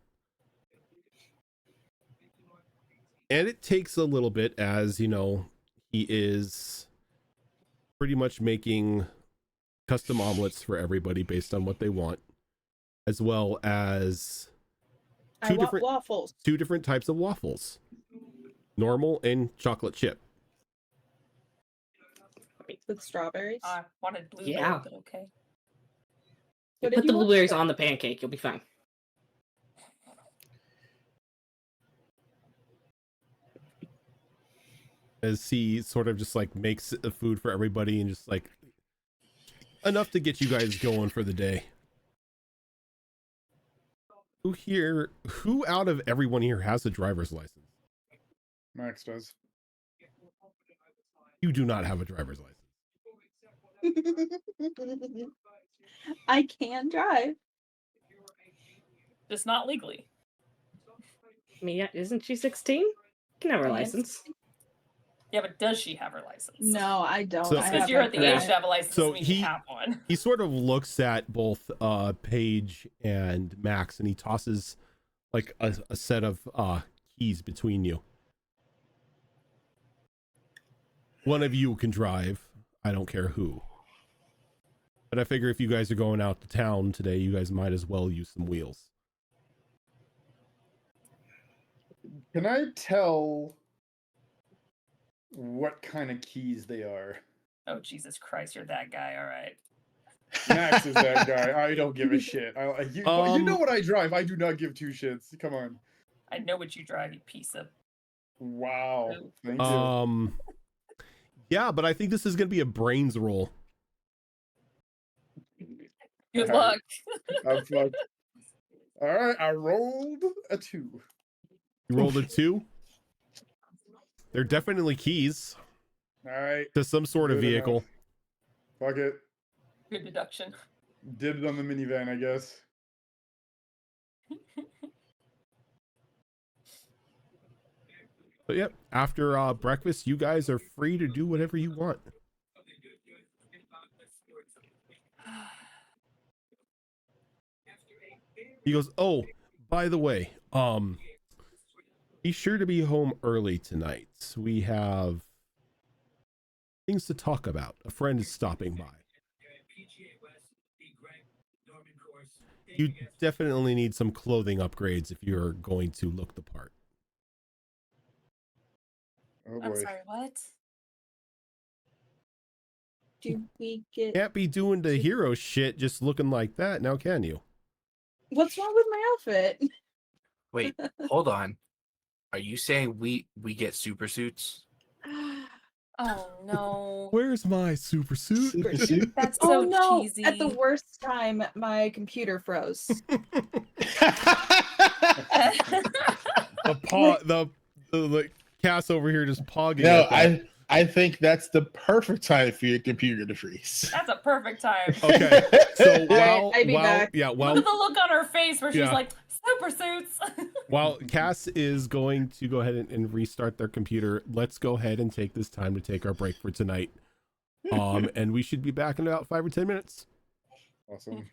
S2: And it takes a little bit, as he is pretty much making custom omelets for everybody based on what they want, as well as
S4: I want waffles.
S2: 2 different types of waffles, normal and chocolate chip.
S4: With strawberries.
S3: I wanted blueberry,
S5: Yeah.
S3: but okay.
S4: What did
S5: Put
S4: you
S5: the
S4: want?
S5: blueberries on the pancake. You'll be fine.
S2: As he sort of just like makes the food for everybody and just like enough to get you guys going for the day. Who out of everyone here has a driver's license?
S6: Max does.
S2: You do not have a driver's license.
S4: I can drive.
S3: Just not legally.
S5: I mean, yeah, isn't she 16? Can have her
S4: I am
S5: license.
S3: Yeah, but does she have her license?
S4: No, I don't.
S2: So-
S3: Just
S4: I
S3: because you're at the
S4: haven't
S3: age
S4: got
S3: to have a license
S2: So
S3: doesn't mean you have one.
S2: He sort of looks at both Paige and Max, and he tosses like a set of keys between you. One of you can drive. I don't care who. But I figure if you guys are going out to town today, you guys might as well use some wheels.
S6: Can I tell what kind of keys they are?
S3: Oh, Jesus Christ, you're that guy. All right.
S6: Max is that guy. I don't give a shit. You know what I drive. I do not give 2 shits. Come on.
S3: I know what you drive, you piece of.
S6: Wow.
S3: Ooh.
S6: Thank you.
S2: Yeah, but I think this is going to be a brains roll.
S3: Good
S6: All right.
S3: luck.
S6: I'm fucked. All right, I rolled a 2.
S2: You rolled a 2. They're definitely keys
S6: All right.
S2: to some sort of
S6: Good
S2: vehicle.
S6: enough. Fuck it.
S3: Good deduction.
S6: Dibs on the minivan, I guess.
S2: But yep, after breakfast, you guys are free to do whatever you want. He goes, "Oh, by the way, be sure to be home early tonight. We have things to talk about. A friend is stopping by. You definitely need some clothing upgrades if you're going to look the part.
S6: Oh
S3: I'm
S6: boy.
S3: sorry, what?
S4: Do we get
S2: Can't be doing the hero shit just looking like that now, can you?
S4: what's wrong with my outfit?
S7: Wait, hold on. Are you saying we get super suits?
S3: Oh no.
S2: Where's my super suit?
S1: Super suit.
S3: That's
S4: Oh
S3: so
S4: no!
S3: cheesy.
S4: At the worst time, my computer froze.
S2: The paw, the Cass over here just pogging.
S1: No,
S2: at that.
S1: I think that's the perfect time for your computer to freeze.
S3: That's a perfect time.
S2: Okay, so
S4: All right, I'll be back.
S2: yeah,
S3: Look at the look on her face where she's
S2: Yeah.
S3: like, super suits.
S2: while Cass is going to go ahead and restart their computer, let's go ahead and take this time to take our break for tonight. And we should be back in about 5 or 10 minutes.
S6: Awesome.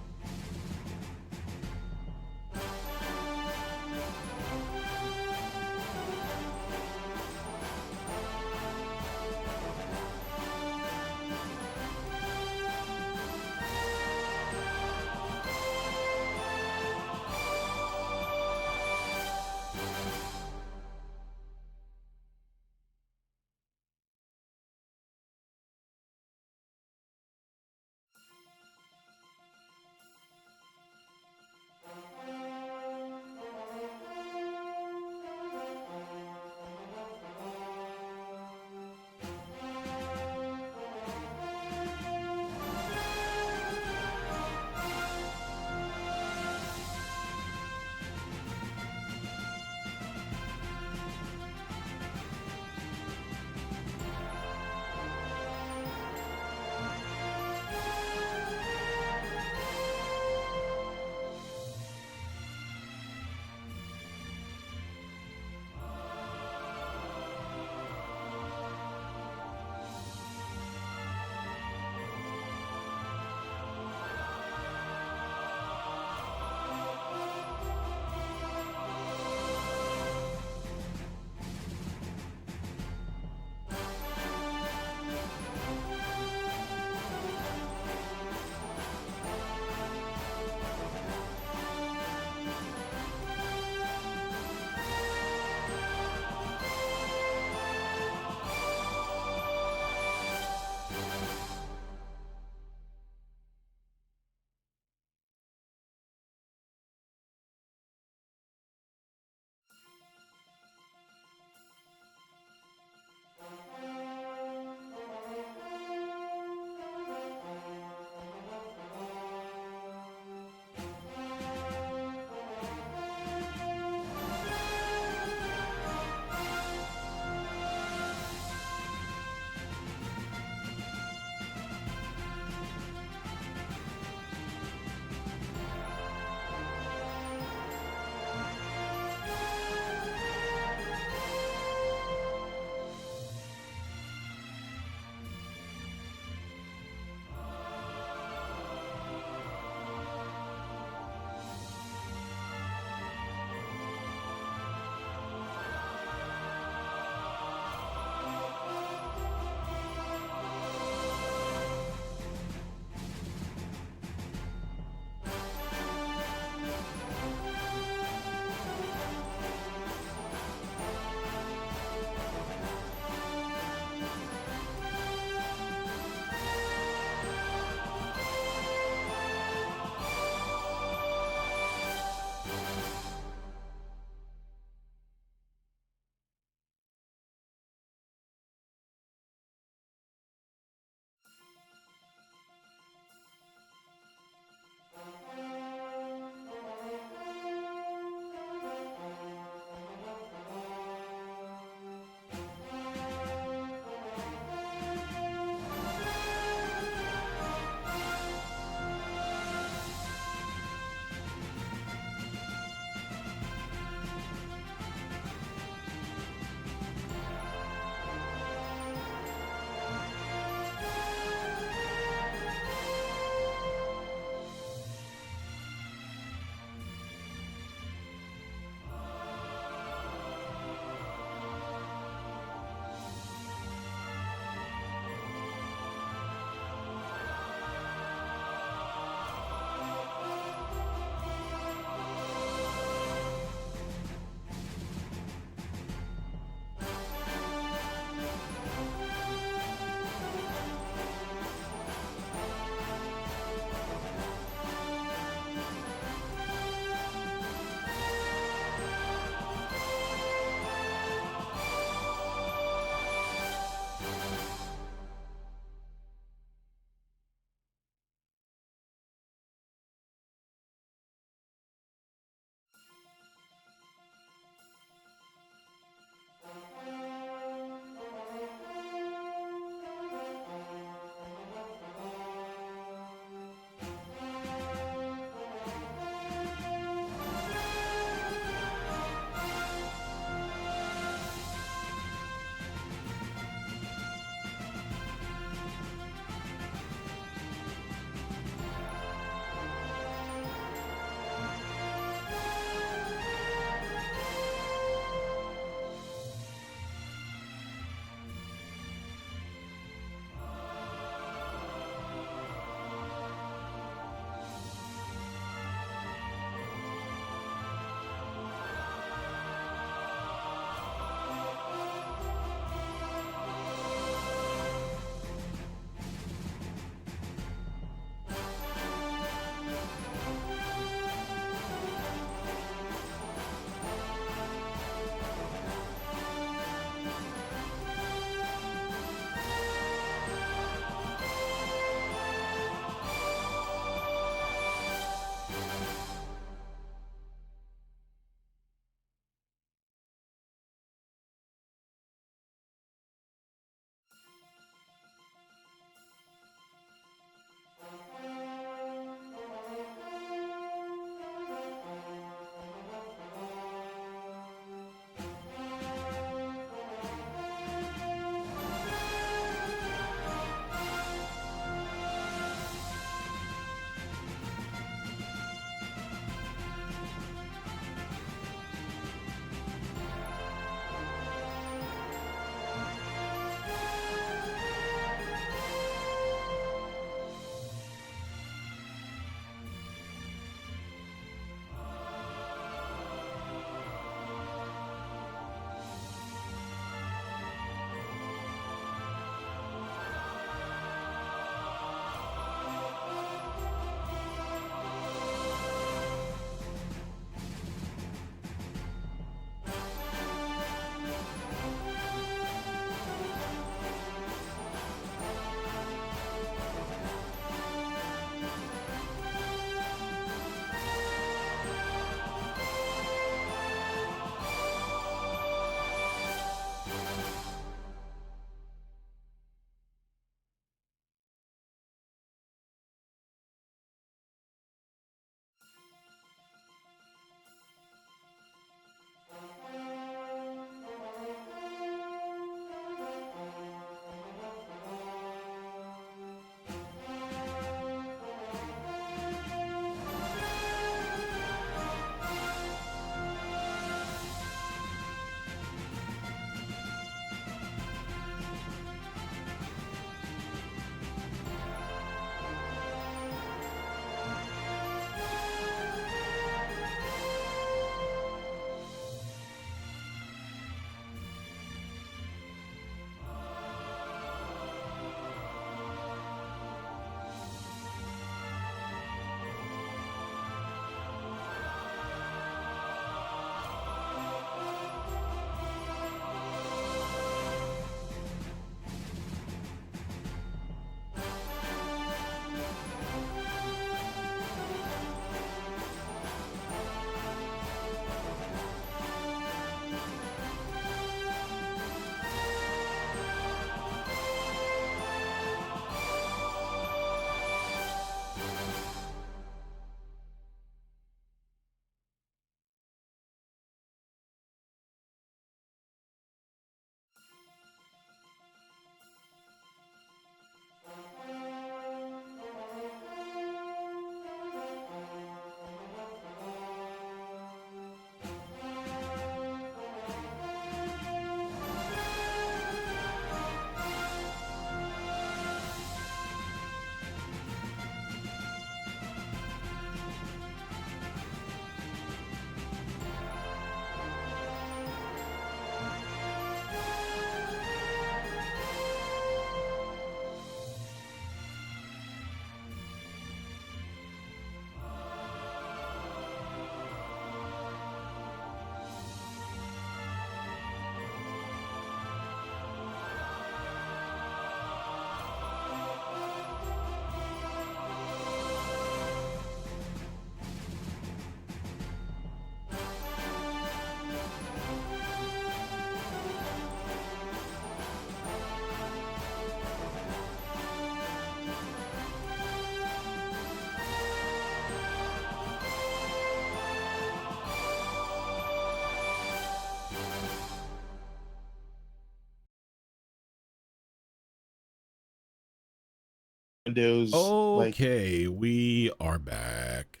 S1: Windows.
S2: Okay, we are back.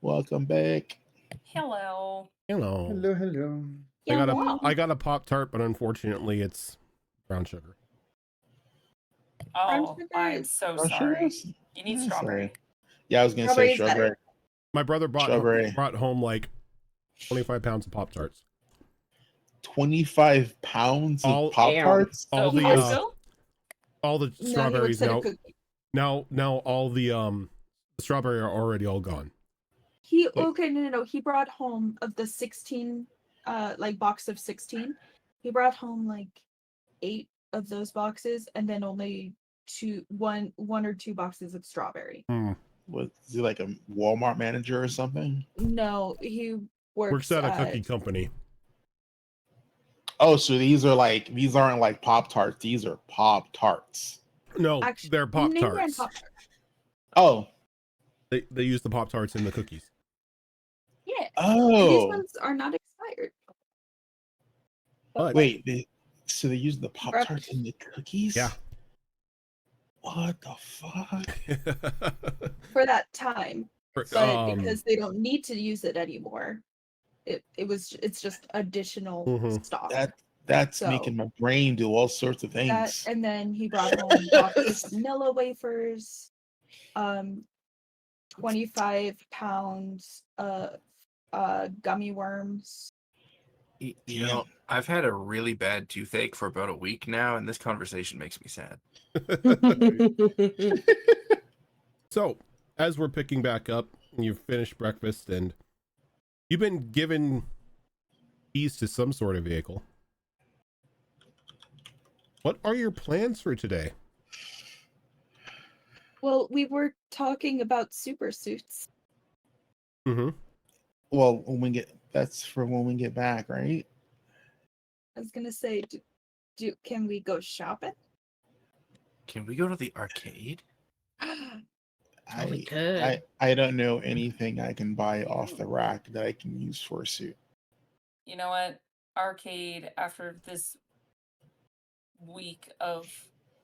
S1: Welcome back.
S3: Hello.
S2: Hello.
S6: Hello, hello.
S2: I got a Pop-Tart, but unfortunately it's brown sugar.
S3: Oh,
S4: sugar
S3: I'm
S4: is-
S3: so
S1: Oh,
S3: sorry.
S1: sugars?
S3: You need
S1: Yeah,
S3: strawberry.
S1: sorry. Yeah, I was gonna
S4: Strawberry
S1: say
S4: is better.
S1: strawberry.
S2: My brother
S1: Strawberry.
S2: brought home like 25 pounds of Pop-Tarts.
S1: 25 pounds
S2: All-
S1: of Pop Tarts.
S2: All
S3: So
S2: the
S3: Costco?
S2: all the
S4: No, he
S2: strawberries
S4: works at a
S2: now
S4: cookie.
S2: now all the strawberry are already all gone.
S4: He
S1: Wait.
S4: okay, no. He brought home of the 16 like box of 16. He brought home like 8 of those boxes and then only one or two boxes of strawberry.
S1: What is he, like a Walmart manager or something?
S4: No, he
S2: Works at a cookie company.
S1: Oh, so these aren't like Pop Tarts. These are Pop Tarts.
S2: No,
S4: Actually,
S2: they're
S4: name brand
S2: Pop-Tarts.
S4: Pop-Tart.
S1: Oh,
S2: They use the Pop-Tarts in the cookies.
S4: Yeah.
S1: oh.
S4: These ones are not expired.
S2: But
S1: Wait, so they use the Pop
S4: Rep-
S1: Tarts in the cookies?
S2: Yeah.
S1: What the fuck?
S4: For that time, but
S2: um,
S4: because they don't need to use it anymore, it's just additional
S2: Mhm.
S4: stock.
S1: That's
S4: So,
S1: making my brain do all sorts of
S4: that,
S1: things.
S4: and then he brought home boxes of vanilla wafers, 25 pounds of gummy worms.
S7: You know, I've had a really bad toothache for about a week now, and this conversation makes me sad.
S2: So, as we're picking back up, you've finished breakfast and you've been given keys to some sort of vehicle. What are your plans for today?
S4: Well, we were talking about super suits.
S2: Mm-hmm.
S1: Well, that's for when we get back, right?
S4: I was gonna say, can we go shopping?
S7: Can we go to the arcade?
S5: we could.
S1: I don't know anything I can buy off the rack that I can use for a suit.
S3: You know what? Arcade, after this week of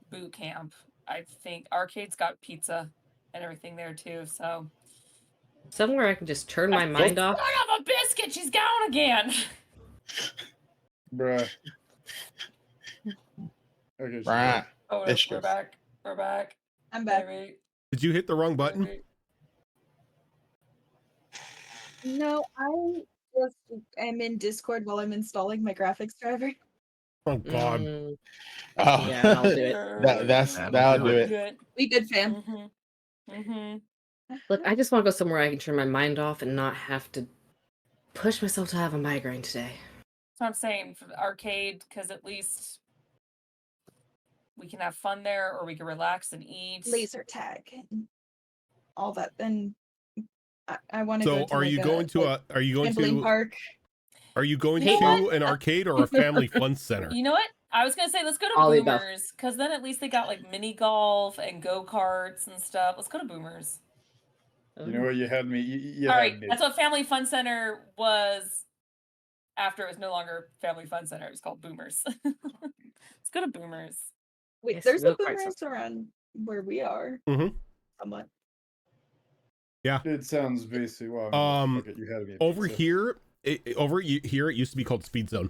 S3: boot camp, I think Arcade's got pizza and everything there too, so.
S5: Somewhere I can just turn my mind off.
S3: Son of a biscuit, she's gone again.
S6: Bruh. Okay, she's
S1: Right.
S6: back.
S3: Oh,
S1: There she
S3: we're
S1: goes.
S3: back. We're back.
S4: I'm back.
S3: Baby.
S2: Did you hit the wrong button?
S3: Baby.
S4: No, I just am in Discord while I'm installing my graphics driver.
S2: Oh God.
S5: Mm,
S1: Oh,
S5: yeah, I'll do it.
S1: That'll do it.
S3: Good.
S4: We good, fam.
S3: Mm-hmm. Mm-hmm.
S5: Look, I just want to go somewhere I can turn my mind off and not have to push myself to have a migraine today.
S3: So I'm saying for the arcade, because at least we can have fun there, or we can relax and eat.
S4: Laser tag, and all that. Then I want to
S2: So
S4: go to
S2: are you going to
S4: gambling park?
S2: Are you going
S3: You
S2: to
S3: know
S2: an arcade or a family fun center?
S3: You know what? I was gonna say let's go to
S5: All the above.
S3: Boomers, because then at least they got like mini golf and go karts and stuff. Let's go to Boomers.
S6: You know what? You had me. You
S3: All
S6: had
S3: right,
S6: me.
S3: that's what Family Fun Center was after it was no longer Family Fun Center. It was called Boomers. Let's go to Boomers.
S4: Wait,
S5: Yes,
S4: there's
S5: go
S4: a
S5: karts.
S4: Boomers around where we are.
S2: Mm-hmm.
S4: Somewhat.
S2: Yeah.
S6: It sounds basically well. Okay, you had me.
S2: Over
S6: pizza.
S2: here, here it used to be called Speed Zone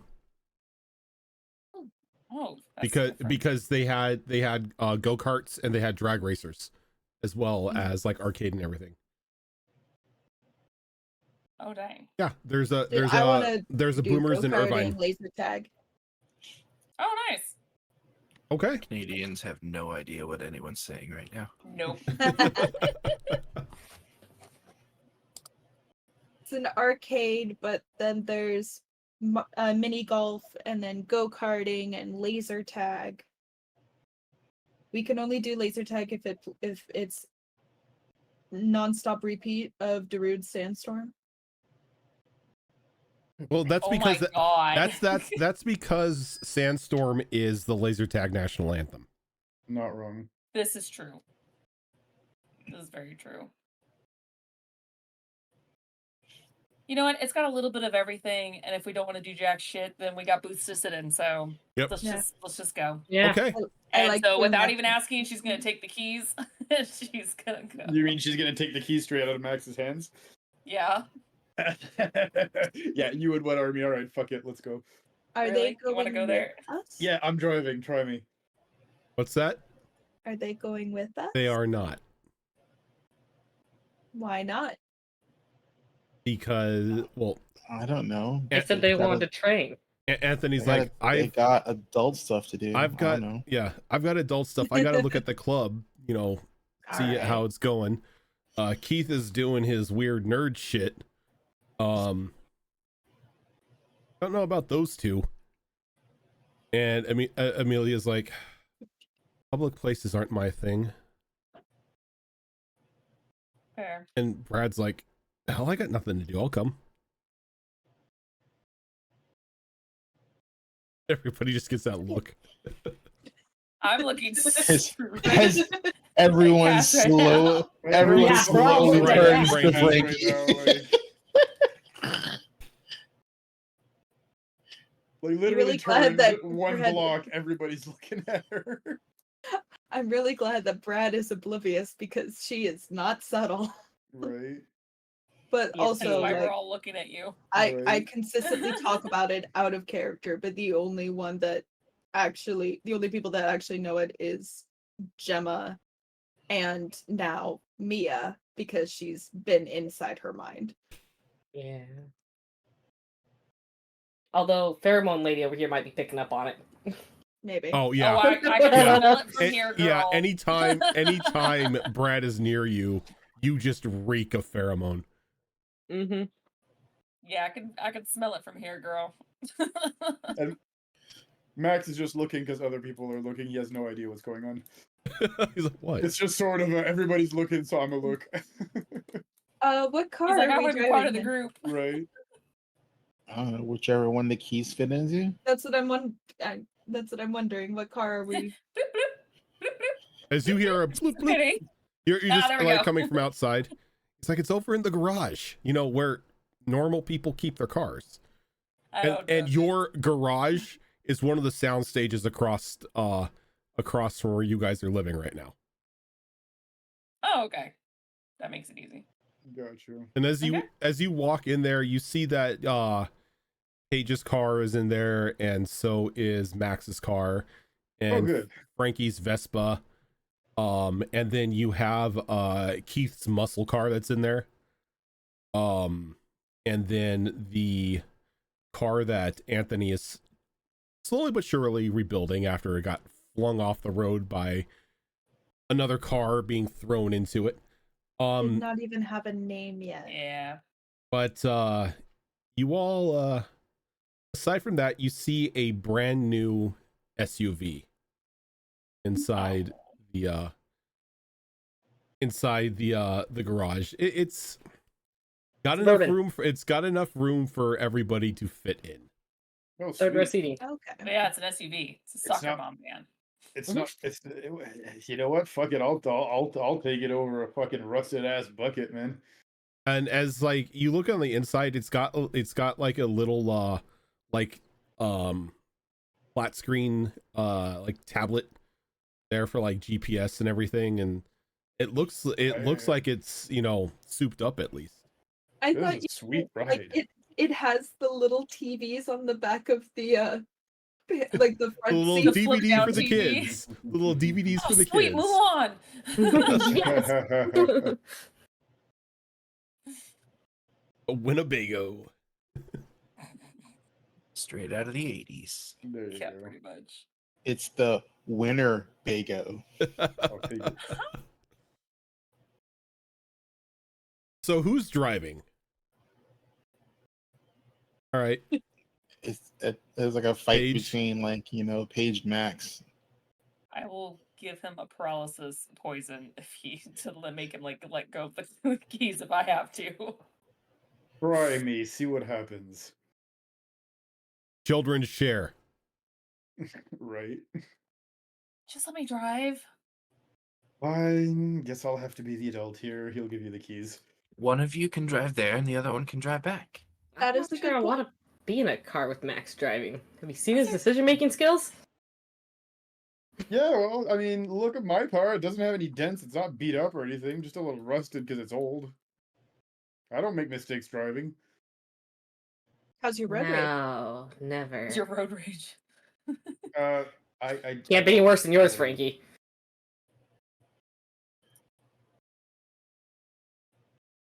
S3: Oh, that's
S2: because
S3: different.
S2: they had go karts and they had drag racers as well
S4: Mhm.
S2: as like arcade and everything.
S3: Oh dang.
S2: Yeah, there's a
S4: I
S2: there's a
S4: do
S2: Boomers in
S4: go-karting,
S2: Irvine.
S4: laser tag.
S3: Oh nice.
S2: Okay.
S7: Canadians have no idea what anyone's saying right now.
S3: Nope.
S4: It's an arcade, but then there's mini golf and then go-karting and laser tag. We can only do laser tag if it's non-stop repeat of Darude Sandstorm.
S2: Well, that's
S3: Oh
S2: because
S3: my god.
S2: that's because Sandstorm is the laser tag national anthem.
S6: Not wrong.
S3: This is true. This is very true. You know what? It's got a little bit of everything, and if we don't want to do jack shit, then we got booths to sit in. So
S2: Yep.
S3: let's
S4: Yeah.
S3: just go.
S5: Yeah.
S2: Okay.
S4: I
S3: And
S4: like
S3: so,
S4: doing
S3: without
S4: that.
S3: even asking, she's gonna take the keys. She's gonna go.
S6: You mean she's gonna take the keys straight out of Max's hands?
S3: Yeah.
S6: Yeah, you would what army? All right, fuck it, let's go.
S4: Are
S3: Really?
S4: they
S3: You
S4: going
S3: wanna go
S4: with
S3: there?
S4: us?
S6: Yeah, I'm driving. Try me.
S2: What's that?
S4: Are they going with us?
S2: They are not.
S4: Why not?
S2: Because, well,
S1: I don't know.
S5: They said they
S1: gotta-
S5: wanted to train.
S2: Anthony's
S1: They
S2: like,
S1: got adult stuff to do.
S2: I've
S1: I
S2: got,
S1: don't know.
S2: yeah, I've got adult stuff. I got to look at the club, you know, see
S4: Alright.
S2: how it's going. Keith is doing his weird nerd shit. Don't know about those two. And I mean, Amelia's like, public places aren't my thing.
S3: Fair.
S2: And Brad's like, hell, I got nothing to do. I'll come. Everybody just gets that look.
S3: I'm looking
S1: Has
S3: Like
S1: everyone
S3: Cass right
S1: slow?
S3: now.
S1: Everyone
S5: Yeah,
S1: slowly
S5: right,
S1: turns
S2: right,
S1: to
S2: right,
S1: Frankie.
S6: Like literally
S4: really glad
S6: turns
S4: that
S6: one
S4: Brad-
S6: block, everybody's looking at her.
S4: I'm really glad that Brad is oblivious because she is not subtle.
S6: Right.
S4: But
S5: Yeah,
S3: That's
S4: also,
S3: why
S4: like,
S3: we're all looking at you.
S4: I
S6: Right.
S4: consistently talk about it out of character, but the only people that actually know it is Gemma and now Mia because she's been inside her mind.
S5: Yeah. Although pheromone lady over here might be picking up on it.
S4: Maybe.
S2: Oh yeah.
S3: Oh, I can
S5: Yeah.
S3: smell it from here, girl.
S2: Yeah, anytime Brad is near you, you just reek of pheromone.
S5: Mm-hmm.
S3: Yeah, I can smell it from here, girl.
S6: Max is just looking because other people are looking. He has no idea what's going on.
S2: He's like, what?
S6: It's just sort of everybody's looking, so I'm a look.
S4: What car
S3: He's like,
S4: are
S3: I
S4: we
S3: want to be part of
S4: driving
S3: the
S4: in?
S3: group.
S6: Right.
S1: I don't know, whichever one the keys fit into.
S4: That's what I'm wondering. What car are we?
S3: Bloop, bloop, bloop, bloop.
S2: As you hear a bloop, bloop,
S3: Kidding.
S2: you're just
S3: there we
S2: like
S3: go.
S2: coming from outside. It's like it's over in the garage, you know, where normal people keep their cars.
S3: I don't
S2: And
S3: know.
S2: your garage is one of the sound stages across from where you guys are living right now.
S3: Oh, okay. That makes it easy.
S6: Gotcha.
S2: And as
S3: Okay.
S2: you walk in there, you see that Paige's car is in there, and so is Max's car, and
S6: Oh, good.
S2: Frankie's Vespa. And then you have Keith's muscle car that's in there. And then the car that Anthony is slowly but surely rebuilding after it got flung off the road by another car being thrown into it.
S4: Did not even have a name yet.
S3: Yeah.
S2: But you all aside from that, you see a brand new SUV inside the garage. It's got enough
S5: Loaded.
S2: room for everybody to fit in.
S6: Oh,
S5: Third row
S6: sweet.
S5: seating.
S3: But
S4: Okay.
S3: yeah, it's an SUV. It's a soccer
S6: not-
S3: mom van.
S6: It's not. It's. You know what? Fuck it. I'll take it over a fucking rusted ass bucket, man.
S2: And as like you look on the inside, it's got like a little flat screen like tablet there for like GPS and everything, and it looks like it's, you know, souped up at least.
S4: I
S6: This
S4: thought
S6: is a sweet
S4: like
S6: ride.
S4: it has the little TVs on the back of the like the
S2: The
S4: front
S2: little
S4: seat.
S3: flip
S2: DVD
S3: down
S2: for the
S3: TV.
S2: kids. The little DVDs
S3: Oh,
S2: for the
S3: sweet,
S2: kids.
S3: move on.
S5: Yes.
S2: A Winnebago.
S7: Straight out of the 80s.
S6: There you
S3: Yeah,
S6: go.
S3: pretty much.
S1: It's the winner bago.
S6: I'll take it.
S2: So who's driving? All right.
S1: There's like a fight
S2: Paige.
S1: between, like, you know, Paige and Max.
S3: I will give him a paralysis poison if he make him like let go of the keys if I have to.
S6: Try me. See what happens.
S2: Children share.
S6: Right.
S3: Just let me drive.
S6: Fine. Guess I'll have to be the adult here. He'll give you the keys.
S7: One of you can drive there and the other one can drive back.
S4: That
S5: I'm
S4: is
S5: not
S4: a
S5: sure
S4: good
S5: I want to be in a car with Max driving. Have you seen his decision-making skills?
S6: Yeah, well, I mean, look at my car. It doesn't have any dents. It's not beat up or anything. Just a little rusted because it's old. I don't make mistakes driving.
S4: How's your road rage?
S5: No, never.
S3: It's your road rage.
S6: I
S5: Can't be any worse than yours, Frankie.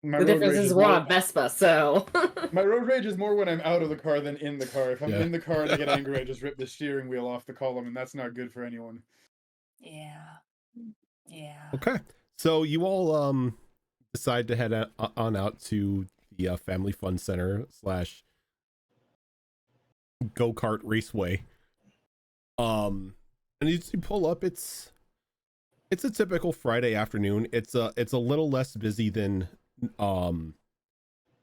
S6: My
S5: The
S6: road
S5: difference
S6: rage
S5: is
S6: is
S5: we're on
S6: more-
S5: a Vespa, so.
S6: My road rage is more when I'm out of the car than in the car. If I'm
S2: Yeah.
S6: in the car and I get angry, I just rip the steering wheel off the column, and that's not good for anyone.
S3: Yeah. Yeah.
S2: Okay, so you all decide to head on out to the Family Fun Center / go-kart raceway. And you pull up. It's a typical Friday afternoon. It's a little less busy than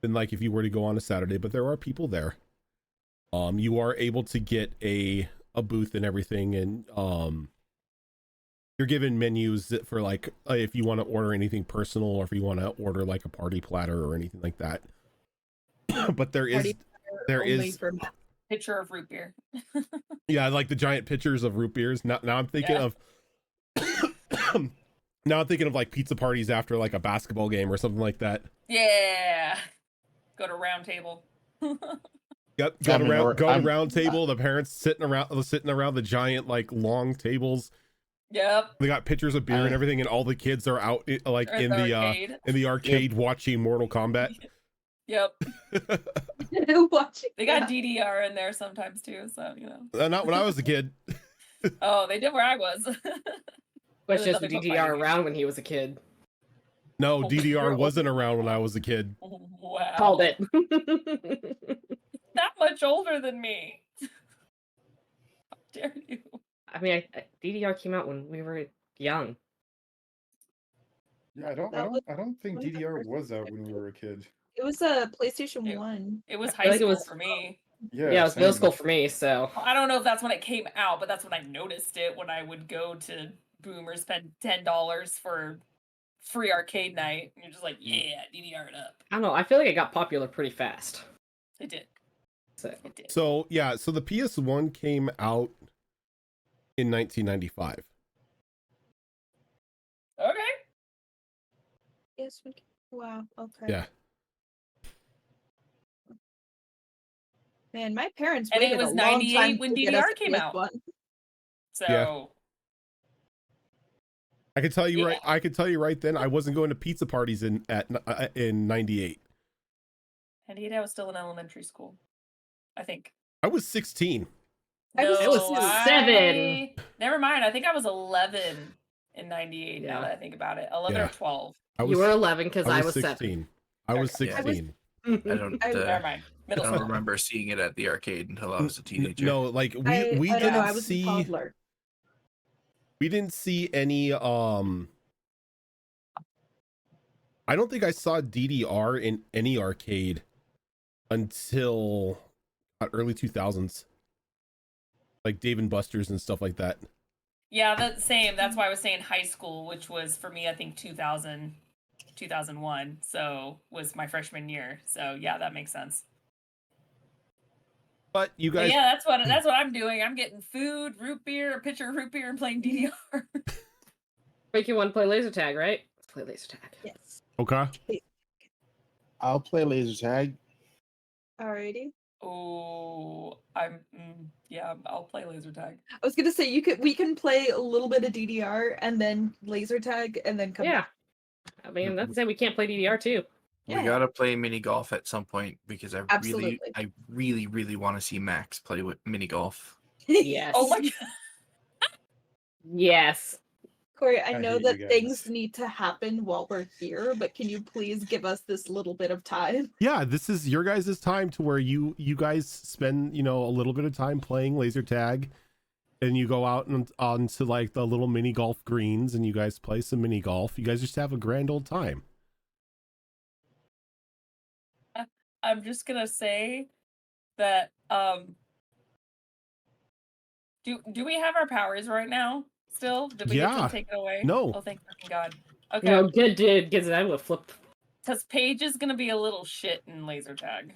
S2: like if you were to go on a Saturday, but there are people there. You are able to get a booth and everything, and you're given menus for like if you want to order anything personal or if you want to order like a party platter or anything like that. But there is
S4: For
S3: Pitcher of root beer.
S2: yeah, like the giant pitchers of root beers. Now I'm thinking of now I'm thinking of like pizza parties after like a basketball game or something like that.
S3: Yeah. Go to round table.
S2: Yep, go to
S1: I'm-
S2: round table. The parents sitting around the giant like long tables.
S3: Yep.
S2: They got pitchers of beer and everything, and all the kids are out like
S3: Or
S2: in
S3: arcade.
S2: the arcade watching Mortal Kombat.
S3: Yep.
S4: Watching.
S3: They got DDR in there sometimes too, so you know.
S2: Not when I was a kid.
S3: Oh, they did where I was.
S5: Question is,
S3: nothing
S5: was
S3: but
S5: DDR
S3: fighting.
S5: around when he was a kid?
S2: No,
S3: Oh,
S2: DDR
S3: you're
S2: wasn't around when I was a kid.
S3: Wow.
S5: Called it.
S3: That much older than me. How dare you?
S5: I mean, DDR came out when we were young.
S6: Yeah, I don't think
S4: one of the
S6: DDR
S4: first
S6: was out when we were a kid.
S4: It was a PlayStation
S3: It-
S4: 1.
S3: It was
S5: I
S3: high
S5: feel like it
S3: school
S5: was-
S3: for me.
S6: Yeah,
S5: Yeah, it was middle
S6: same.
S5: school for me, so.
S3: I don't know if that's when it came out, but that's when I noticed it when I would go to Boomer, spend $10 for free arcade night. And you're just like, yeah, DDR it up.
S5: I don't know, I feel like it got popular pretty fast.
S3: It did.
S5: So.
S3: It did.
S2: So yeah, so the PS1 came out in 1995.
S3: Okay.
S4: Yes. Wow. Okay.
S2: Yeah.
S4: Man, my parents
S3: And it
S4: waited
S3: was
S4: a long
S3: 98
S4: time
S3: when
S4: to get us
S3: DDR
S4: a
S3: came out.
S4: PS1.
S3: So
S2: Yeah. I can tell you
S3: Yeah.
S2: right. I can tell you right then. I wasn't going to pizza parties in '98.
S3: and I was still in elementary school. I think.
S2: I was 16.
S4: I was
S3: No,
S5: 7.
S3: Never mind. I think I was 11 in 98 now
S5: Yeah.
S3: that I think about it. 11
S2: Yeah.
S3: or 12.
S2: I was,
S5: You were 11 because I was 7.
S2: 16. I was
S3: Okay.
S2: 16.
S7: I don't.
S3: Never mind.
S7: I
S3: Middle
S7: don't
S3: school.
S7: remember seeing it at the arcade until I was a teenager.
S2: No, like we
S4: I don't know.
S2: didn't
S4: I was a
S2: see
S4: toddler.
S2: we didn't see any I don't think I saw DDR in any arcade until early 2000s, like Dave and Buster's and stuff like that.
S3: Yeah, that's same. That's why I was saying high school, which was for me, I think 2000, 2001. So was my freshman year. So yeah, that makes sense.
S2: But you
S3: But
S2: guys,
S3: yeah, that's what I'm doing. I'm getting food, root beer, a pitcher of root beer, and playing DDR.
S5: Frankie, you want to play laser tag, right? Let's play laser tag.
S4: Yes.
S2: okay?
S1: I'll play laser tag.
S4: Alrighty.
S3: Oh, yeah, I'll play laser tag.
S4: I was gonna say we can play a little bit of DDR and then laser tag and then come
S5: Yeah.
S4: back.
S5: I mean, that's saying we can't play DDR too.
S3: Yeah.
S7: We gotta play mini golf at some point because
S4: Absolutely.
S7: I really want to see Max play with mini golf.
S5: Yes.
S3: Oh my god.
S5: Yes.
S4: Corey, I
S6: I
S4: know
S6: hate
S4: that
S6: you
S4: things
S6: guys.
S4: need to happen while we're here, but can you please give us this little bit of time?
S2: Yeah, this is your guys' time to where you guys spend, a little bit of time playing laser tag, and you go out and onto like the little mini golf greens and you guys play some mini golf. You guys just have a grand old time.
S3: I'm just gonna say that do we have our powers right now still? Did we get
S2: Yeah.
S3: to take it away?
S2: No.
S3: Oh, thank fucking God. Okay.
S5: No, good dude. Because I would flip.
S3: Because Paige is gonna be a little shit in laser tag.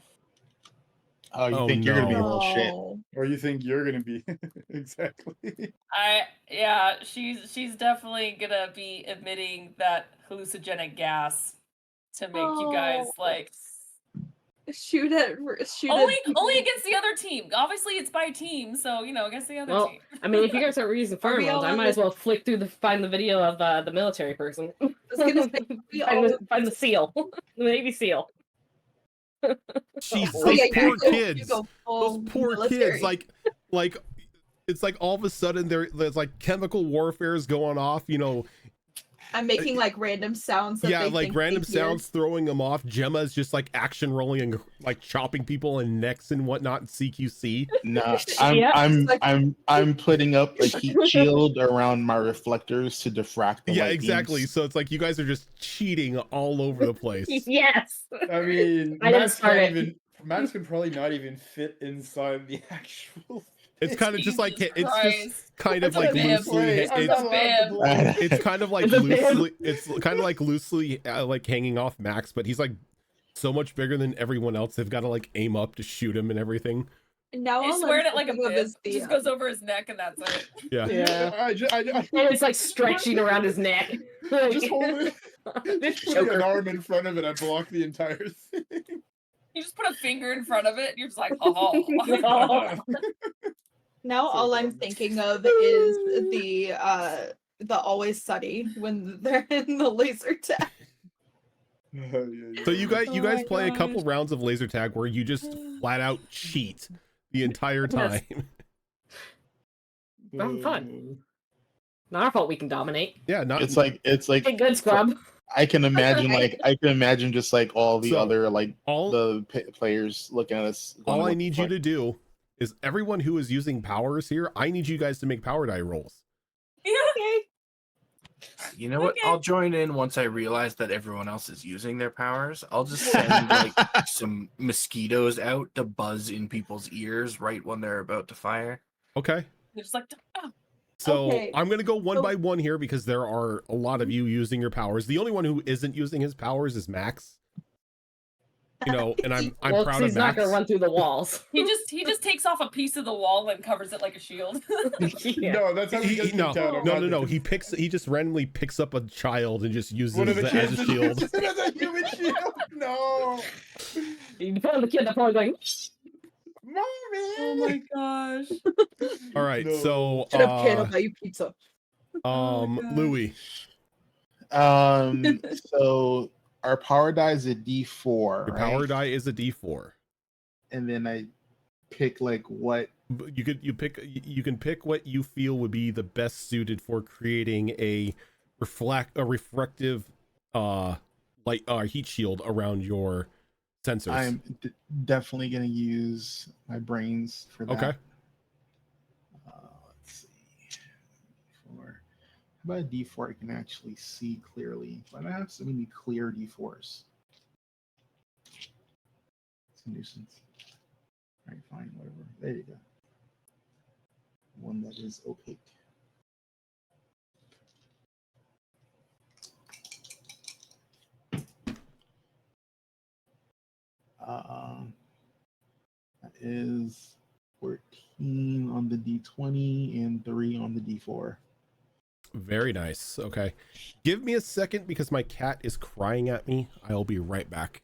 S1: Oh, you
S2: Oh,
S1: think you're gonna be a
S2: no.
S1: little shit?
S4: No.
S6: Or you think you're gonna be exactly?
S3: She's definitely gonna be emitting that hallucinogenic gas to make you guys like
S4: Shoot at
S3: only
S4: people.
S3: against the other team. Obviously, it's by team, so against the other
S5: Well,
S3: team.
S5: I mean, if you guys are using
S4: Are we
S5: pheromones,
S4: all
S5: I
S4: on
S5: might as
S4: the-
S5: well flick through find the video of the military person.
S4: I was gonna say, we all-
S5: find the SEAL, the Navy SEAL.
S2: Jeez,
S4: Oh,
S2: those
S4: yeah,
S2: poor
S4: you go
S2: kids. Those
S4: full
S2: poor kids.
S4: military.
S2: Like, it's like all of a sudden there's like chemical warfare is going off. You know,
S4: I'm making like random sounds. That
S2: yeah,
S4: they
S2: like
S4: think
S2: random
S4: they hear.
S2: sounds throwing them off. Gemma's just like action rolling and like chopping people in necks and whatnot in CQC.
S1: Nah,
S5: Yeah.
S1: I'm putting up a heat shield around my reflectors to diffract the
S2: Yeah,
S1: light
S2: exactly.
S1: beams.
S2: So it's like you guys are just cheating all over the place.
S5: Yes.
S6: I mean,
S5: I didn't start it.
S6: Max can probably not even fit inside the actual.
S2: It's kind of just like
S3: Jesus
S2: it's
S3: Christ.
S2: just kind of
S3: That's
S2: like
S3: a bib.
S2: loosely.
S6: I'm
S2: It's
S6: not allowed to play.
S2: it's kind of like
S5: It's a bib.
S2: loosely. It's kind of like loosely like hanging off Max, but he's like so much bigger than everyone else. They've got to like aim up to shoot him and everything.
S4: Now
S3: He's
S4: all
S3: wearing
S4: I'm
S3: it like a
S4: thinking of
S3: bib.
S4: is the,
S3: Just goes over his neck and that's it.
S2: Yeah.
S5: Yeah.
S6: I
S5: And it's like stretching around his neck. Like,
S6: just hold it.
S5: this
S6: Just put an
S5: choker.
S6: arm in front of it. I block the entire thing.
S3: You just put a finger in front of it and you're just like, oh.
S4: Now
S6: So
S4: all I'm
S6: dumb.
S4: thinking of is the Always Sunny when they're in the laser tag.
S2: So you guys
S3: Oh
S2: guys
S3: my
S2: play a couple
S3: gosh.
S2: rounds of laser tag where you just flat out cheat the entire
S5: Yes.
S2: time.
S5: Having fun. Not our fault we can dominate.
S2: Yeah, not
S1: It's like
S5: Hey, good scrub.
S1: I can imagine just like all the
S2: So,
S1: other like
S2: all
S1: the players looking at us. going,
S2: all I
S1: "What the
S2: need you
S1: fuck?"
S2: to do is everyone who is using powers here, I need you guys to make power die rolls.
S4: Okay.
S7: You know what?
S3: Okay.
S7: I'll join in once I realize that everyone else is using their powers. I'll just send like some mosquitoes out to buzz in people's ears right when they're about to fire.
S2: Okay.
S3: They're just like, oh.
S2: So
S4: Okay,
S2: I'm gonna go one
S4: so-
S2: by one here because there are a lot of you using your powers. The only one who isn't using his powers is Max. You know, and I'm
S5: Well,
S2: proud
S5: he's
S2: of
S5: not
S2: Max.
S5: gonna run through the walls.
S3: He just takes off a piece of the wall and covers it like a shield.
S5: Yeah.
S6: No, that's how he gets
S2: No,
S6: kicked out. I'm
S2: no,
S6: not
S2: no.
S6: the-
S2: He just randomly picks up a child and just uses
S6: One of
S2: it
S6: the
S2: as
S6: kids
S2: a shield.
S6: uses it as a human shield. No,
S5: You put on the kid, they're probably going,
S6: mommy.
S3: Oh my gosh.
S2: All right,
S6: No.
S2: so
S4: Shut up, kid. I'll buy you pizza.
S3: Oh my gosh.
S2: Louis.
S1: So our power die is a D4.
S2: Your
S1: right?
S2: power die is a D4.
S1: and then I pick like what.
S2: You can pick what you feel would be the best suited for creating a reflective light heat shield around your sensors.
S1: I'm definitely gonna use my brains for that.
S2: Okay.
S1: Let's see. D4. How about a D4 I can actually see clearly? But I have so many clear D4s. It's a nuisance. All right, fine, whatever. There you go. One that is opaque. That is 14 on the D20 and 3 on the D4.
S2: Very nice. Okay. Give me a second because my cat is crying at me. I'll be right back.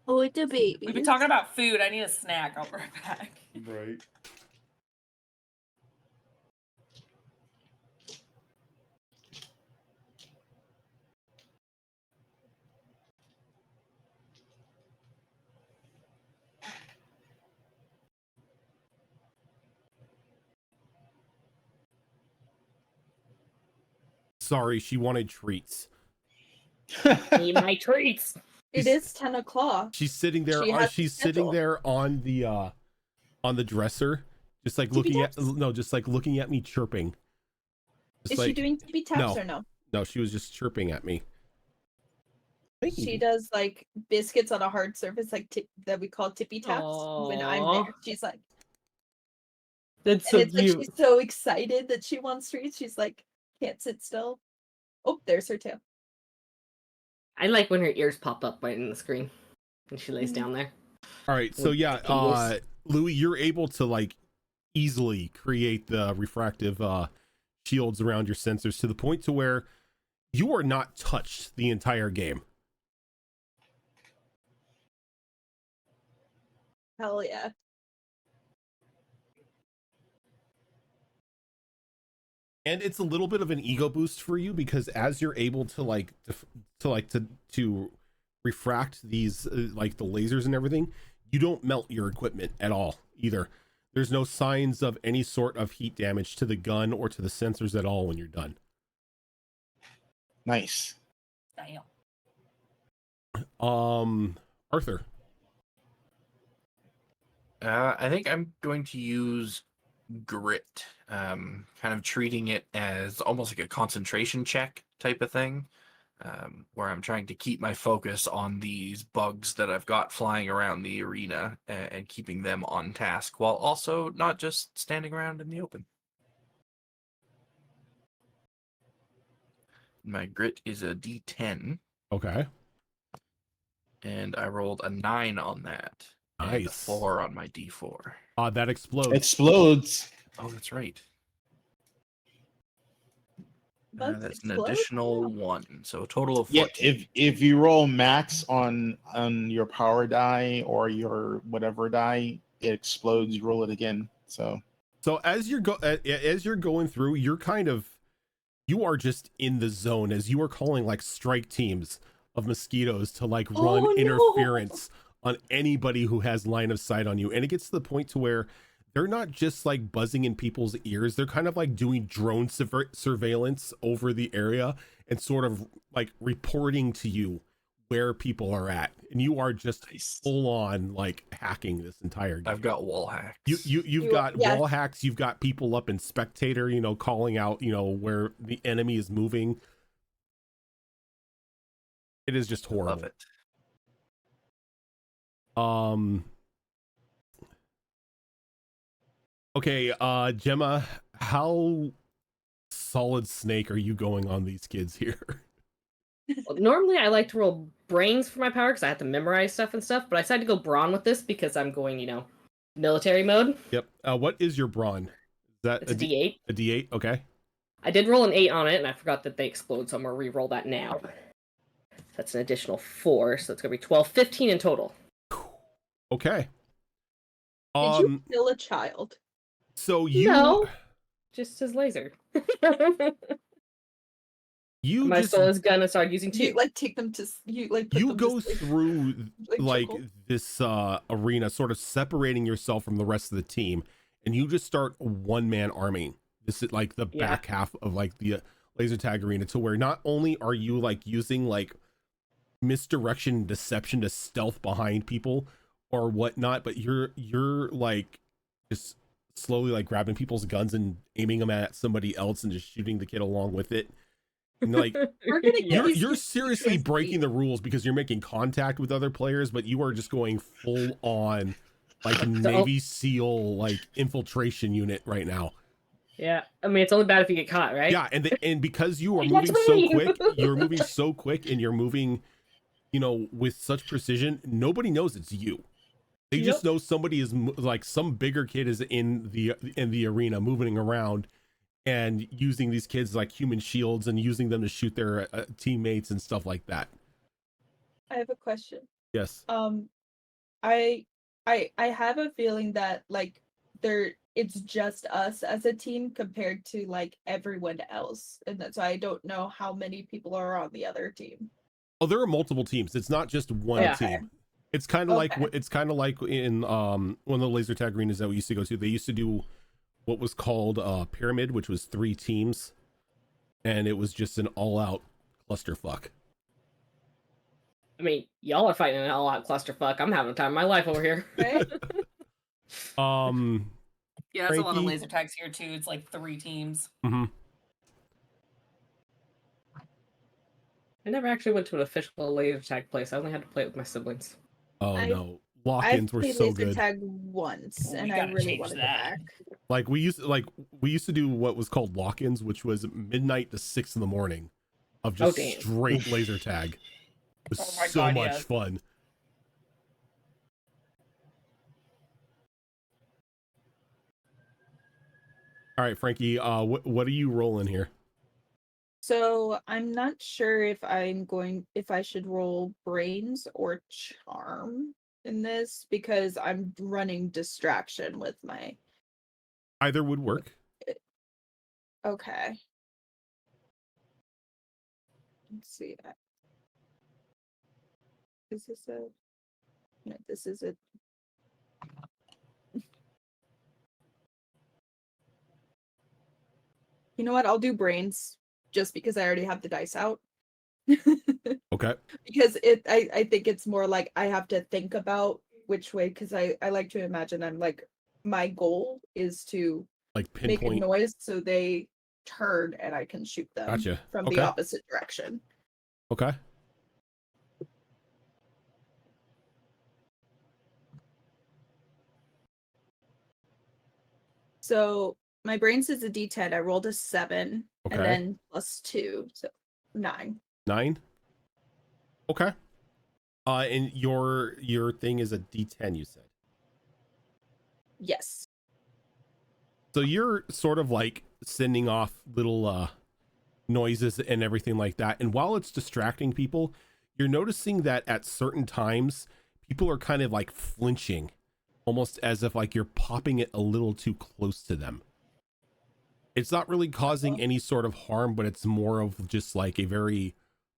S4: Oh, it's a baby.
S3: We've been talking about food. I need a snack. I'll be right back.
S6: Right.
S2: Sorry, she wanted treats.
S5: eat my treats.
S4: It is 10 o'clock.
S2: She's sitting there.
S4: She has
S2: She's
S4: a
S2: sitting
S4: schedule.
S2: there on the dresser, just like looking at just like looking at me chirping. Just
S4: Is
S2: like,
S4: she doing tippy taps
S2: no.
S4: or no?
S2: No, she was just chirping at me.
S4: She does like biscuits on a hard surface, like that we call tippy taps. When I'm
S5: Aw.
S4: there, she's like,
S5: That's
S4: and
S5: so
S4: it's like
S5: cute.
S4: she's so excited that she wants treats. She's like, can't sit still. Oh, there's her tail.
S5: I like when her ears pop up right in the screen. And she lays down there.
S2: All right, so yeah, Louis, you're able to like easily create the refractive shields around your sensors to the point to where you are not touched the entire game.
S4: Hell yeah.
S2: And it's a little bit of an ego boost for you because as you're able to to refract these like the lasers and everything, you don't melt your equipment at all either. There's no signs of any sort of heat damage to the gun or to the sensors at all when you're done.
S1: Nice.
S3: Damn.
S2: Arthur.
S7: I think I'm going to use grit, kind of treating it as almost like a concentration check type of thing, where I'm trying to keep my focus on these bugs that I've got flying around the arena and keeping them on task while also not just standing around in the open. My grit is a D10.
S2: Okay.
S7: And I rolled a 9 on that.
S2: Nice.
S7: And a 4 on my D4.
S2: That explodes.
S1: Explodes.
S7: Oh, that's right.
S4: Bugs
S7: That's an
S4: explode?
S7: additional 1, so a total of 14.
S1: Yeah, if you roll max on your power die or your whatever die, it explodes. You roll it again. So
S2: as you're going through, you are just in the zone as you are calling like strike teams of mosquitoes to like run interference on anybody who has line of sight on you. And it gets to the point to where they're not just like buzzing in people's ears. They're kind of like doing drone surveillance over the area and sort of like reporting to you where people are at. And you are just full on like hacking this entire game.
S7: I've got wall hacks.
S2: You've got wall hacks. You've got people up in spectator, calling out, where the enemy is moving. It is just horrible.
S7: Love it.
S2: Okay, Gemma, how solid snake are you going on these kids here?
S5: Well, normally I like to roll brains for my power because I have to memorize stuff and stuff, but I decided to go brawn with this because I'm going, military mode.
S2: Yep. What is your brawn? Is that
S5: It's a D8.
S2: A D8, okay.
S5: I did roll an 8 on it, and I forgot that they explode, so I'm going to re-roll that now. That's an additional 4, so it's going to be 12, 15 in total.
S2: Okay.
S4: Did you kill a child?
S2: So you...
S5: No, just his laser. I stole his gun and started using 2.
S4: You take them to
S2: you go through this arena, sort of separating yourself from the rest of the team, and you just start one-man arming. This is like the back half of like the laser tag arena, to where not only are you like using like misdirection and deception to stealth behind people or whatnot, but you're like just slowly like grabbing people's guns and aiming them at somebody else and just shooting the kid along with it. And like you're seriously breaking the rules because you're making contact with other players, but you are just going full on like Navy SEAL like infiltration unit right now.
S5: Yeah, I mean it's only bad if you get caught, right?
S2: Yeah, and because you are moving so quick, and you're moving, with such precision, nobody knows it's you. They just know somebody is like some bigger kid is in the arena moving around and using these kids like human shields and using them to shoot their teammates and stuff like that.
S4: I have a question.
S2: Yes.
S4: I have a feeling that like it's just us as a team compared to like everyone else, and that's why I don't know how many people are on the other team.
S2: Oh, there are multiple teams. It's not just one team. It's kind of like in one of the laser tag arenas that we used to go to. They used to do what was called Pyramid, which was 3 teams, and it was just an all-out clusterfuck.
S5: I mean, y'all are fighting an all-out clusterfuck. I'm having a time of my life over here.
S4: Right?
S3: Yeah, there's a lot of laser tags here too. It's like 3 teams.
S2: Mm-hmm.
S5: I never actually went to an official laser tag place. I only had to play it with my siblings.
S2: Oh no, lock-ins were so good.
S4: I've played laser tag once, and I really wanted that.
S2: Like we used to do what was called lock-ins, which was midnight to 6 in the morning of just straight laser tag. It was so much fun. All right, Frankie, what are you rolling here?
S4: So I'm not sure if if I should roll brains or charm in this because I'm running distraction with my.
S2: Either would work.
S4: Okay. Let's see. Is this a? No, this is a. You know what? I'll do brains just because I already have the dice out.
S2: Okay.
S4: Because I think it's more like I have to think about which way, because I like to imagine I'm like, my goal is to
S2: Like
S4: make a
S2: pinpoint.
S4: noise so they turn and I can shoot them
S2: Gotcha.
S4: from
S2: Okay.
S4: the opposite direction.
S2: Okay.
S4: So my brains is a D10. I rolled a 7
S2: Okay.
S4: and then +2, so 9.
S2: 9. Okay. And your thing is a D10, you said.
S4: Yes.
S2: So you're sort of like sending off little noises and everything like that. And while it's distracting people, you're noticing that at certain times, people are kind of like flinching, almost as if like you're popping it a little too close to them. It's not really causing any sort of harm, but it's more of just like a very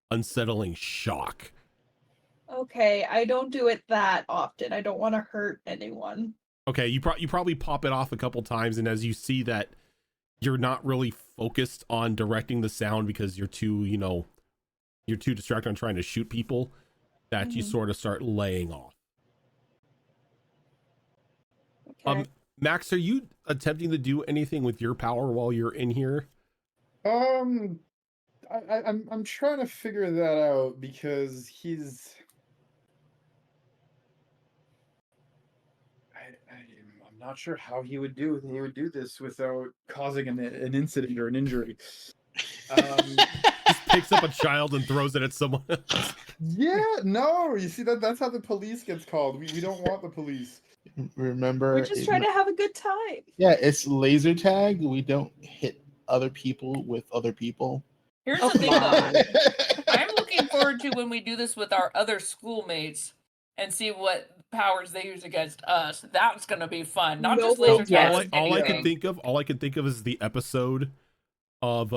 S2: unsettling shock.
S4: Okay, I don't do it that often. I don't want to hurt anyone.
S2: Okay, you probably pop it off a couple times, and as you see that you're not really focused on directing the sound because you're too distracted on trying to shoot people, that you sort of start laying off.
S4: Okay.
S2: Max, are you attempting to do anything with your power while you're in here?
S6: I'm trying to figure that out because I'm not sure how he would do this without causing an incident or an injury.
S2: Just picks up a child and throws it at someone else.
S6: Yeah, no, you see that's how the police gets called. We don't want the police.
S1: Remember,
S4: We're just trying to have a good time.
S1: Yeah, it's laser tag. We don't hit other people with other people.
S3: Here's the thing, though. I'm looking forward to when we do this with our other schoolmates and see what powers they use against us. That's gonna be fun. Not just laser tag.
S2: All I can think of is the episode of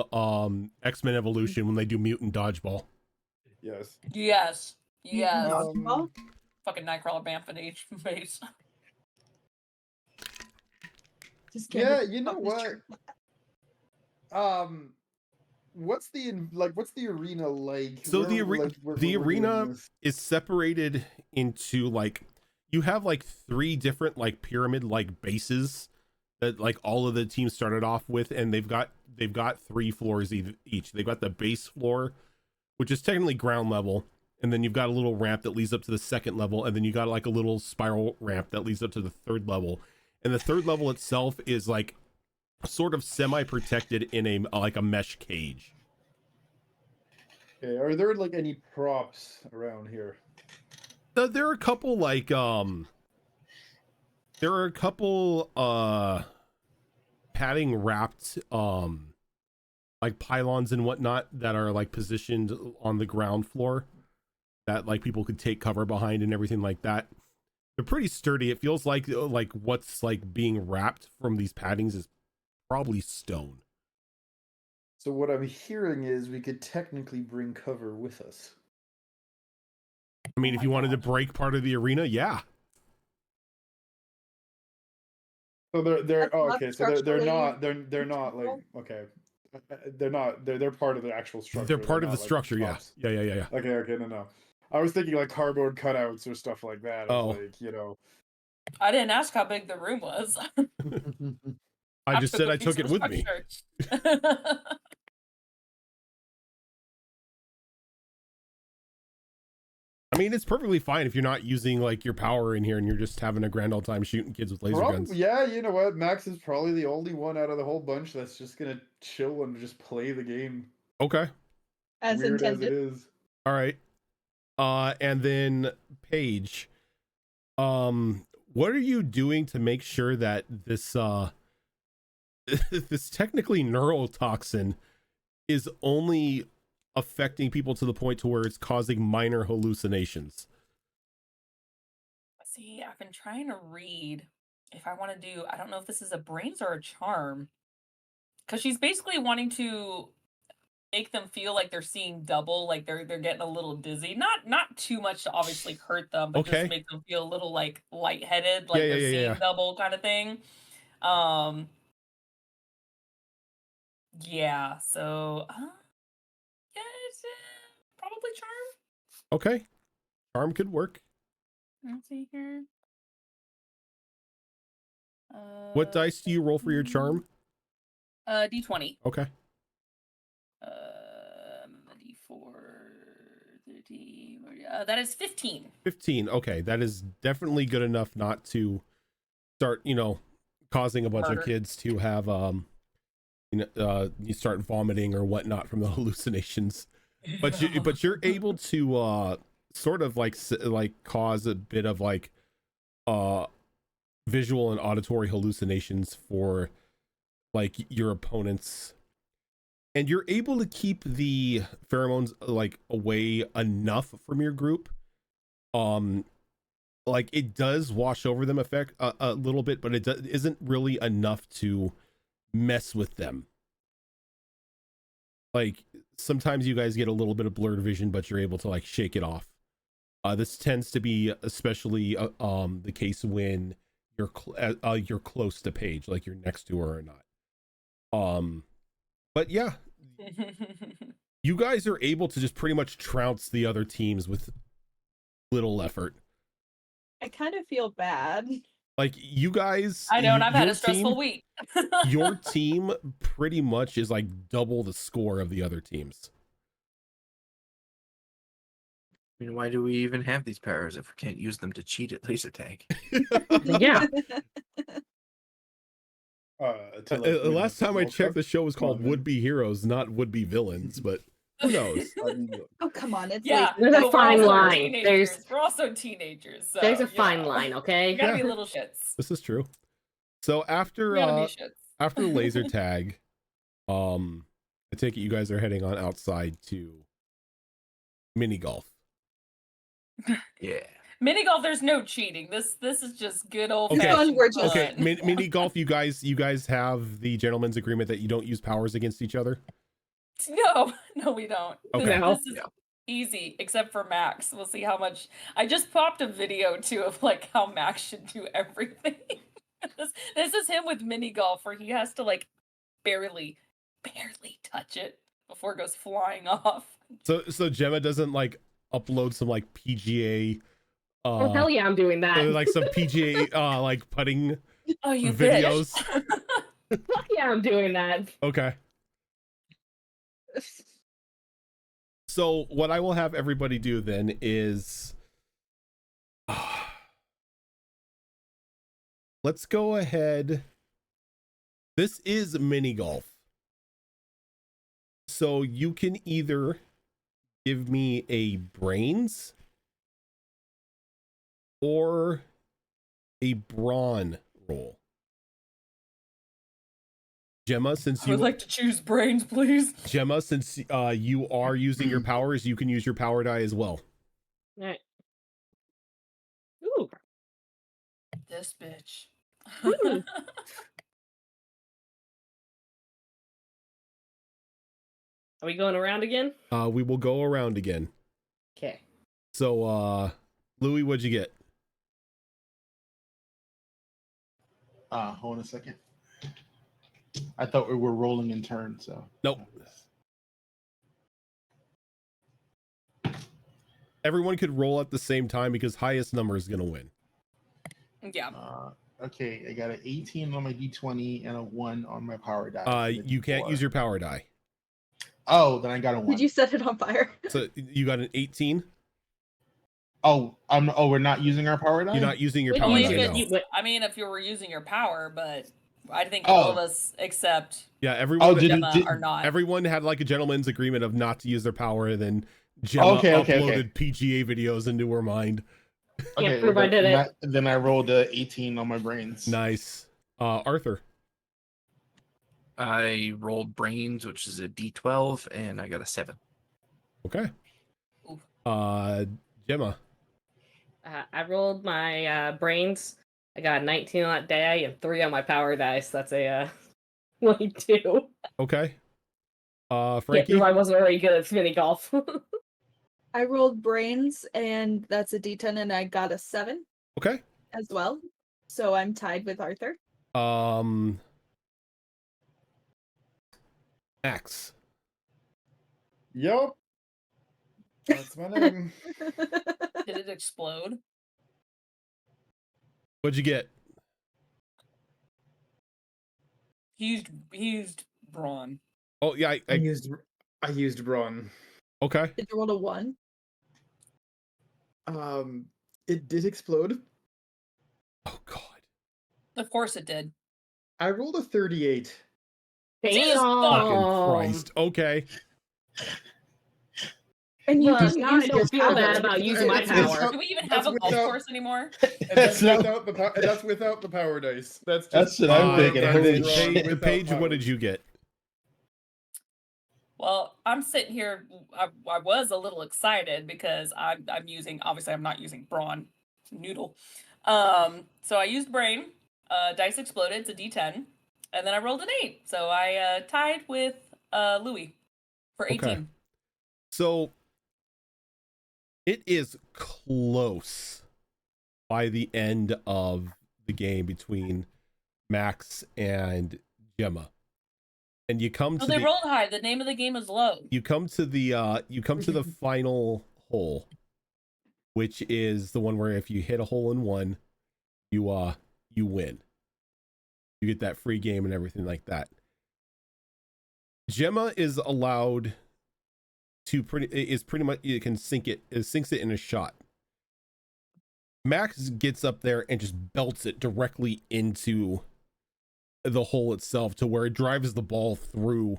S2: X-Men Evolution when they do mutant dodgeball.
S6: Yes.
S3: Yes.
S4: Dodgeball?
S3: Fucking Nightcrawler Bamford base.
S4: Just
S6: yeah, you know what? What's the arena like?
S2: So the arena is separated into like, you have like 3 different like pyramid like bases that like all of the teams started off with, and they've got 3 floors each. They've got the base floor, which is technically ground level, and then you've got a little ramp that leads up to the 2nd level, and then you got like a little spiral ramp that leads up to the 3rd level. And the 3rd level itself is like sort of semi-protected in a mesh cage.
S6: Okay, are there like any props around here?
S2: There are a couple like padding wrapped like pylons and whatnot that are like positioned on the ground floor that like people could take cover behind and everything like that. They're pretty sturdy. It feels like what's like being wrapped from these paddings is probably stone.
S6: So what I'm hearing is we could technically bring cover with us.
S2: I mean, if you wanted to break part of the arena, yeah.
S6: So they're not like, okay. They're part of the actual structure.
S2: They're part of the
S6: like
S2: structure, yeah. Yeah.
S6: Okay, no. I was thinking like cardboard cutouts or stuff like that. Like,
S3: I didn't ask how big the room was.
S2: I just said I took it with me. I mean, it's perfectly fine if you're not using like your power in here and you're just having a grand old time shooting kids with laser guns.
S6: Yeah, you know what? Max is probably the only one out of the whole bunch that's just gonna chill and just play the game.
S2: Okay.
S4: As
S6: Weird
S4: intended.
S6: as it is.
S2: All right. And then Paige, what are you doing to make sure that this this technically neurotoxin is only affecting people to the point to where it's causing minor hallucinations.
S3: See, I've been trying to read if I want to do, I don't know if this is a brains or a charm. Because she's basically wanting to make them feel like they're seeing double, like they're getting a little dizzy. Not too much to obviously hurt them, but
S2: Okay.
S3: just make them feel a little like lightheaded, like they're seeing double kind of thing. Yeah, so yeah, it's probably charm.
S2: Okay. Charm could work.
S3: Let's see here.
S2: What dice do you roll for your charm?
S3: D20.
S2: Okay.
S3: D4, 13. That is 15.
S2: 15. Okay, that is definitely good enough not to start, causing a bunch of kids to have, you start vomiting or whatnot from the hallucinations. But you're able to sort of like cause a bit of like visual and auditory hallucinations for like your opponents, and you're able to keep the pheromones like away enough from your group. Like it does wash over them effect a little bit, but isn't really enough to mess with them. Like sometimes you guys get a little bit of blurred vision, but you're able to like shake it off. This tends to be especially the case when you're close to Paige, like you're next to her or not. But yeah, you guys are able to just pretty much trounce the other teams with little effort.
S4: I kind of feel bad.
S2: Like you guys,
S3: I know, and I've had a stressful week.
S2: Your team pretty much is like double the score of the other teams.
S7: I mean, why do we even have these powers if we can't use them to cheat at laser tag?
S5: Yeah.
S2: Last time I checked, the show was called Would Be Heroes, not Would Be Villains, but who knows?
S4: Oh, come on. It's
S3: Yeah,
S5: there's a fine line.
S3: We're also teenagers. So,
S5: there's a fine line, okay?
S3: You gotta be little shits.
S2: This is true. So after laser tag, I take it you guys are heading on outside to mini golf.
S7: Yeah.
S3: Mini golf, there's no cheating. This is just good old
S2: Okay, mini golf, you guys have the gentleman's agreement that you don't use powers against each other?
S3: No, we don't.
S2: Okay.
S3: This is easy, except for Max. We'll see how much. I just popped a video too of like how Max should do everything. This is him with mini golf, where he has to like barely touch it before it goes flying off.
S2: So Gemma doesn't like upload some like PGA.
S5: Oh hell yeah, I'm doing that.
S2: Like some PGA like putting
S3: videos.
S5: Fuck yeah, I'm doing that.
S2: Okay. So what I will have everybody do then is let's go ahead. This is mini golf. So you can either give me a brains or a brawn roll. Gemma, since you
S3: would like to choose brains, please.
S2: Gemma, since you are using your powers, you can use your power die as well.
S5: All right. Ooh.
S3: This bitch.
S5: Are we going around again?
S2: We will go around again.
S5: Okay.
S2: So, Louis, what'd you get?
S1: Hold on a second. I thought we were rolling in turn, so.
S2: Nope. Everyone could roll at the same time because highest number is going to win.
S3: Yeah.
S1: Okay, I got an 18 on my D20 and a 1 on my power die.
S2: You can't use your power die.
S1: Oh, then I got a 1.
S4: Did you set it on fire?
S2: So you got an 18?
S1: Oh, we're not using our power die?
S2: You're not using your power
S3: Only
S2: die.
S3: if
S2: No.
S3: I mean, if you were using your power, but I think all of us except
S2: yeah, everyone
S3: are not.
S2: Everyone had like a gentleman's agreement of not to use their power, and then Gemma uploaded PGA videos into her mind.
S3: Okay, prove I did it.
S1: Then I rolled a 18 on my brains.
S2: Nice. Arthur.
S7: I rolled brains, which is a D12, and I got a 7.
S2: Okay.
S3: Oof.
S2: Gemma.
S5: I rolled my brains. I got a 19 on that die and 3 on my power dice. That's a 22.
S2: Okay.
S5: Yeah,
S2: Frankie.
S5: I wasn't very good at mini golf.
S4: I rolled brains, and that's a D10, and I got a 7
S2: Okay.
S4: as well. So I'm tied with Arthur.
S2: Max.
S6: Yup. That's my name.
S3: Did it explode?
S2: What'd you get?
S3: He used brawn.
S2: Oh yeah,
S6: I used brawn.
S2: Okay.
S4: Did you roll a 1?
S6: It did explode.
S2: Oh god.
S3: Of course it did.
S6: I rolled a 38.
S3: Jesus
S2: Fucking Christ. Okay.
S4: And you
S5: Look,
S4: didn't
S5: now
S4: use
S5: I
S4: your
S5: don't feel bad
S4: power.
S5: about using my power.
S3: Do we even
S6: That's
S3: have a golf
S6: without-
S3: course anymore?
S6: And that's
S1: That's not-
S6: without the that's without the power dice. That's just
S1: That's what I'm thinking.
S6: that's
S1: Holy
S6: drawn
S1: shit.
S6: without
S2: Paige, what
S6: power.
S2: did you get?
S3: Well, I'm sitting here. I was a little excited because I'm using. Obviously, I'm not using brawn noodle. So I used brain. Dice exploded. It's a D10, and then I rolled an 8. So I tied with Louis for 18.
S2: Okay. So it is close by the end of the game between Max and Gemma. And you come
S3: So
S2: to
S3: they
S2: the,
S3: rolled high. The name of the game is low.
S2: you come to the final hole, which is the one where if you hit a hole in one, you win. You get that free game and everything like that. Gemma is allowed to pretty much, it sinks it in a shot. Max gets up there and just belts it directly into the hole itself, to where it drives the ball through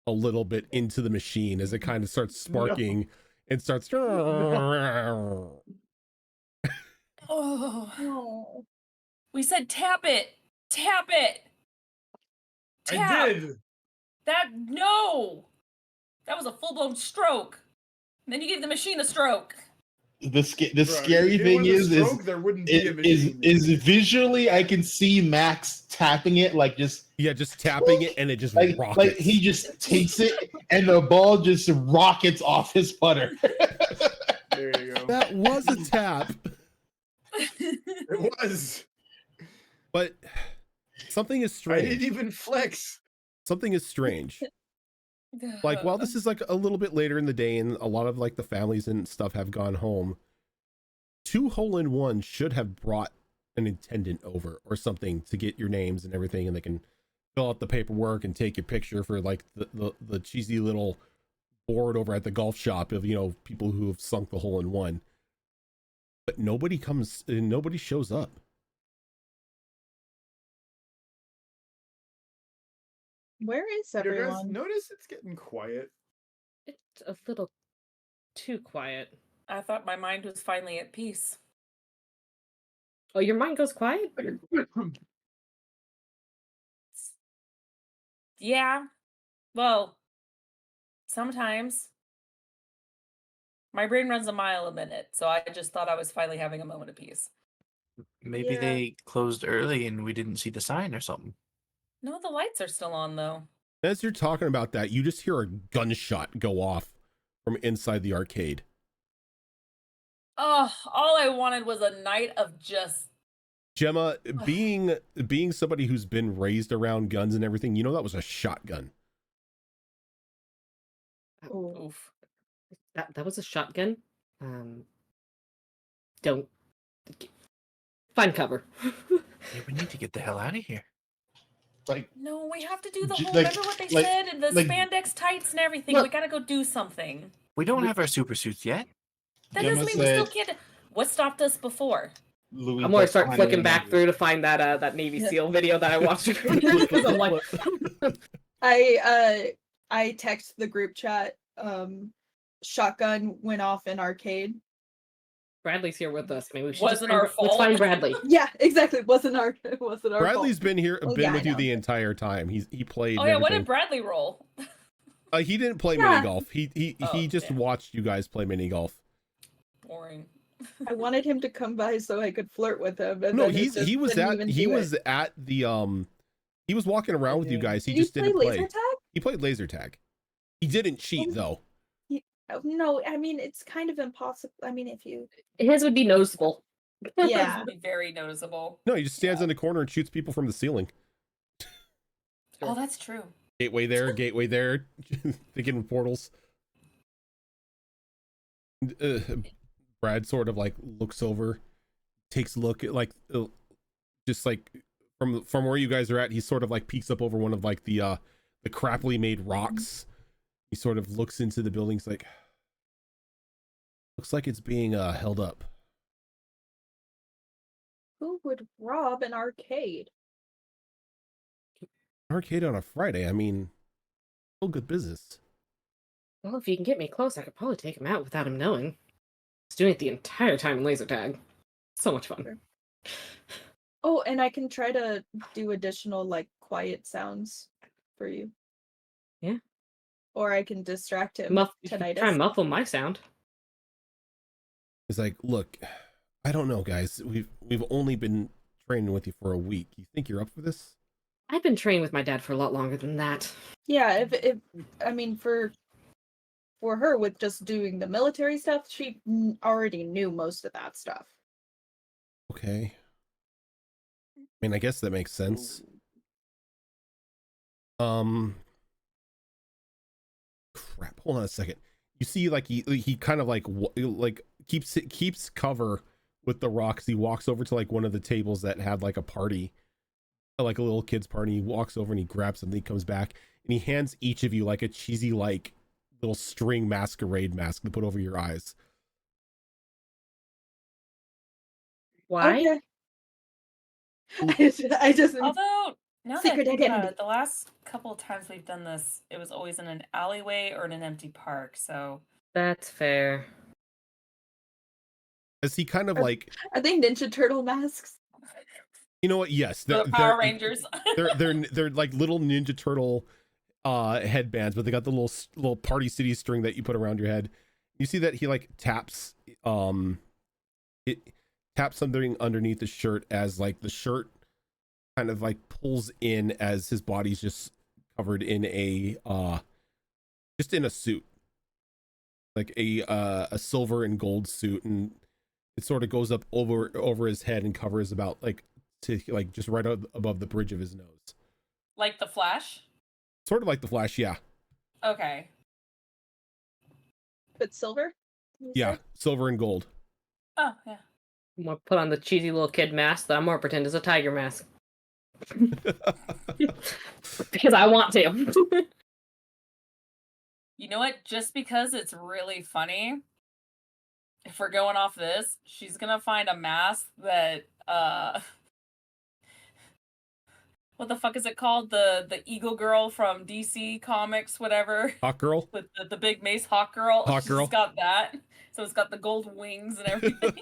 S2: a little bit into the machine as it kind of starts sparking and starts.
S3: Oh, we said tap it, tap it. Tap.
S6: I did.
S3: That no, that was a full blown stroke. And then you gave the machine a stroke.
S1: The
S6: Bro,
S1: scary
S6: if it
S1: thing
S6: was a
S1: is
S6: stroke, there wouldn't be a
S1: is
S6: machine.
S1: visually I can see Max tapping it like just
S2: tapping it and it just
S1: like
S2: rockets.
S1: he just takes it and the ball just rockets off his putter.
S6: There you go.
S2: That was a tap,
S6: It was.
S2: but something is
S6: I
S2: strange.
S6: didn't even flex.
S2: Something is strange. Like, while this is like a little bit later in the day and a lot of like the families and stuff have gone home, 2 hole-in-one should have brought an attendant over or something to get your names and everything, and they can fill out the paperwork and take your picture for like the cheesy little board over at the golf shop of, you know, people who have sunk the hole-in-one. But nobody comes and nobody shows up.
S4: Where is
S6: You guys
S4: everyone?
S6: notice it's getting quiet?
S5: It's a little too quiet.
S3: I thought my mind was finally at peace.
S5: Oh, your mind goes quiet?
S3: Yeah. Well, sometimes my brain runs a mile a minute, so I just thought I was finally having a moment of peace.
S7: Maybe
S4: Yeah.
S7: they closed early and we didn't see the sign or something.
S3: No, the lights are still on though.
S2: As you're talking about that, you just hear a gunshot go off from inside the arcade.
S3: Oh, all I wanted was a night of just
S2: Gemma, being somebody who's been raised around guns and everything, you know that was a shotgun.
S4: Oh.
S3: oof.
S5: That was a shotgun. Don't find cover.
S7: Yeah, we need to get the hell out of here.
S1: Like
S3: No, we have to do the whole.
S1: Like-
S3: Remember what they
S1: like-
S3: said and the
S1: like-
S3: spandex tights and everything.
S1: Look.
S3: We gotta go do something.
S7: We don't have our super suits yet.
S3: That
S1: Gemma
S3: doesn't mean we still
S1: said-
S3: can't. What stopped us before?
S1: Louis
S5: I'm gonna
S1: just
S5: start
S1: behind
S5: flicking
S1: him.
S5: back through to find that Navy SEAL video that I watched. I'm like,
S4: I text the group chat. Shotgun went off in arcade.
S5: Bradley's here with us. Maybe we should
S3: Wasn't our
S5: let's
S3: fault.
S5: find Bradley.
S4: Yeah, exactly. It wasn't our
S2: Bradley's
S4: fault.
S2: been here,
S4: Oh,
S2: been
S4: yeah,
S2: with
S4: I
S2: you
S4: know.
S2: the entire time. He played.
S3: Oh
S2: and
S3: yeah, what
S2: everything.
S3: did Bradley roll?
S2: He didn't play
S4: Yeah.
S2: mini golf. He
S3: Oh,
S2: just
S3: damn.
S2: watched you guys play mini golf.
S3: Boring.
S4: I wanted him to come by so I could flirt with him. And
S2: No,
S4: then it just
S2: he was
S4: didn't
S2: at
S4: even
S2: he
S4: do
S2: was
S4: it.
S2: at the he was walking around with you guys. He
S4: Did
S2: just
S4: you
S2: didn't
S4: play
S2: play.
S4: laser tag?
S2: He played laser tag. He didn't cheat though.
S4: No, I mean it's kind of impossible. I mean, if you
S5: His would be noticeable.
S3: This
S4: yeah,
S3: would be very noticeable.
S2: No, he just stands in the corner and shoots people from the ceiling.
S3: Oh, that's true.
S2: Gateway there, thinking of portals. Brad sort of like looks over, takes a look at like just like from where you guys are at. He sort of like peeks up over one of like the crappily made rocks. He sort of looks into the buildings like, looks like it's being held up.
S4: who would rob an arcade?
S2: Arcade on a Friday. I mean, still good business.
S5: Well, if you can get me close, I could probably take him out without him knowing. I was doing it the entire time in laser tag. So much fun.
S4: Oh, and I can try to do additional like quiet sounds for you.
S5: Yeah.
S4: Or I can distract him.
S5: Try and muffle my sound.
S2: He's like, look, I don't know, guys. We've only been training with you for a week. You think you're up for this?
S5: I've been training with my dad for a lot longer than that.
S4: Yeah, if I mean for her with just doing the military stuff, she already knew most of that stuff.
S2: Okay. I mean, I guess that makes sense. Crap. Hold on a second. You see, like he kind of like keeps cover with the rocks. He walks over to like one of the tables that had like a party, like a little kid's party. He walks over and he grabs something. He comes back and he hands each of you like a cheesy like little string masquerade mask to put over your eyes.
S5: Why?
S4: Okay. I just
S3: Although now that I
S4: Secret
S3: think about
S4: identity.
S3: it, the last couple of times we've done this, it was always in an alleyway or in an empty park. So
S5: That's fair.
S2: As he kind of like,
S4: are they Ninja Turtle masks?
S2: you know what? Yes,
S3: the Power Rangers.
S2: they're like little Ninja Turtle headbands, but they got the little Party City string that you put around your head. You see that he like taps something underneath the shirt as like the shirt kind of like pulls in as his body's just covered in a just in a suit, like a silver and gold suit, and it sort of goes up over his head and covers about like to like just right above the bridge of his nose.
S3: Like the Flash?
S2: Sort of like the Flash, yeah.
S3: Okay.
S4: But silver? You
S2: Yeah,
S4: said?
S2: silver and gold.
S3: Oh, yeah.
S5: I'm gonna put on the cheesy little kid mask that I'm gonna pretend is a tiger mask. Because I want to.
S3: You know what? Just because it's really funny, if we're going off this, she's gonna find a mask that what the fuck is it called? The Eagle Girl from DC Comics, whatever.
S2: Hawk Girl?
S3: With the big mace Hawk Girl.
S2: Hawk
S3: She's
S2: Girl.
S3: got that. So it's got the gold wings and everything.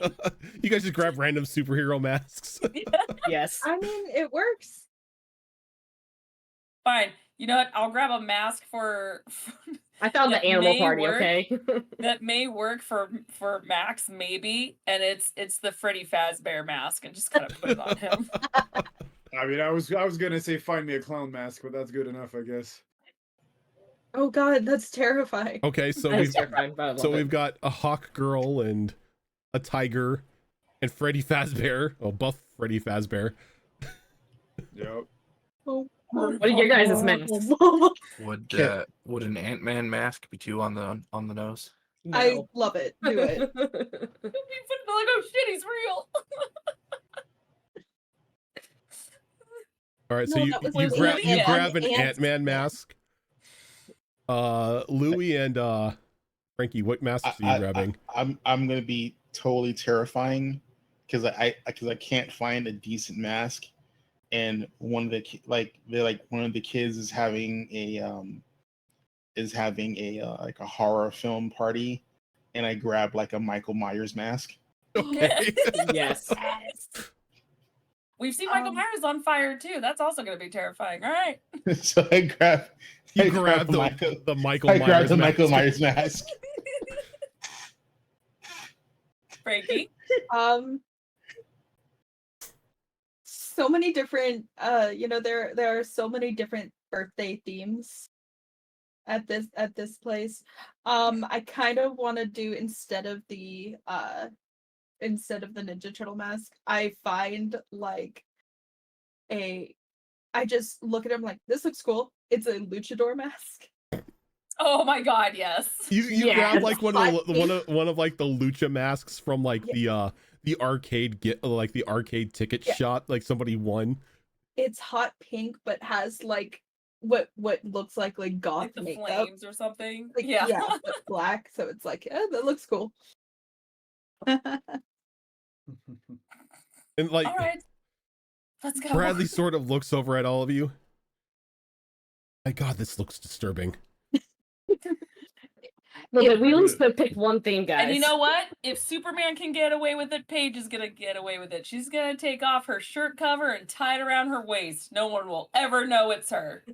S2: You guys just grab random superhero masks.
S5: Yes.
S4: I mean, it works.
S3: Fine. You know what? I'll grab a mask for
S5: I found the
S3: that
S5: animal
S3: may
S5: party,
S3: work.
S5: okay?
S3: that may work for Max, maybe, and it's the Freddy Fazbear mask, and just kind of put it on him.
S6: I mean, I was gonna say find me a clown mask, but that's good enough, I guess.
S4: Oh god, that's terrifying.
S2: Okay, so
S5: That's
S2: we've
S5: terrifying, but I love it.
S2: got a Hawk Girl and a tiger and Freddy Fazbear. Oh, buff Freddy Fazbear.
S6: Yep.
S4: Oh,
S5: What are your guys' masks?
S7: Would an Ant-Man mask be too on the nose?
S4: I
S5: No.
S4: love it. Do it.
S3: You'd be like, oh shit, he's real.
S2: All right, so
S4: No,
S2: you
S4: that was
S2: you
S3: Louis
S2: grab an
S4: and
S2: Ant-Man mask. Louis and Frankie, what masks are you grabbing?
S1: I'm gonna be totally terrifying because I can't find a decent mask, and one of the one of the kids is having a like a horror film party, and I grab like a Michael Myers mask.
S2: Okay.
S5: Yes.
S3: We've seen Michael Myers on fire too. That's also going to be terrifying. All right.
S1: So I grab.
S2: You
S1: I
S2: grab the
S1: Michael.
S2: Michael
S1: I
S2: Myers
S1: grab the
S2: mask.
S1: Michael Myers mask.
S3: Frankie.
S4: So many different there are so many different birthday themes at this place. I kind of want to do instead of the Ninja Turtle mask, I find like I just look at him like, this looks cool. It's a luchador mask.
S3: Oh my god, yes.
S2: You grab like one of like the lucha masks from like
S4: Yeah.
S2: the arcade the arcade ticket shot, like somebody won.
S4: It's hot pink but has like what looks like goth
S3: Like the
S4: makeup.
S3: flames or something.
S4: Like,
S3: yeah.
S4: but black, so it's like, that looks cool.
S2: And like
S3: All right. Let's go.
S2: Bradley sort of looks over at all of you. My god, this looks disturbing.
S5: Look, we always pick one theme, guys.
S3: And you know what? If Superman can get away with it, Paige is gonna get away with it. She's gonna take off her shirt cover and tie it around her waist. No one will ever know it's her.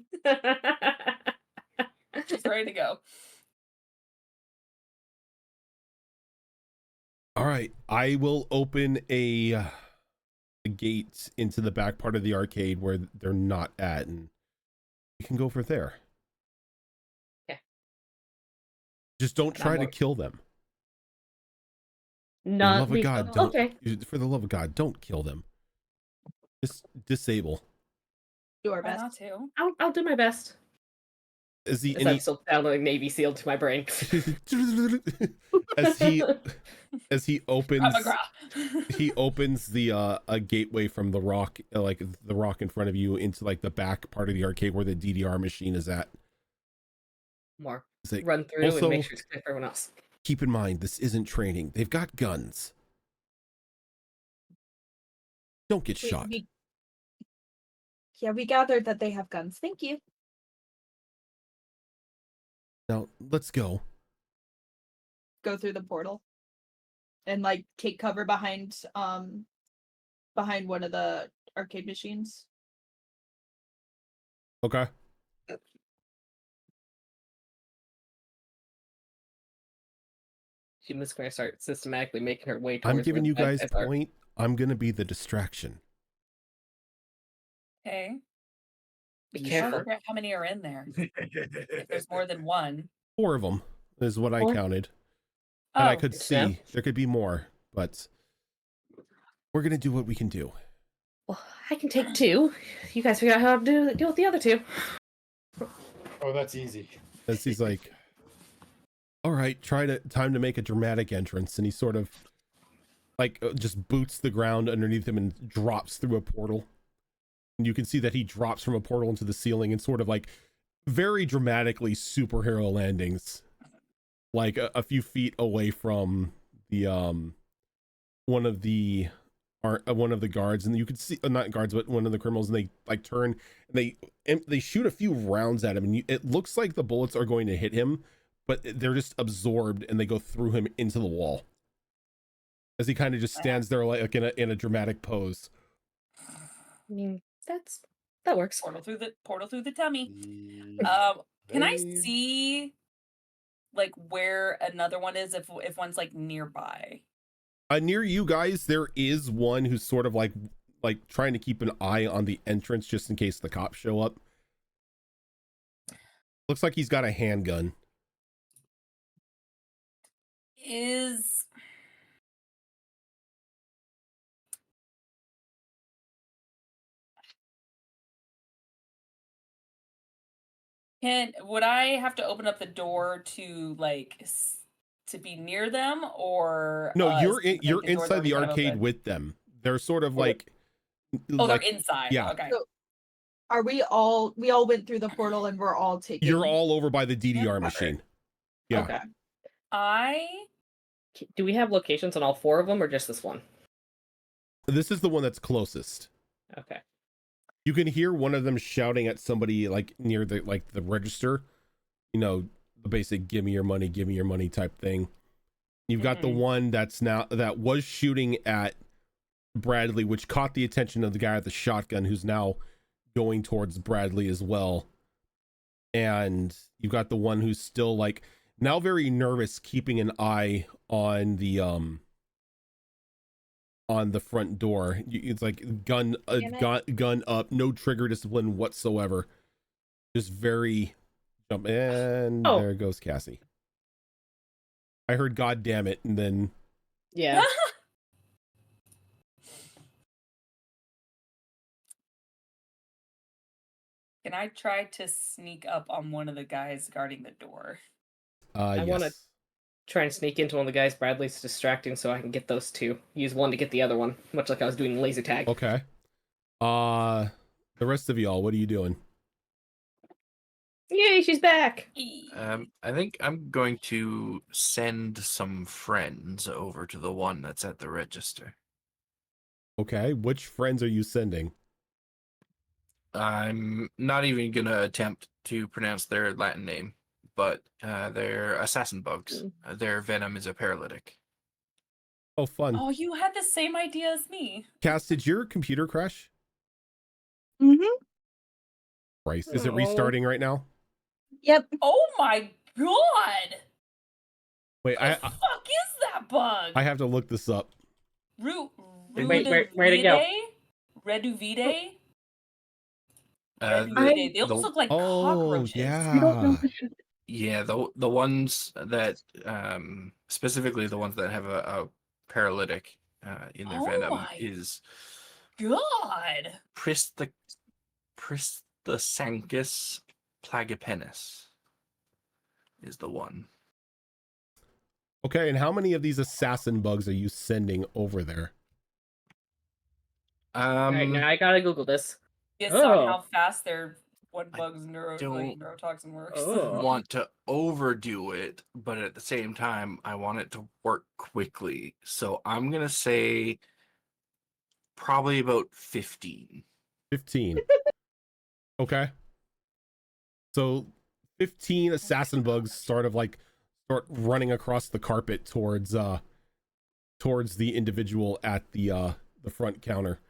S3: She's ready to go.
S2: All right, I will open a gate into the back part of the arcade where they're not at, and we can go for there.
S5: Okay.
S2: Just don't try to kill them. For the
S5: Not
S2: love of God, don't.
S5: Okay.
S2: For the love of God, don't kill them. Just disable.
S4: Do our
S3: Try
S4: best.
S3: not to.
S5: I'll do my best.
S2: As he,
S5: I'm still sounding Navy SEAL to my brain.
S2: as he opens
S3: Grah.
S2: he opens the a gateway from the rock, like the rock in front of you, into like the back part of the arcade where the DDR machine is at.
S5: More.
S2: Like,
S5: Run through
S2: also,
S5: and make sure it's clear for everyone else.
S2: keep in mind, this isn't training. They've got guns. Don't get shot.
S4: We gathered that they have guns. Thank you.
S2: Now, let's go.
S4: Go through the portal and like take cover behind one of the arcade machines.
S2: Okay.
S5: She's just going to start systematically making her way towards
S2: I'm giving
S5: where
S2: you
S5: the bad
S2: guys
S5: guys are.
S2: point. I'm going to be the distraction.
S3: Okay.
S5: Be
S3: I'll
S5: careful.
S3: figure out how many are in there. If there's more than one.
S2: 4 of them is what I
S5: Four?
S2: counted. And I
S3: Oh,
S2: could
S5: good to
S2: see
S5: know.
S2: there could be more, but we're going to do what we can do.
S5: Well, I can take 2. You guys figure out how to deal with the other 2.
S6: Oh, that's easy.
S2: As he's like, all right, time to make a dramatic entrance. And he sort of like just boots the ground underneath him and drops through a portal. And you can see that he drops from a portal into the ceiling and sort of like very dramatically superhero landings, like a few feet away from the one of the guards. And you could see, not guards, but one of the criminals, and they like turn and they shoot a few rounds at him, and it looks like the bullets are going to hit him, but they're just absorbed and they go through him into the wall as he kind of just stands there like in a dramatic pose.
S5: I mean, that works.
S3: portal through the tummy.
S6: Yeah.
S3: Can I see like where another one is if one's like nearby?
S2: Near you guys, there is one who's sort of like trying to keep an eye on the entrance just in case the cops show up. Looks like he's got a handgun.
S3: Would I have to open up the door to to be near them, or
S2: No, you're
S3: like,
S2: you're
S3: the door's
S2: inside
S3: already
S2: the
S3: kind of
S2: arcade
S3: open?
S2: with them. They're sort of
S3: Okay.
S2: like
S3: Oh, they're inside.
S2: yeah.
S3: Okay.
S4: So are we all went through the portal and we're all taking
S2: You're all over by the DDR
S3: Okay.
S2: machine. Yeah.
S4: Okay.
S5: Do we have locations on all 4 of them or just this one?
S2: This is the one that's closest.
S5: Okay.
S2: You can hear one of them shouting at somebody like near the register, the basic give me your money type thing. You've got the one that was shooting at Bradley, which caught the attention of the guy with the shotgun, who's now going towards Bradley as well. And you've got the one who's still like now very nervous, keeping an eye on the front door. It's like gun up, no trigger discipline whatsoever. Just very jump, and there goes Cassie. I heard "God damn it," and then
S5: Yeah.
S3: Can I try to sneak up on one of the guys guarding the door?
S5: I
S2: yes.
S5: want to try and sneak into one of the guys Bradley's distracting so I can get those two. Use one to get the other one, much like I was doing laser tag.
S2: Okay. The rest of y'all, what are you doing?
S5: Yay, she's back!
S7: I think I'm going to send some friends over to the one that's at the register.
S2: Okay, which friends are you sending?
S7: I'm not even going to attempt to pronounce their Latin name, but they're assassin bugs. Their venom is a paralytic.
S2: Oh, fun.
S3: Oh, you had the same idea as me.
S2: Cass, did your computer crash?
S4: Mm-hmm.
S2: Christ, is it restarting right now?
S4: Yep.
S3: Oh my god!
S2: Wait,
S3: The fuck is that bug?
S2: I have to look this up.
S5: Wait, where'd it go?
S3: Reduvide?
S7: They
S3: They almost look like
S2: Oh,
S3: cockroaches.
S2: yeah.
S4: You don't know.
S7: Yeah, the ones that specifically the ones that have a paralytic in their venom
S3: my
S7: is
S3: God.
S7: Pristasancus plagipennis is the one.
S2: Okay, and how many of these assassin bugs are you sending over there?
S5: Alright, now I gotta Google this.
S3: It's on how fast their one bug's
S7: don't
S3: neurotoxin works.
S7: Want to overdo it, but at the same time, I want it to work quickly. So I'm gonna say probably about 15.
S2: 15. Okay. So 15 assassin bugs start running across the carpet towards the individual at the front counter.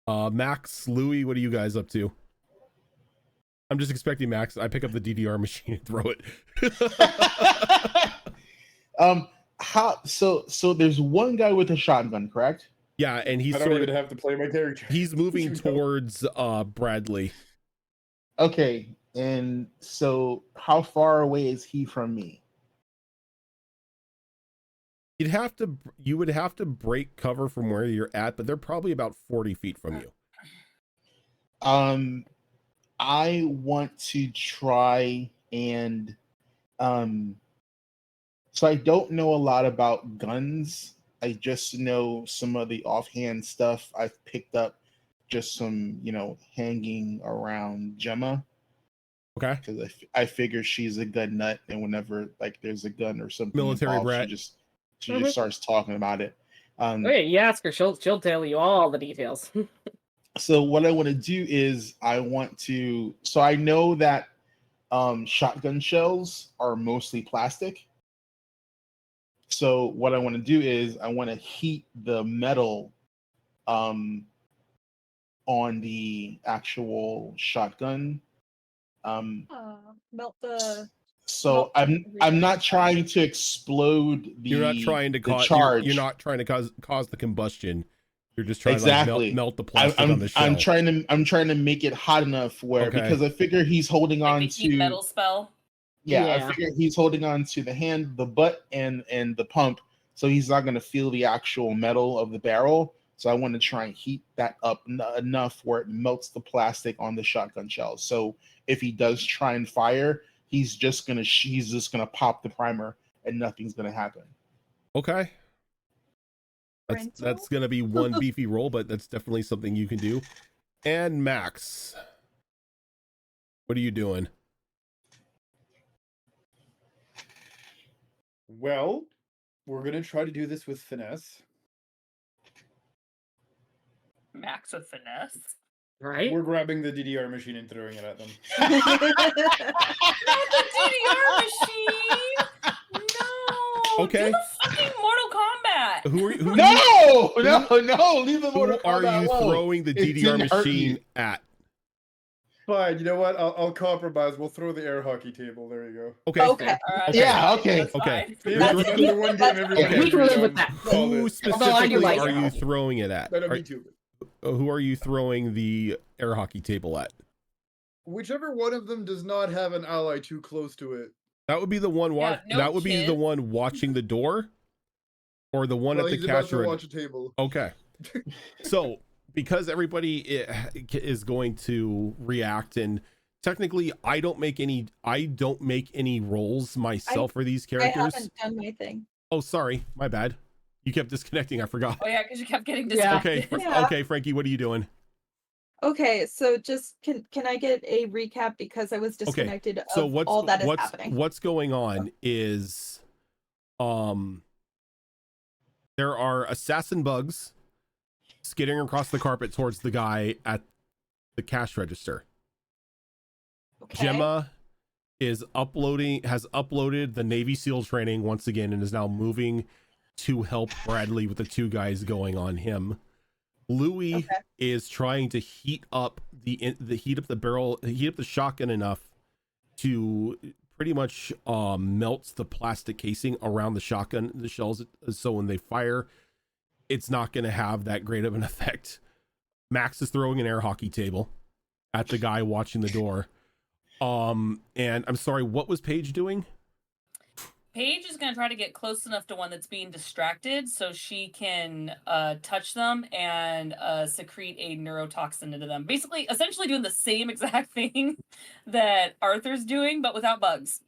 S2: Max, Louis, what are you guys up to? I'm just expecting Max. I pick up the DDR machine and throw it.
S1: So there's one guy with a shotgun, correct?
S2: Yeah, and he's
S6: I don't even have to play my character.
S2: He's moving towards Bradley.
S1: Okay, and so how far away is he from me?
S2: You would have to break cover from where you're at, but they're probably about 40 feet from you.
S1: I want to try and so I don't know a lot about guns. I just know some of the offhand stuff. I've picked up just some, hanging around Gemma.
S2: Okay.
S1: Because I figure she's a gun nut, and whenever there's a gun or something
S2: military
S1: involved,
S2: brat,
S1: she just starts talking about it.
S5: Okay, you ask her, she'll tell you all the details.
S1: So what I want to do is so I know that shotgun shells are mostly plastic. So what I want to do is I want to heat the metal on the actual shotgun.
S4: Melt the.
S1: So I'm not trying to explode the.
S2: You're not trying to cause
S1: charge.
S2: You're not trying to cause the combustion. You're just trying
S1: to
S2: melt the plastic on the shell.
S1: I'm trying to make it hot enough because I figure he's holding on to
S3: metal spell.
S1: Yeah, I figure he's holding on to the butt and the pump, so he's not going to feel the actual metal of the barrel. So I want to try and heat that up enough where it melts the plastic on the shotgun shells. So if he does try and fire, he's just gonna pop the primer and nothing's gonna happen.
S2: Okay. That's gonna be one beefy roll, but that's definitely something you can do. And Max, what are you doing?
S6: Well, we're gonna try to do this with finesse.
S3: Max with finesse.
S5: Right?
S6: We're grabbing the DDR machine and throwing it at them.
S3: Not the DDR machine!
S2: Okay.
S3: Do the fucking Mortal Kombat.
S2: Who are you?
S1: No, leave the
S2: Who
S1: Mortal
S2: are
S1: Kombat
S2: you
S1: alone.
S2: throwing the
S1: It
S2: DDR
S1: didn't hurt
S2: machine
S1: you.
S2: at?
S6: Fine, you know what? I'll compromise. We'll throw the air hockey table. There you go.
S2: Okay.
S4: Okay.
S3: All right.
S2: Okay.
S1: Yeah,
S3: that's
S1: okay.
S3: fine, that's
S2: Okay.
S3: fine.
S6: See,
S2: That's-
S6: that's the one game everybody
S5: We can
S6: agreed
S5: live with
S6: on.
S5: that.
S6: Called
S2: Who
S6: it.
S2: specifically
S5: like
S2: are
S5: it.
S2: you throwing it at?
S6: No, me too.
S2: Who are you throwing the air hockey table at?
S6: Whichever one of them does not have an ally too close to it.
S2: That would be the one.
S3: Yeah, no
S2: that would be the
S3: kids.
S2: one watching the door, or the one
S6: Well,
S2: at the
S6: he's about
S2: cash
S6: to
S2: register.
S6: watch a table.
S2: Okay. So, because everybody is going to react, and technically, I don't make any rolls myself for these
S4: I
S2: characters.
S4: haven't done my thing.
S2: Oh, sorry, my bad. You kept disconnecting. I forgot.
S3: Oh yeah, because you kept getting
S5: Yeah.
S3: distracted.
S2: Okay,
S4: Yeah.
S2: okay, Frankie, what are you doing?
S4: Okay, so just can I get a recap because I was disconnected
S2: So
S4: of all that is
S2: what's
S4: happening.
S2: what's going on is, there are assassin bugs skidding across the carpet towards the guy at the cash register.
S4: Okay.
S2: Gemma has uploaded the Navy SEAL training once again and is now moving to help Bradley with the two guys going on him. Louis
S4: Okay.
S2: is trying to heat up the shotgun enough to pretty much melts the plastic casing around the shotgun, the shells, so when they fire, it's not going to have that great of an effect. Max is throwing an air hockey table at the guy watching the door. And I'm sorry, what was Paige doing?
S3: Paige is going to try to get close enough to one that's being distracted so she can touch them and secrete a neurotoxin into them. Basically, essentially doing the same exact thing that Arthur's doing, but without bugs.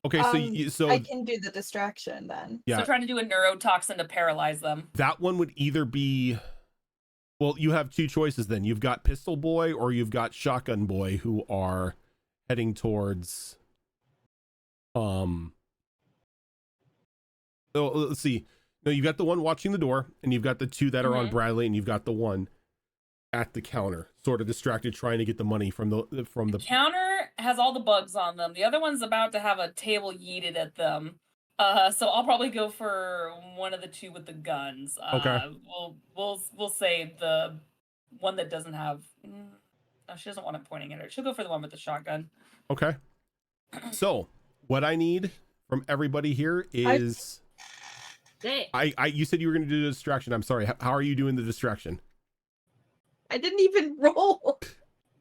S2: Okay, so
S4: I can do the distraction then.
S2: yeah,
S3: So trying to do a neurotoxin to paralyze them.
S2: that one would either be, well, you have two choices then. You've got Pistol Boy or you've got Shotgun Boy, who are heading towards so let's see. No, you've got the one watching the door, and you've got the two that are on Bradley, and you've got the one at the counter, sort of distracted, trying to get the money from the
S3: Counter has all the bugs on them. The other one's about to have a table yeeted at them. So I'll probably go for one of the two with the guns.
S2: Okay.
S3: We'll say the one that doesn't have. Oh, she doesn't want it pointing at her. She'll go for the one with the shotgun.
S2: Okay. So what I need from everybody here is you said you were going to do the distraction. I'm sorry. How are you doing the distraction?
S4: I didn't even roll.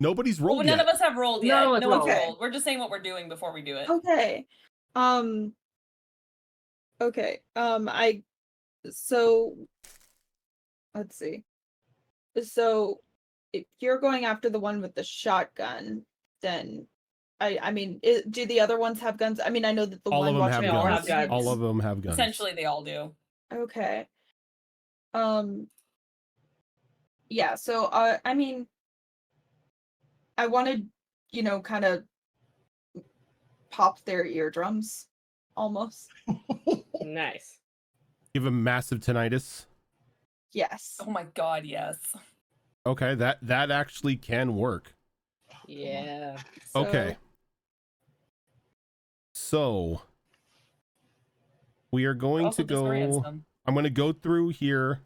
S2: Nobody's rolled
S3: Well,
S2: yet.
S3: none of us have rolled yet.
S5: No one's
S3: No one's
S4: rolled.
S3: rolled. We're just saying what we're doing before we do it.
S4: Okay. Okay. So let's see. So if you're going after the one with the shotgun, then I mean, do the other ones have guns? I mean, I know that the
S2: All
S4: one
S2: of them have
S4: watching
S3: all
S2: guns.
S3: have guns.
S2: All of them have guns.
S3: Essentially, they all do.
S4: Okay. Yeah, so I mean, I wanted, kind of pop their eardrums almost.
S5: Nice.
S2: Give him massive tinnitus.
S4: Yes.
S3: Oh my god, yes.
S2: Okay, that actually can work.
S5: Yeah.
S2: Okay. So we are going
S3: Also
S2: to
S3: disorients
S2: go.
S3: them.
S2: I'm going to go through here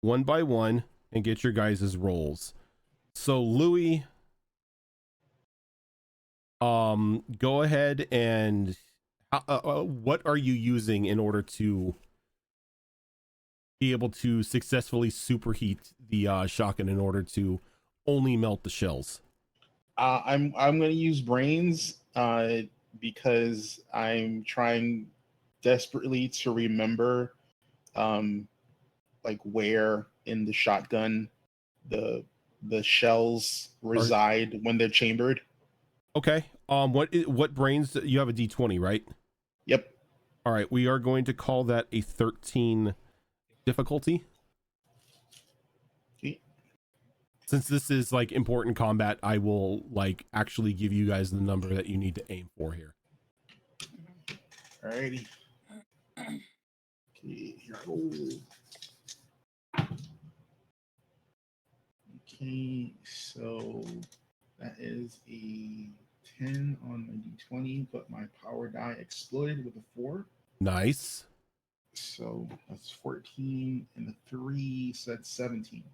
S2: one by one and get your guys' rolls. So Louis, go ahead and what are you using in order to be able to successfully superheat the shotgun in order to only melt the shells?
S1: I'm going to use brains because I'm trying desperately to remember like where in the shotgun the shells reside when they're chambered.
S2: Okay. What brains? You have a D20, right?
S1: Yep.
S2: All right. We are going to call that a 13 difficulty.
S1: Okay.
S2: Since this is like important combat, I will like actually give you guys the number that you need to aim for here.
S1: Alrighty. Okay, here I go. Okay, so that is a 10 on my d20, but my power die exploded with a 4.
S2: Nice.
S1: So that's 14 and a 3, so that's 17.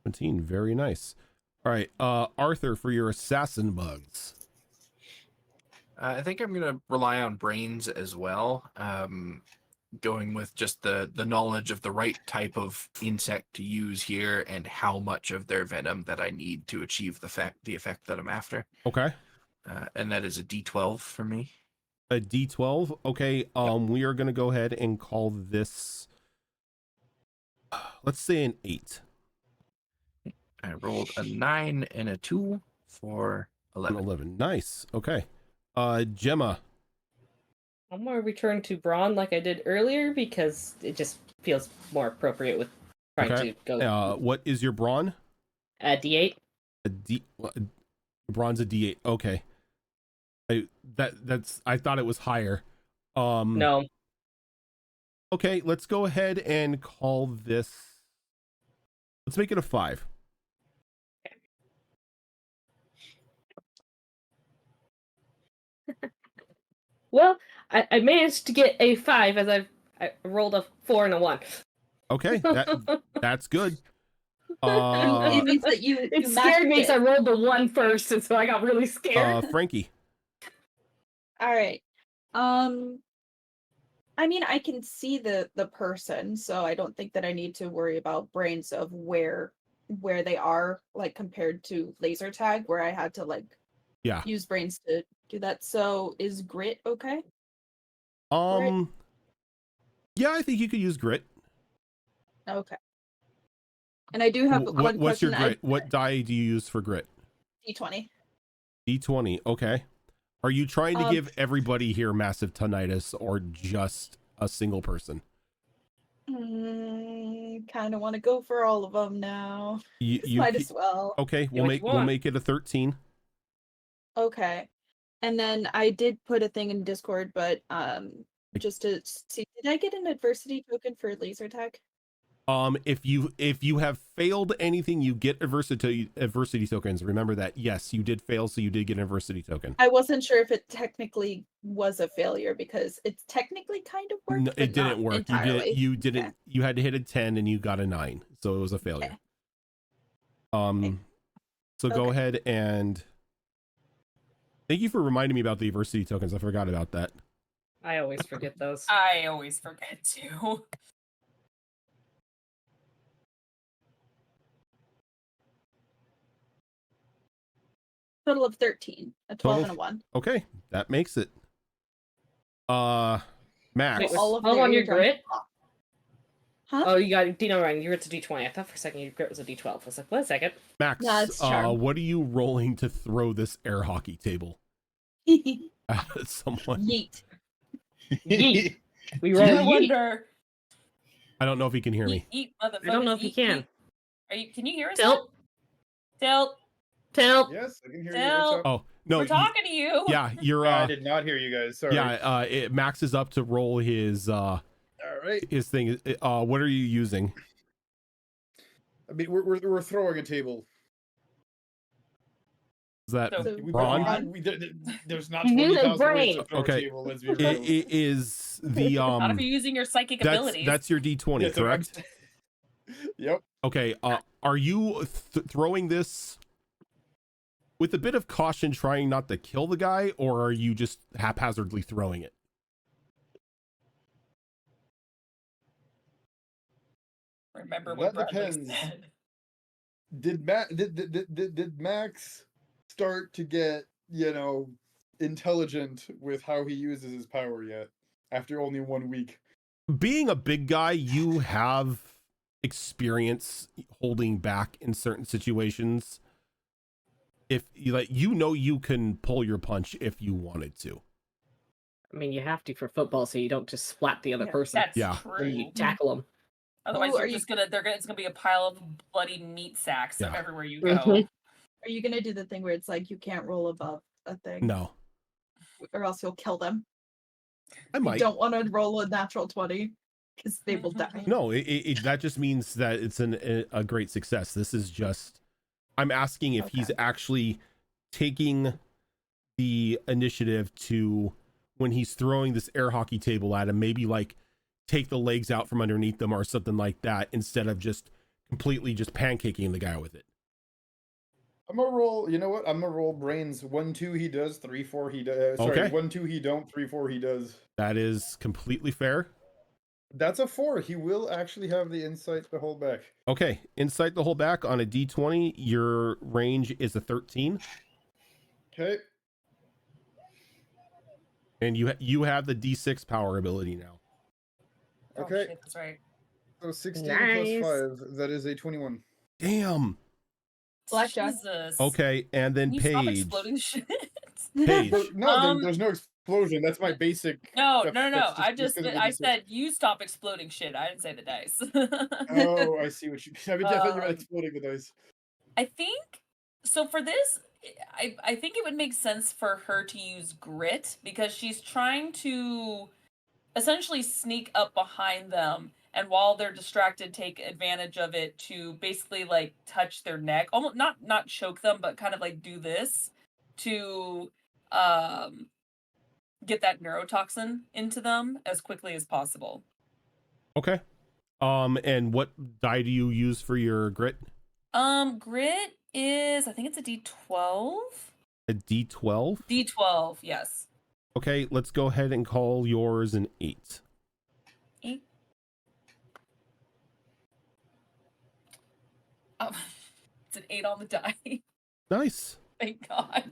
S2: 17, very nice. All right, Arthur, for your assassin bugs.
S7: I think I'm going to rely on brains as well. Going with just the knowledge of the right type of insect to use here and how much of their venom that I need to achieve the effect that I'm after.
S2: Okay.
S7: And that is a D12 for me.
S2: A D12. Okay. We are going to go ahead and call this, let's say, an 8.
S7: I rolled a 9 and a 2 for 11.
S2: 11. Nice. Okay. Gemma.
S5: I'm going to return to Braun like I did earlier because it just feels more appropriate with trying
S2: Okay.
S5: to go.
S2: What is your brawn?
S5: D8.
S2: Brawn's a D8. Okay. I thought it was higher.
S5: No.
S2: Okay, let's go ahead and call this. Let's make it a 5.
S5: Well, I managed to get a 5 as I rolled a 4 and a 1.
S2: Okay, that's good.
S4: It means that you
S5: It scared me because I rolled the 1 first, and so I got really scared.
S2: Frankie.
S4: All right. I mean, I can see the person, so I don't think that I need to worry about brains of where they are, like compared to laser tag, where I had to like use brains to do that. So is grit okay?
S2: Yeah, I think you could use grit.
S4: Okay. And I do have one
S2: what's
S4: question.
S2: your grit? What die do you use for grit?
S4: D20.
S2: D20. Okay. Are you trying to give everybody here massive tinnitus or just a single person?
S4: Kind of want to go for all of them now.
S2: You
S4: might as well.
S2: Okay, we'll make it a 13.
S4: Okay. And then I did put a thing in Discord, but just to see, did I get an adversity token for laser tag?
S2: If you have failed anything, you get adversity tokens. Remember that. Yes, you did fail, so you did get an adversity token.
S4: I wasn't sure if it technically was a failure because it's technically kind of worked.
S2: No, it didn't work.
S4: Entirely.
S2: You didn't. Okay. You had to hit a 10 and you got a 9, so it was a failure. Okay. So go ahead and thank you for reminding me about the adversity tokens. I forgot about that.
S5: I always forget those.
S3: I always forget too.
S4: Total of 13, a 12 and a 1.
S2: Okay, that makes it. Max.
S5: Wait, hold on your grit?
S4: Huh?
S5: Oh, you got Dino right. Your grit's a D20. I thought for a second your grit was a D12. I was like, wait a second.
S2: Max, what are you rolling to throw this air hockey table at someone?
S4: Yeet.
S5: Yeet. We roll yeet.
S2: I don't know if he can hear me.
S3: Yeet,
S5: I don't know if he can.
S3: Can you hear us?
S5: Tilt.
S3: Tilt.
S5: Tilt.
S6: Yes, I can hear you. What's up?
S2: Oh, no.
S3: We're talking to you.
S2: Yeah, you're
S6: I did not hear you guys. Sorry.
S2: Yeah, Max is up to roll his
S6: all right.
S2: His thing. What are you using?
S6: I mean, we're throwing a table.
S2: Is that
S6: brawn? There's not 20,000 ways to throw a table. Let's be real.
S2: It is the
S3: Not if you're using your psychic abilities.
S2: That's your D20, yeah, correct?
S6: Yep.
S2: Okay. Are you throwing this with a bit of caution, trying not to kill the guy, or are you just haphazardly throwing it?
S3: Remember what
S6: that
S3: Bradley
S6: depends.
S3: said.
S6: Did Max start to get, intelligent with how he uses his power yet after only 1 week?
S2: Being a big guy, you have experience holding back in certain situations. If you can pull your punch if you wanted to.
S5: I mean, you have to for football, so you don't just splat the other person.
S3: That's true.
S5: You tackle them.
S3: Otherwise, it's gonna be a pile of bloody meat sacks everywhere you go.
S4: Are you gonna do the thing where it's like you can't roll above a thing?
S2: No.
S4: Or else you'll kill them.
S2: I might.
S4: You don't want to roll a natural 20 because they will die.
S2: No, that just means that it's a great success. This is just, I'm asking if he's actually taking the initiative to, when he's throwing this air hockey table at him, maybe like take the legs out from underneath them or something like that, instead of just completely just pancaking the guy with it.
S6: I'm gonna roll. You know what? I'm gonna roll brains. 1, 2 he does. 3, 4 he does. Sorry,
S2: Okay.
S6: 1, 2 he don't. 3, 4 he does.
S2: That is completely fair.
S6: That's a 4. He will actually have the insight to hold back.
S2: Okay, insight to hold back on a d20. Your range is a 13,
S6: Okay.
S2: and you have the d6 power ability now.
S3: Oh,
S6: Okay.
S3: shit, that's right.
S6: So 16
S5: Nice.
S6: plus 5. That is a 21.
S2: Damn.
S4: Blackjack.
S3: Jesus.
S2: Okay, and then
S3: Can you stop
S2: Paige.
S3: exploding shit?
S2: Paige.
S6: No, there's no explosion. That's my basic.
S3: No.
S6: that's
S3: I
S6: just 'cause of the
S3: I
S6: D6.
S3: said you stop exploding shit. I didn't say the dice.
S6: Oh, I see what you mean. I thought you were
S3: Um,
S6: exploding the dice.
S3: I think so for this. I think it would make sense for her to use grit because she's trying to essentially sneak up behind them, and while they're distracted, take advantage of it to basically like touch their neck, almost not choke them, but kind of like do this to get that neurotoxin into them as quickly as possible.
S2: Okay. And what die do you use for your grit?
S3: Grit is, I think it's a D12.
S2: A d12.
S3: D12, yes.
S2: Okay, let's go ahead and call yours an 8.
S3: 8. Oh, it's an 8 on the die.
S2: Nice.
S3: Thank God.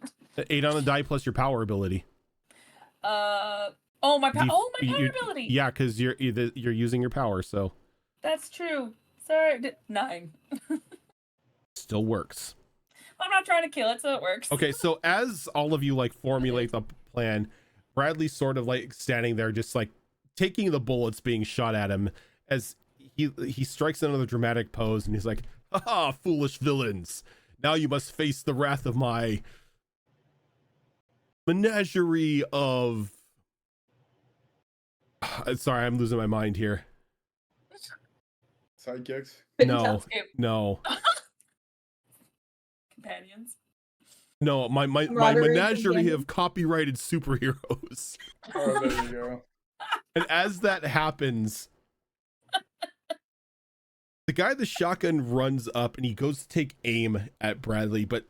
S2: 8 on the die plus your power ability.
S3: Oh, my power ability.
S2: Yeah, because you're using your power, so
S3: That's true. Sorry, 9.
S2: still works.
S3: I'm not trying to kill it, so it works.
S2: Okay, so as all of you like formulate the plan, Bradley's sort of like standing there, just like taking the bullets being shot at him as he strikes another dramatic pose, and he's like, "Ha, foolish villains! Now you must face the wrath of my menagerie of." Sorry, I'm losing my mind here.
S6: Sidekicks.
S2: No,
S3: Companions.
S2: no, my
S4: Camaraderie
S2: menagerie
S4: companion.
S2: of copyrighted superheroes.
S6: Oh, there you go.
S2: And as that happens, the guy with the shotgun runs up and he goes to take aim at Bradley, but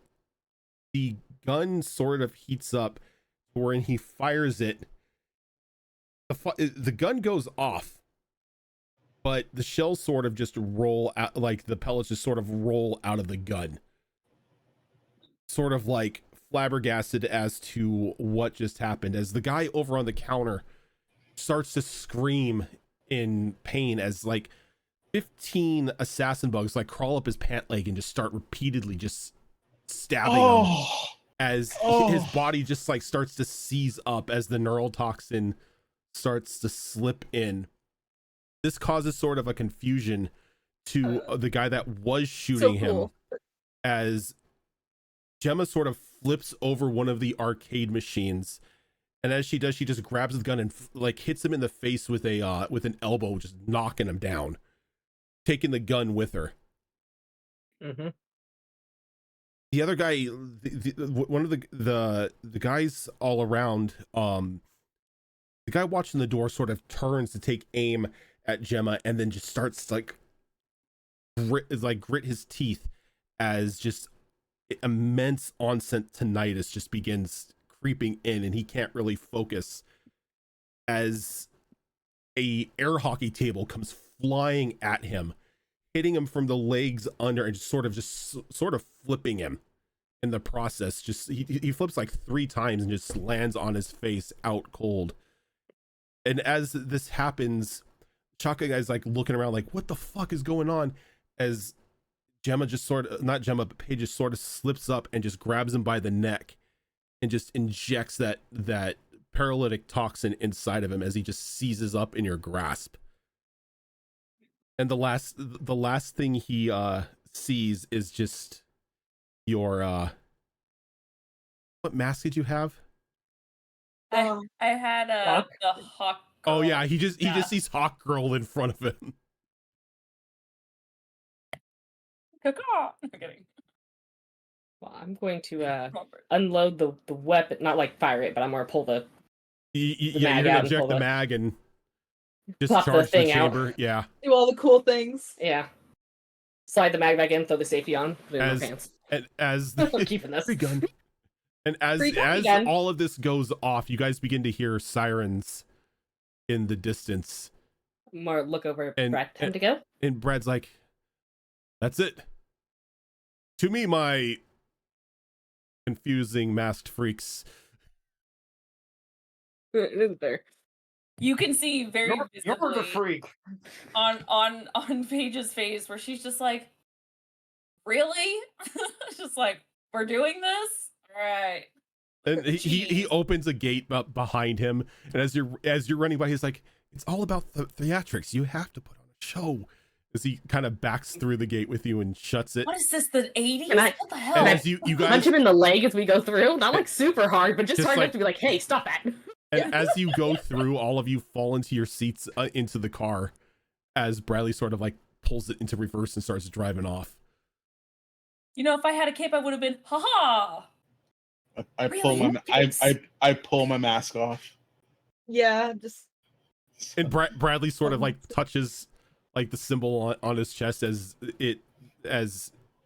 S2: the gun sort of heats up when he fires it. The gun goes off, but the shells sort of just roll out, like the pellets just sort of roll out of the gun. Sort of like flabbergasted as to what just happened, as the guy over on the counter starts to scream in pain as like 15 assassin bugs like crawl up his pant leg and just start repeatedly just stabbing him as his body just like starts to seize up as the neurotoxin starts to slip in. This causes sort of a confusion to the guy that was shooting him, as Gemma sort of flips over one of the arcade machines, and as she does, she just grabs the gun and like hits him in the face with an elbow, just knocking him down, taking the gun with her.
S5: Mm-hmm.
S2: The other guy, one of the guys all around, the guy watching the door sort of turns to take aim at Gemma, and then just starts like grit his teeth as just immense onset tinnitus just begins creeping in, and he can't really focus as a air hockey table comes flying at him, hitting him from the legs under and sort of flipping him in the process. Just he flips like 3 times and just lands on his face out cold. And as this happens, Shotgun Guy's like looking around like, what the fuck is going on? As Gemma just not Gemma, but Paige just sort of slips up and just grabs him by the neck and just injects that paralytic toxin inside of him as he just seizes up in your grasp. And the last thing he sees is just your what mask did you have?
S3: I had
S5: Hawk?
S3: the Hawk.
S2: Oh
S3: Girl
S2: yeah, he just
S3: mask.
S2: sees Hawk Girl in front of him.
S3: Caw-caw. I'm kidding.
S5: Well, I'm going to
S3: Robert.
S5: unload the weapon, not like fire it, but I'm gonna pull the
S2: Yeah,
S5: mag
S2: you're
S5: out
S2: gonna
S5: and
S2: eject
S5: pull
S2: the
S5: the-
S2: mag and
S5: pop the
S2: discharge the
S5: thing out.
S2: chamber. Yeah.
S4: Do all the cool things.
S5: Yeah. Slide the mag back in, throw the safety on, put it in my
S2: As
S5: pants.
S2: and as
S5: I'm keeping this.
S2: free gun. And as
S4: Free gun
S5: again.
S2: all of this goes off, you guys begin to hear sirens in the distance.
S5: More look over at
S2: And-
S5: Brad. Time to go.
S2: And Brad's like, "That's it. To me, my confusing masked freaks."
S5: Isn't there?
S3: You can see very
S6: You're
S3: visibly
S6: the freak.
S3: on Paige's face where she's just like, really? Just like, we're doing this? All right.
S2: And he
S3: Jeez.
S2: opens a gate up behind him, and as you're running by, he's like, "It's all about the theatrics. You have to put on a show." As he kind of backs through the gate with you and shuts it.
S3: What is this, the 80s?
S5: Can I-
S3: What the
S2: And
S3: hell?
S2: as you
S5: Punch
S2: guys
S5: him in the leg as we go through. Not like super hard, but just
S2: Just
S5: hard
S2: like-
S5: enough to be like, hey, stop that.
S2: and as you go through, all of you fall into your seats into the car, as Bradley sort of like pulls it into reverse and starts driving off.
S3: You know, if I had a cape, I would have been, haha.
S1: I
S3: Really?
S1: pull my I pull my mask off.
S4: Yeah, just
S2: And Bradley sort of like touches like the symbol on his chest as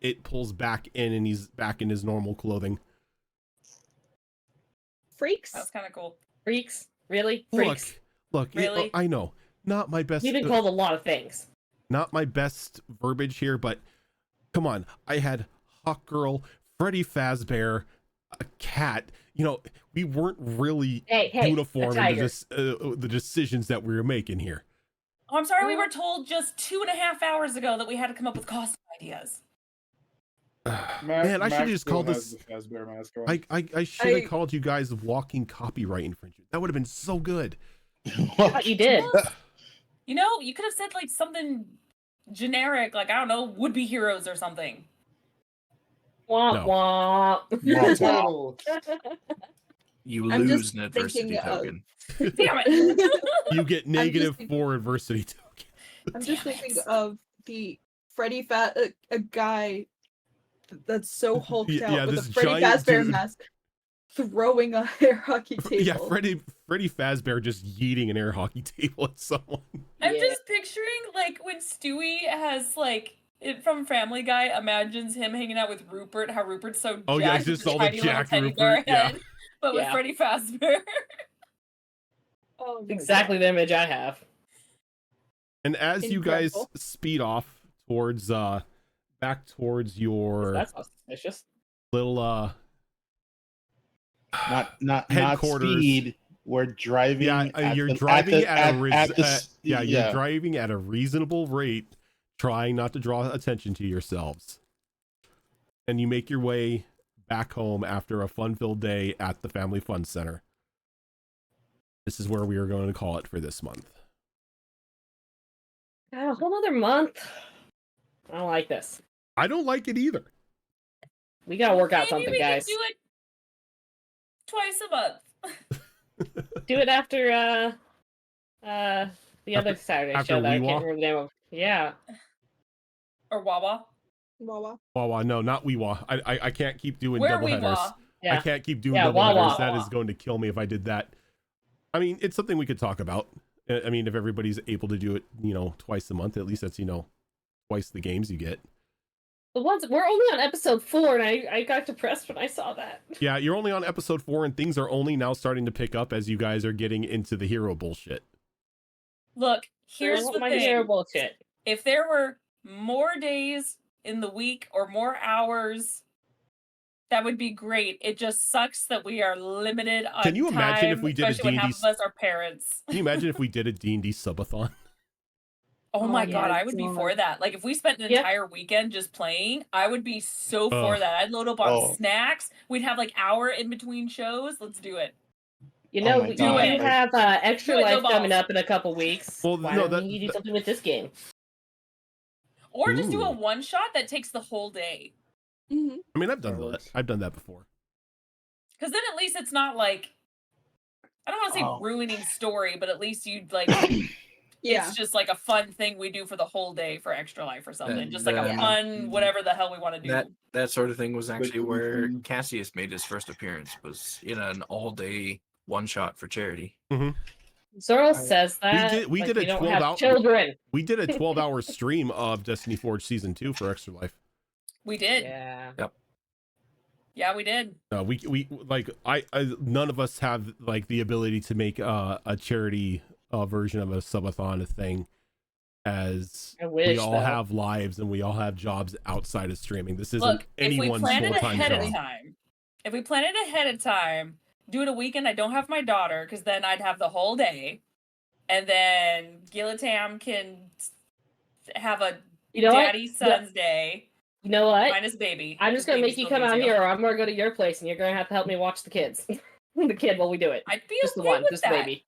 S2: it pulls back in, and he's back in his normal clothing.
S4: freaks.
S3: That's kind of cool.
S5: Freaks? Really? Freaks.
S2: Look,
S3: Really?
S2: I know, not my best.
S5: You've been called a lot of things.
S2: Not my best verbiage here, but come on. I had Hawk Girl, Freddy Fazbear, a cat. You know, we weren't really
S5: Hey,
S2: uniform
S5: a
S2: in
S5: tiger.
S2: the decisions that we were making here.
S3: Oh, I'm sorry, we were told just 2.5 hours ago that we had to come up with costume ideas.
S2: Man, I should have just called this.
S6: Fazbear mask on.
S2: I should have
S4: I-
S2: called you guys walking copyright infringement. That would have been so good.
S5: I thought you did.
S3: You know, you could have said like something generic, like, I don't know, would-be heroes or something.
S5: Womp
S2: No.
S5: womp.
S6: Total.
S7: You
S4: I'm
S7: lose
S4: just
S7: an adversity
S4: thinking of-
S7: token.
S3: Damn it.
S2: You get negative
S4: thinking-
S2: 4 adversity token.
S4: I'm just
S3: Damn it.
S4: thinking of the Freddy a guy that's so hulked
S2: Yeah,
S4: out
S2: yeah,
S4: with
S2: this
S4: a Freddy
S2: giant
S4: Fazbear
S2: dude.
S4: mask, throwing a air hockey table.
S2: Yeah, Freddy Fazbear just yeeting an air hockey table at someone.
S3: I'm
S5: Yeah.
S3: just picturing like when Stewie has like it from Family Guy imagines him hanging out with Rupert, how Rupert's so
S2: Oh, yeah,
S3: jacked
S2: just
S3: with
S2: all the
S3: tiny little
S2: jacked
S3: teddy bear
S2: Rupert, yeah.
S3: head, but with
S5: Yeah.
S3: Freddy Fazbear.
S4: Oh my
S5: Exactly the image I have.
S2: And as you guys
S4: Incredible.
S2: speed off towards back towards your
S5: That's not suspicious.
S2: little
S1: Not
S2: Headquarters.
S1: speed. We're driving.
S2: yeah, you're
S1: the-
S2: driving
S1: the-
S2: at a you're
S1: yeah.
S2: driving at a reasonable rate, trying not to draw attention to yourselves. And you make your way back home after a fun-filled day at the Family Fun Center. This is where we are going to call it for this month.
S5: God, a whole other month. I don't like this.
S2: I don't like it either.
S5: We gotta work out
S3: Maybe
S5: something,
S3: we
S5: guys.
S3: can do it twice a month.
S5: Do it after the other Saturday
S2: after
S5: show that I
S2: Weewa?
S5: can't remember the name of. Yeah.
S3: Or Wawa.
S4: Wawa.
S2: Wawa, no, not Weewa. I can't keep doing
S3: Where
S2: double headers.
S3: Weewa?
S5: Yeah.
S2: I can't keep doing
S5: Yeah,
S2: double
S5: Wawa.
S2: headers. That is going to kill me if I did that. I mean, it's something we could talk about. I mean, if everybody's able to do it, twice a month, at least that's, twice the games you get.
S5: The ones we're only on episode 4, and I got depressed when I saw that.
S2: Yeah, you're only on episode 4, and things are only now starting to pick up as you guys are getting into the hero bullshit.
S3: Look, here's the
S5: my
S3: thing.
S5: hero bullshit.
S3: If there were more days in the week or more hours, that would be great. It just sucks that we are limited on
S2: Can you imagine if
S3: time,
S2: we did a
S3: especially when
S2: D&D
S3: half of us are parents.
S2: Can you imagine if we did a D&D subathon?
S3: Oh my
S5: Oh
S3: god,
S5: my
S3: I would be for
S5: God.
S3: that. Like if we spent an
S5: Yep.
S3: entire weekend just playing, I would be so for
S2: Ugh.
S3: that. I'd load up on
S1: Oh.
S3: snacks. We'd have like hour in between shows. Let's do it.
S5: You
S1: Oh
S5: know,
S1: my
S5: we do
S1: God.
S5: have Extra
S3: Do it,
S5: Life
S3: no
S5: coming
S3: balls.
S5: up in a couple weeks.
S2: Well,
S5: Why
S2: no,
S5: don't we do something with this game?
S3: Or just do a
S2: Ooh.
S3: one shot that takes the whole day.
S4: Mm-hmm.
S2: I mean, I've done
S6: That
S2: that.
S6: works.
S2: I've done that before.
S3: Because then at least it's not like, I don't want to say
S1: Oh.
S3: ruining story, but at least you'd like
S4: Yeah.
S3: It's just like a fun thing we do for the whole day for Extra Life or something. Just like a
S7: Yeah.
S3: fun whatever the hell we want to do.
S7: That sort of thing was actually where
S6: Mhm.
S7: Cassius made his first appearance, was in an all-day one-shot for charity.
S5: Zoro says that
S2: we did
S5: we
S2: a
S5: don't
S2: 12
S5: have
S2: hour
S5: children.
S2: We did a 12-hour stream of Destiny Forge Season 2 for Extra Life.
S3: We did.
S5: Yeah.
S7: Yep.
S3: Yeah, we did.
S2: We like I none of us have like the ability to make a charity version of a subathon thing, as
S5: I wish,
S2: we all
S5: though.
S2: have lives and we all have jobs outside of streaming. This isn't
S3: Look, if we
S2: anyone's
S3: plan it
S2: full-time
S3: ahead of
S2: job.
S3: time, do it a weekend. I don't have my daughter because then I'd have the whole day, and then Gilatam can have a daddy son's day.
S5: You know what?
S3: Minus baby.
S5: I'm just gonna make you come out here, or I'm gonna go to your place, and you're gonna have to help me watch the kids, the kid while we do it.
S3: I'd be
S5: just
S3: okay
S5: the one,
S3: with
S5: just
S3: that.
S5: the baby.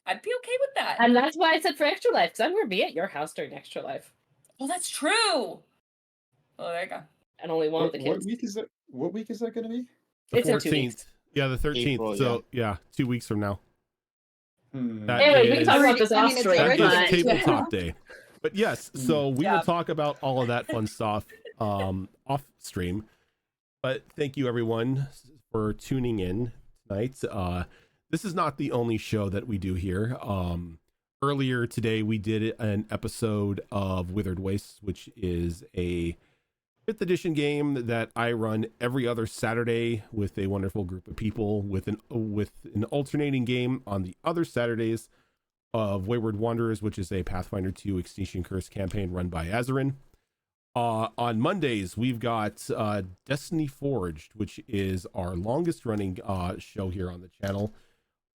S3: I'd be okay with that.
S5: And that's why I said for Extra Life, because I'm gonna be at your house during Extra Life.
S3: Well, that's true. Oh, there you go.
S5: And only one of the kids.
S6: What week is that going to be?
S2: The
S5: It's in 2 weeks.
S2: 14th. Yeah, the 13th.
S1: April,
S2: so yeah, 2 weeks from now. That
S5: Anyway, we
S2: is-
S5: can talk about this
S4: I mean,
S5: off
S4: it's
S5: stream.
S4: already-
S2: That
S5: But
S2: is tabletop day. But yes, so we
S3: Yeah.
S2: will talk about all of that fun stuff off stream. But thank you everyone for tuning in tonight. This is not the only show that we do here. Earlier today we did an episode of Withered Wastes, which is a 5th edition game that I run every other Saturday with a wonderful group of people, with an alternating game on the other Saturdays of Wayward Wanderers, which is a Pathfinder 2 Extinction Curse campaign run by Azarin. On Mondays, we've got Destiny Forged, which is our longest running show here on the channel.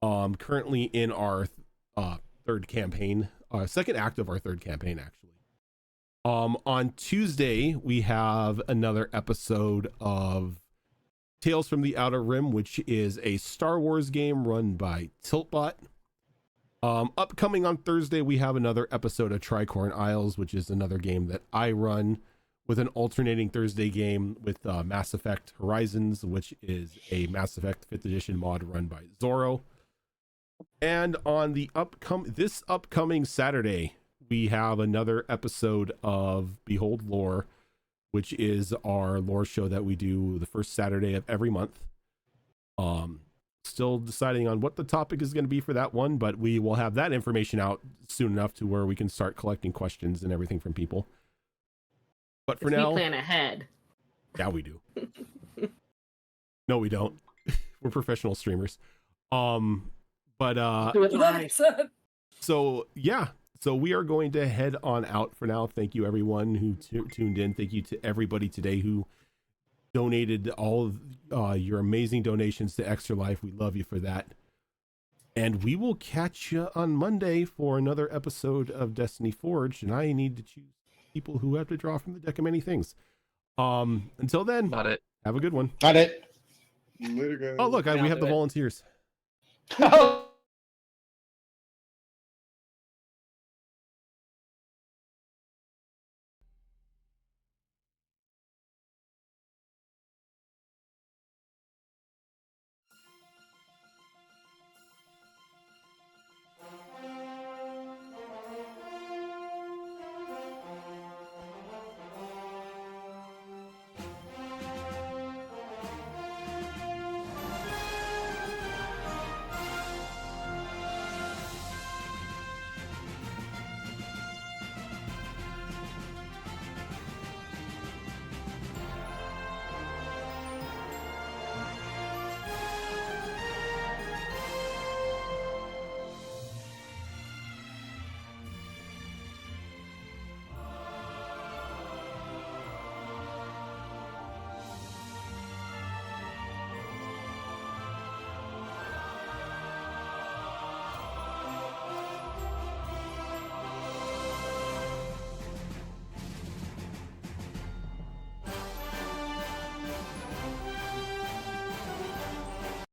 S2: Currently in our third campaign, second act of our third campaign, actually. On Tuesday, we have another episode of Tales from the Outer Rim, which is a Star Wars game run by Tiltbot. Upcoming on Thursday, we have another episode of Tricorn Isles, which is another game that I run, with an alternating Thursday game with Mass Effect Horizons, which is a Mass Effect 5th edition mod run by Zorro. And on the upcoming Saturday, we have another episode of Behold Lore, which is our lore show that we do the first Saturday of every month. Still deciding on what the topic is going to be for that one, but we will have that information out soon enough to where we can start collecting questions and everything from people. But for now,
S5: we plan ahead.
S2: Yeah, we do. No, we don't. We're professional streamers.
S5: Do it live.
S2: So yeah, so we are going to head on out for now. Thank you everyone who tuned in. Thank you to everybody today who donated all of your amazing donations to Extra Life. We love you for that. And we will catch you on Monday for another episode of Destiny Forged. And I need to choose people who have to draw from the deck of many things. Until then,
S7: Not it.
S2: have a good one.
S1: Got it.
S6: Later, guys.
S2: Oh, look, we have the volunteers.
S1: Oh.